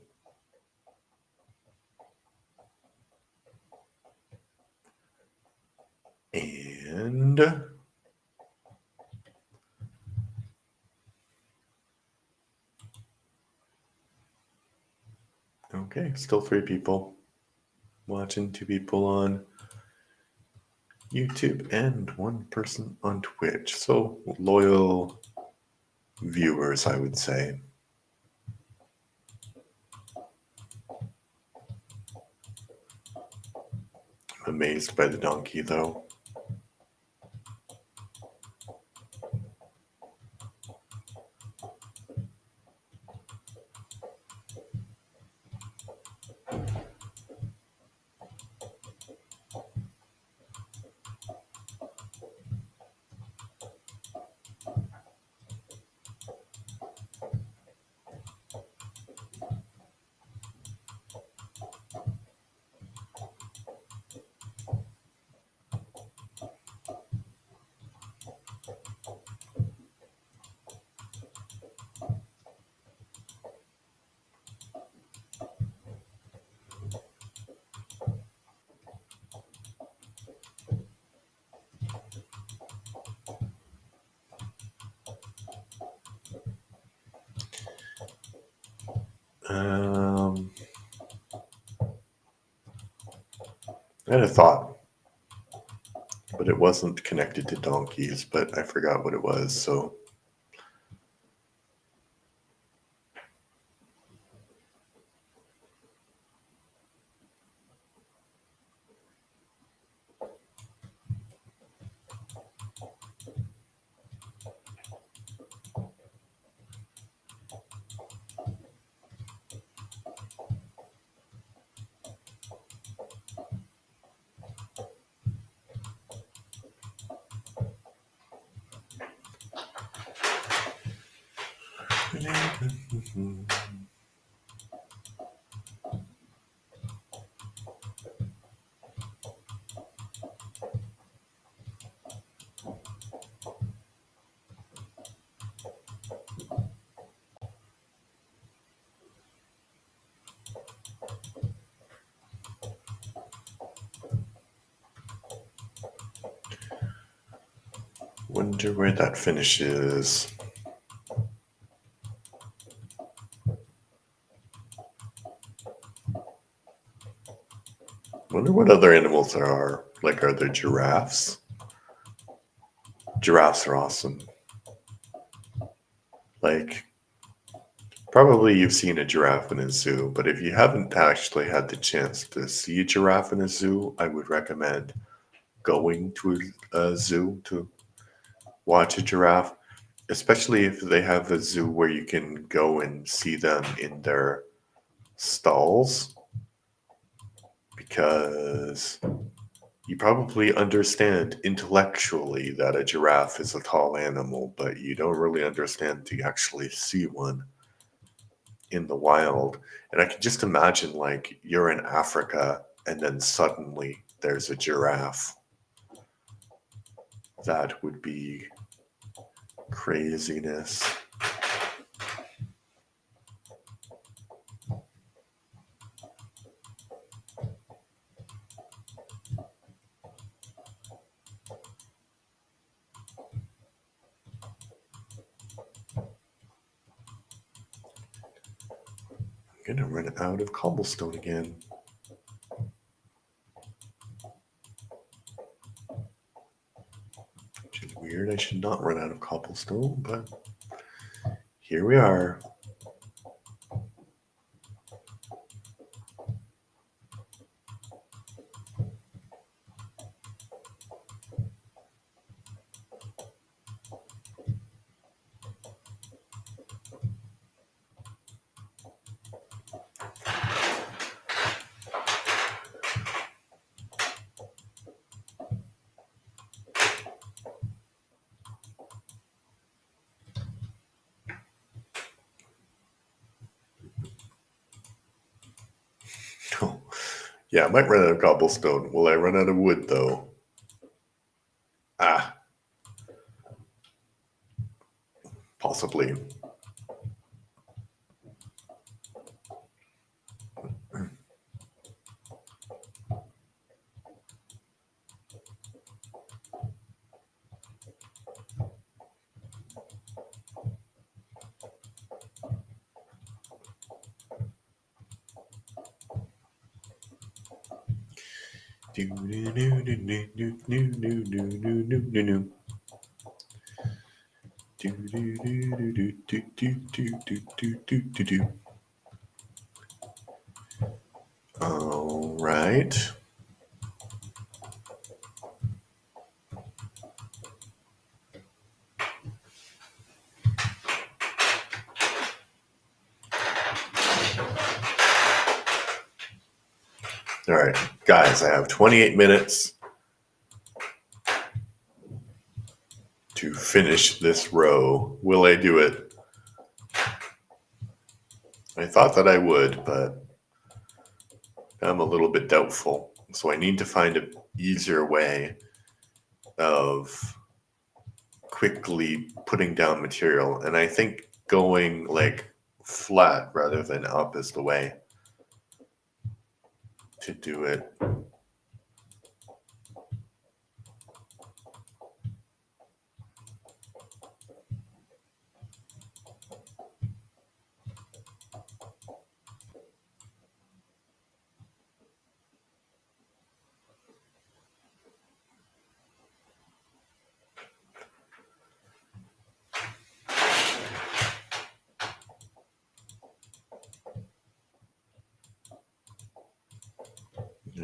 And okay, still 3 people watching, 2 people on YouTube, and 1 person on Twitch. So loyal viewers, I would say. I'm amazed by the donkey, though. I had a thought, but it wasn't connected to donkeys, but I forgot what it was, so. Wonder where that finishes. Wonder what other animals there are. Like, are there giraffes? Giraffes are awesome. Like, probably you've seen a giraffe in a zoo, but if you haven't actually had the chance to see a giraffe in a zoo, I would recommend going to a zoo to watch a giraffe, especially if they have a zoo where you can go and see them in their stalls, because you probably understand intellectually that a giraffe is a tall animal, but you don't really understand to actually see one in the wild. And I can just imagine, like, you're in Africa and then suddenly there's a giraffe. That would be craziness. I'm gonna run out of cobblestone again. Which is weird. I should not run out of cobblestone, but here we are. Yeah, I might run out of cobblestone. Will I run out of wood, though? Ah, possibly. Do do do do do do do do do do do do. Do do do do do do do do do do do do. All right. All right, guys, I have 28 minutes to finish this row. Will I do it? I thought that I would, but I'm a little bit doubtful. So I need to find an easier way of quickly putting down material. And I think going like flat rather than up is the way to do it.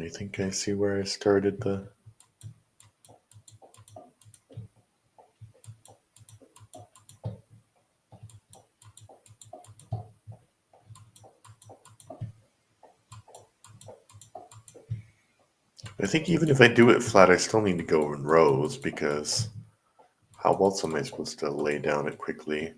I think I see where I started the. I think even if I do it flat, I still need to go in rows because how else am I supposed to lay down it quickly?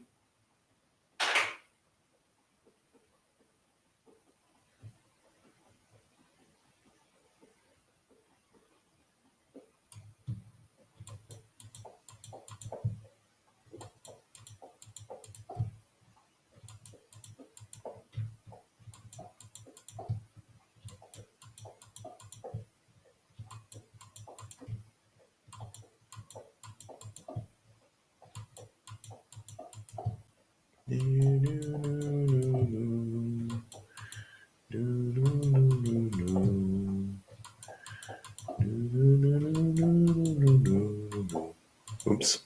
Oops.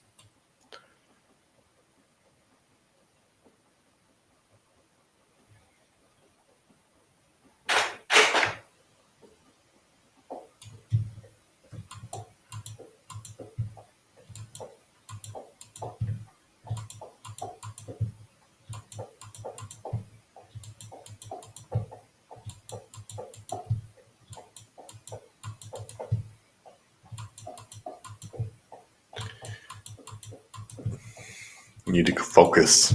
I need to focus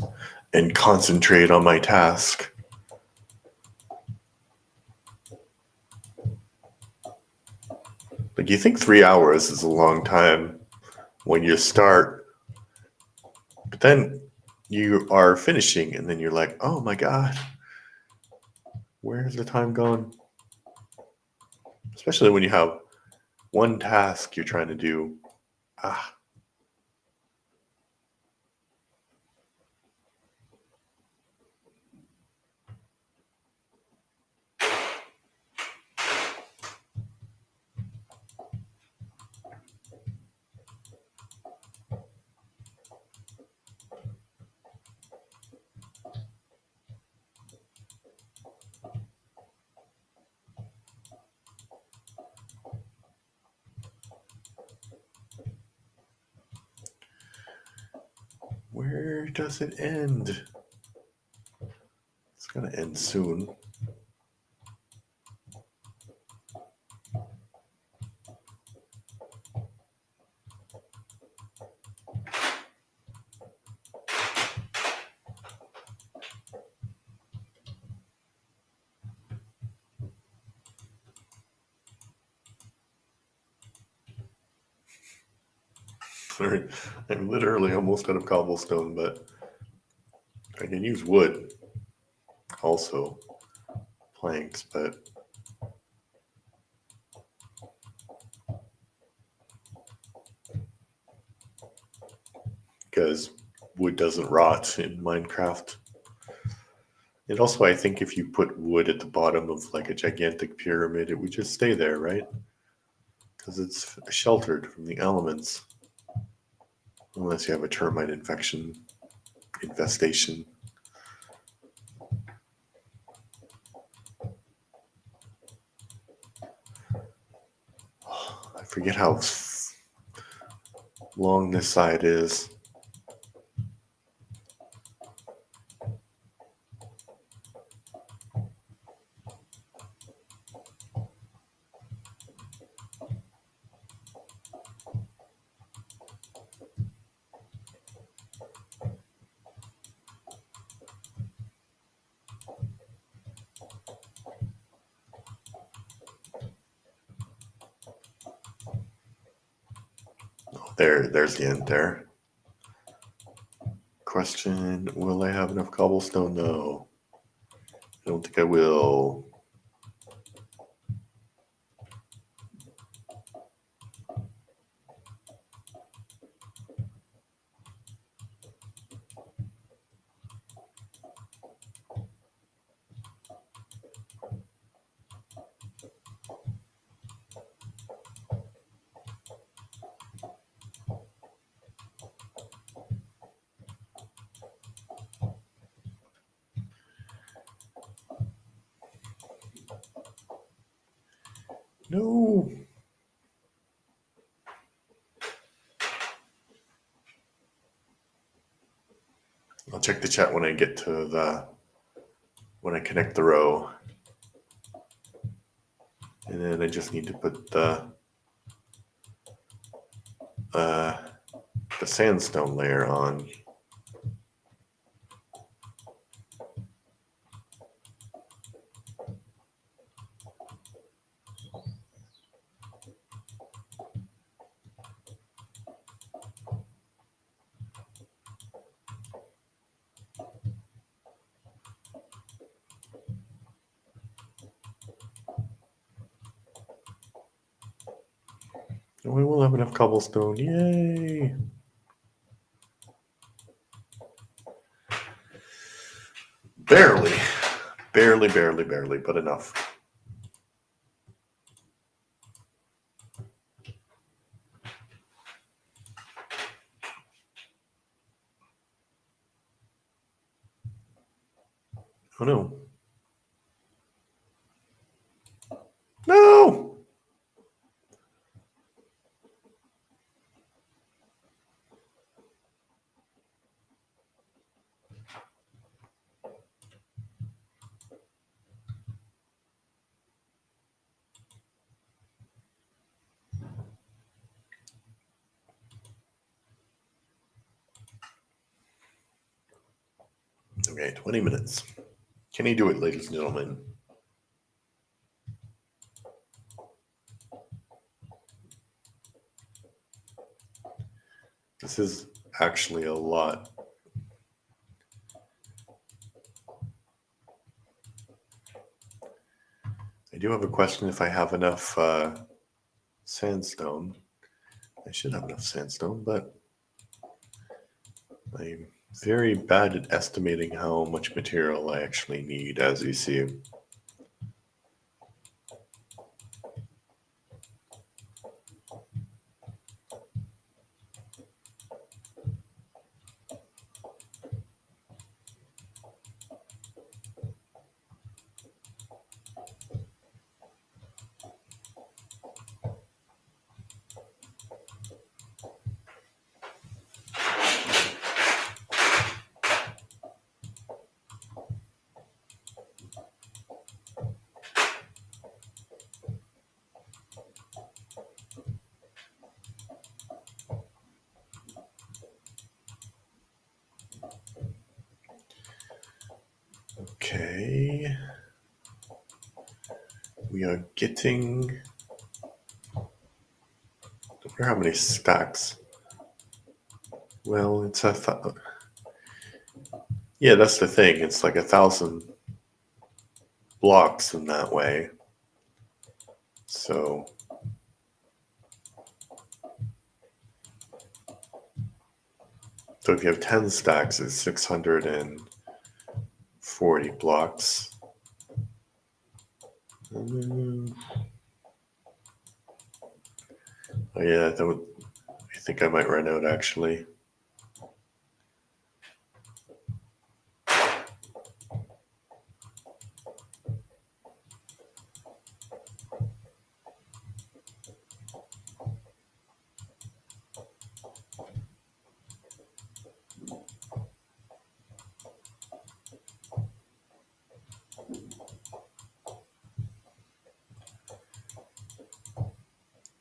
and concentrate on my task. Like you think 3 hours is a long time when you start, but then you are finishing and then you're like, oh my God, where's the time gone? Especially when you have one task you're trying to do. Ah, where does it end? It's gonna end soon. I'm literally almost out of cobblestone, but I can use wood also, planks, but because wood doesn't rot in Minecraft. And also, I think if you put wood at the bottom of like a gigantic pyramid, it would just stay there, right? Because it's sheltered from the elements, unless you have a termite infestation. I forget how long this side is. There's the end there. Question, will I have enough cobblestone? No. I don't think I will. No. I'll check the chat when I get to when I connect the row. And then I just need to put the sandstone layer on. And we will have enough cobblestone. Yay! Barely. Barely, but enough. Oh no. No! Okay, 20 minutes. Can he do it, ladies and gentlemen? This is actually a lot. I do have a question if I have enough sandstone. I should have enough sandstone, but I'm very bad at estimating how much material I actually need, as you see. Okay. We are getting. I wonder how many stacks Well, yeah, that's the thing. It's like 1,000 blocks in that way. So if you have 10 stacks, it's 640 blocks. Oh yeah, I think I might run out actually.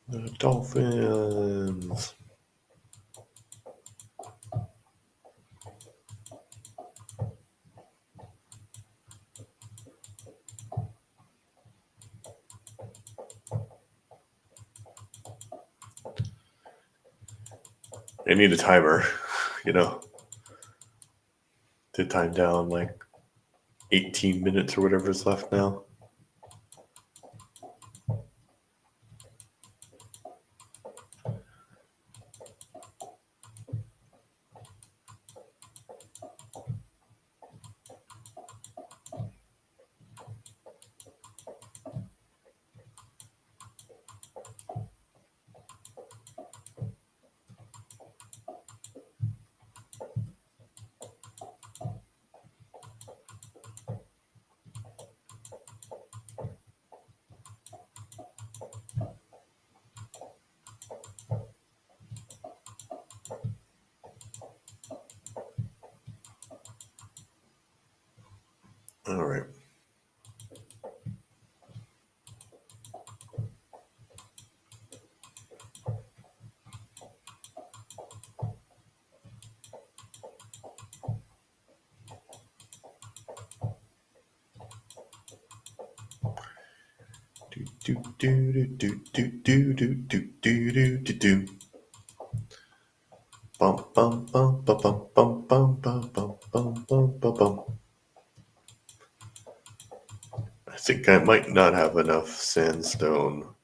The Dolphins. I need a timer, to time down like 18 minutes or whatever is left now. All right. Do do do do do do do do do do do do. Bum bum bum bum bum bum bum bum bum bum bum bum bum. I think I might not have enough sandstone.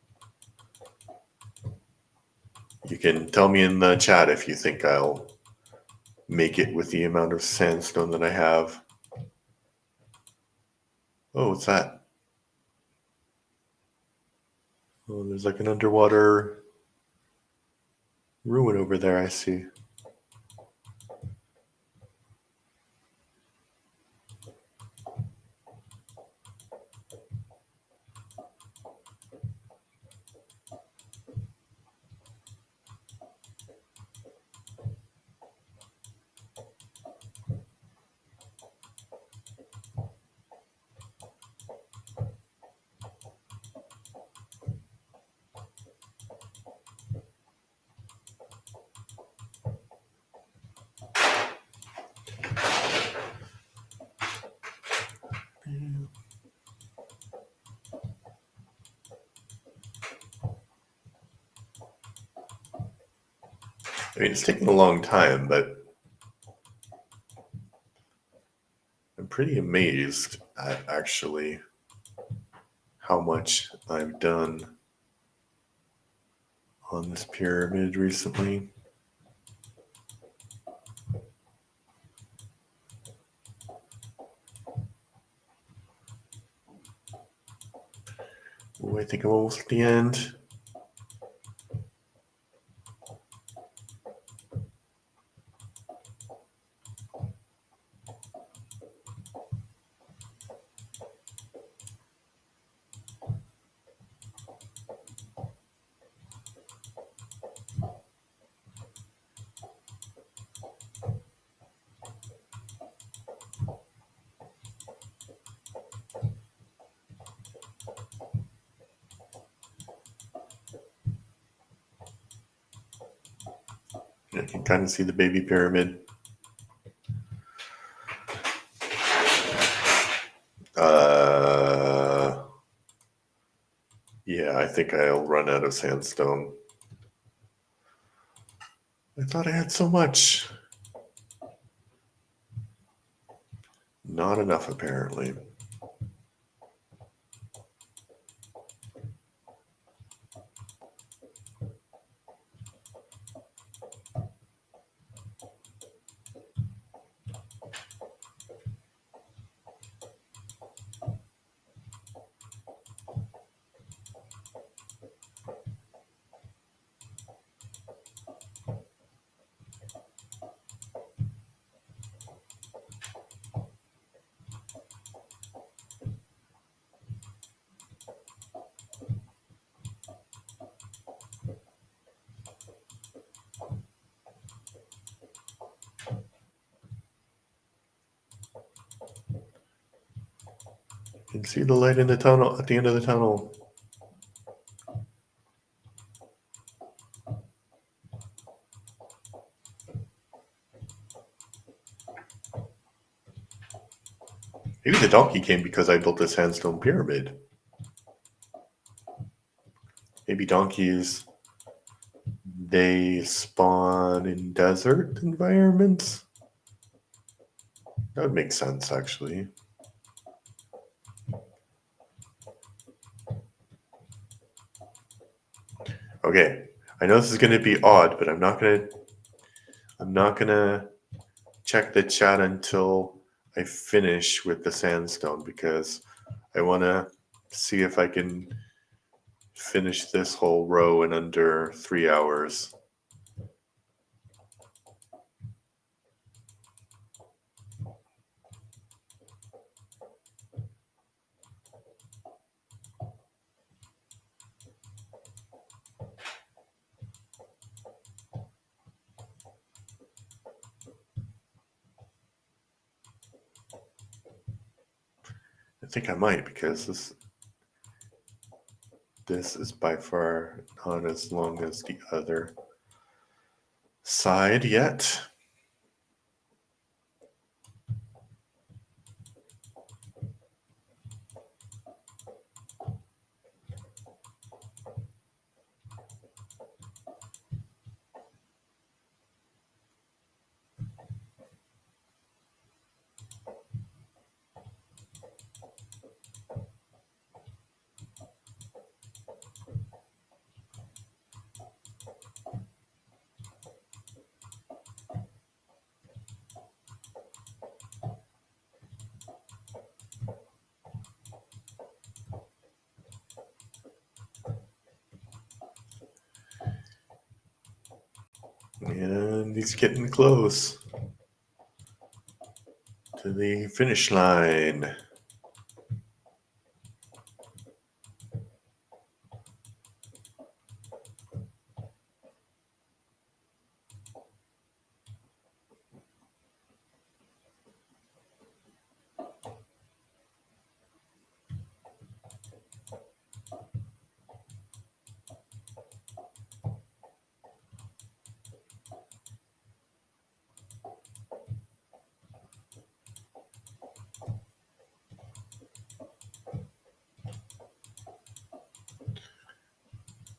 You can tell me in the chat if you think I'll make it with the amount of sandstone that I have. Oh, what's that? Oh, there's like an underwater ruin over there, I see. I mean, it's taken a long time, but I'm pretty amazed at actually how much I've done on this pyramid recently. Oh, I think I'm almost at the end. I can kind of see the baby pyramid. Yeah, I think I'll run out of sandstone. I thought I had so much. Not enough, apparently. You can see the light in the tunnel at the end of the tunnel. Maybe the donkey came because I built this sandstone pyramid. Maybe donkeys, they spawn in desert environments. That would make sense, actually. Okay, I know this is going to be odd, but I'm not gonna check the chat until I finish with the sandstone because I want to see if I can finish this whole row in under 3 hours. I think I might because this is by far not as long as the other side yet. And he's getting close to the finish line.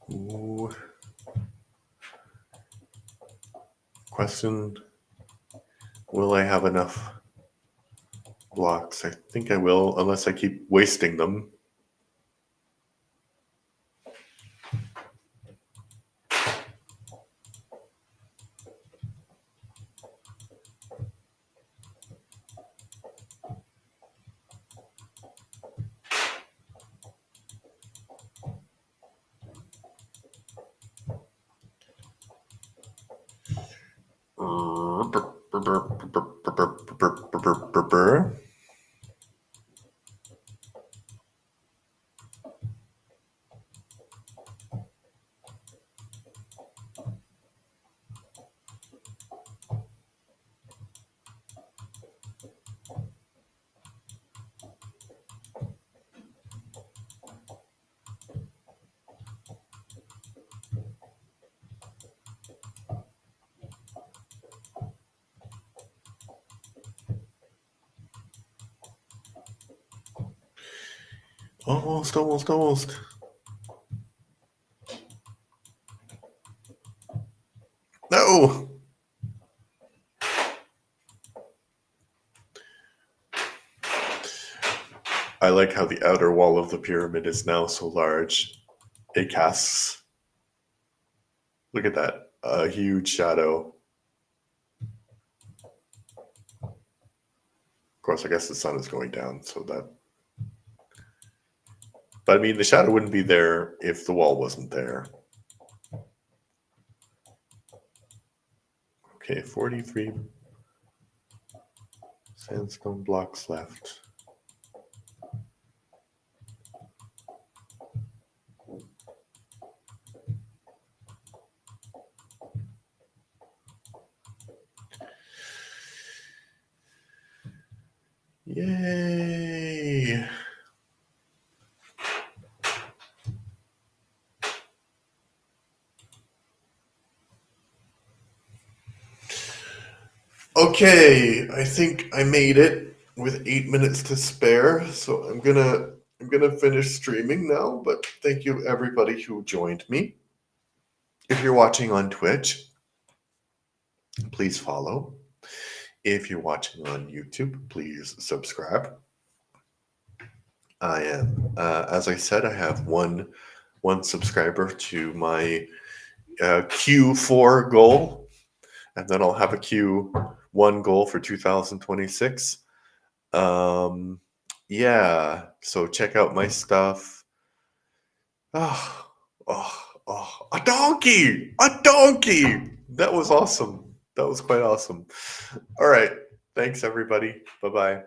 Ooh. Question, will I have enough blocks? I think I will, unless I keep wasting them. Almost. No! I like how the outer wall of the pyramid is now so large. It casts, look at that, a huge shadow. Of course, I guess the sun is going down, so that. But I mean, the shadow wouldn't be there if the wall wasn't there. Okay, 43 sandstone blocks left. Yay! Okay, I think I made it with 8 minutes to spare, so I'm gonna finish streaming now. But thank you everybody who joined me. If you're watching on Twitch, please follow. If you're watching on YouTube, please subscribe. I am, as I said, I have one subscriber to my Q4 goal, and then I'll have a Q1 goal for 2026. Yeah, so check out my stuff. Oh, a donkey! A donkey! That was awesome. That was quite awesome. All right. Thanks, everybody. Bye bye.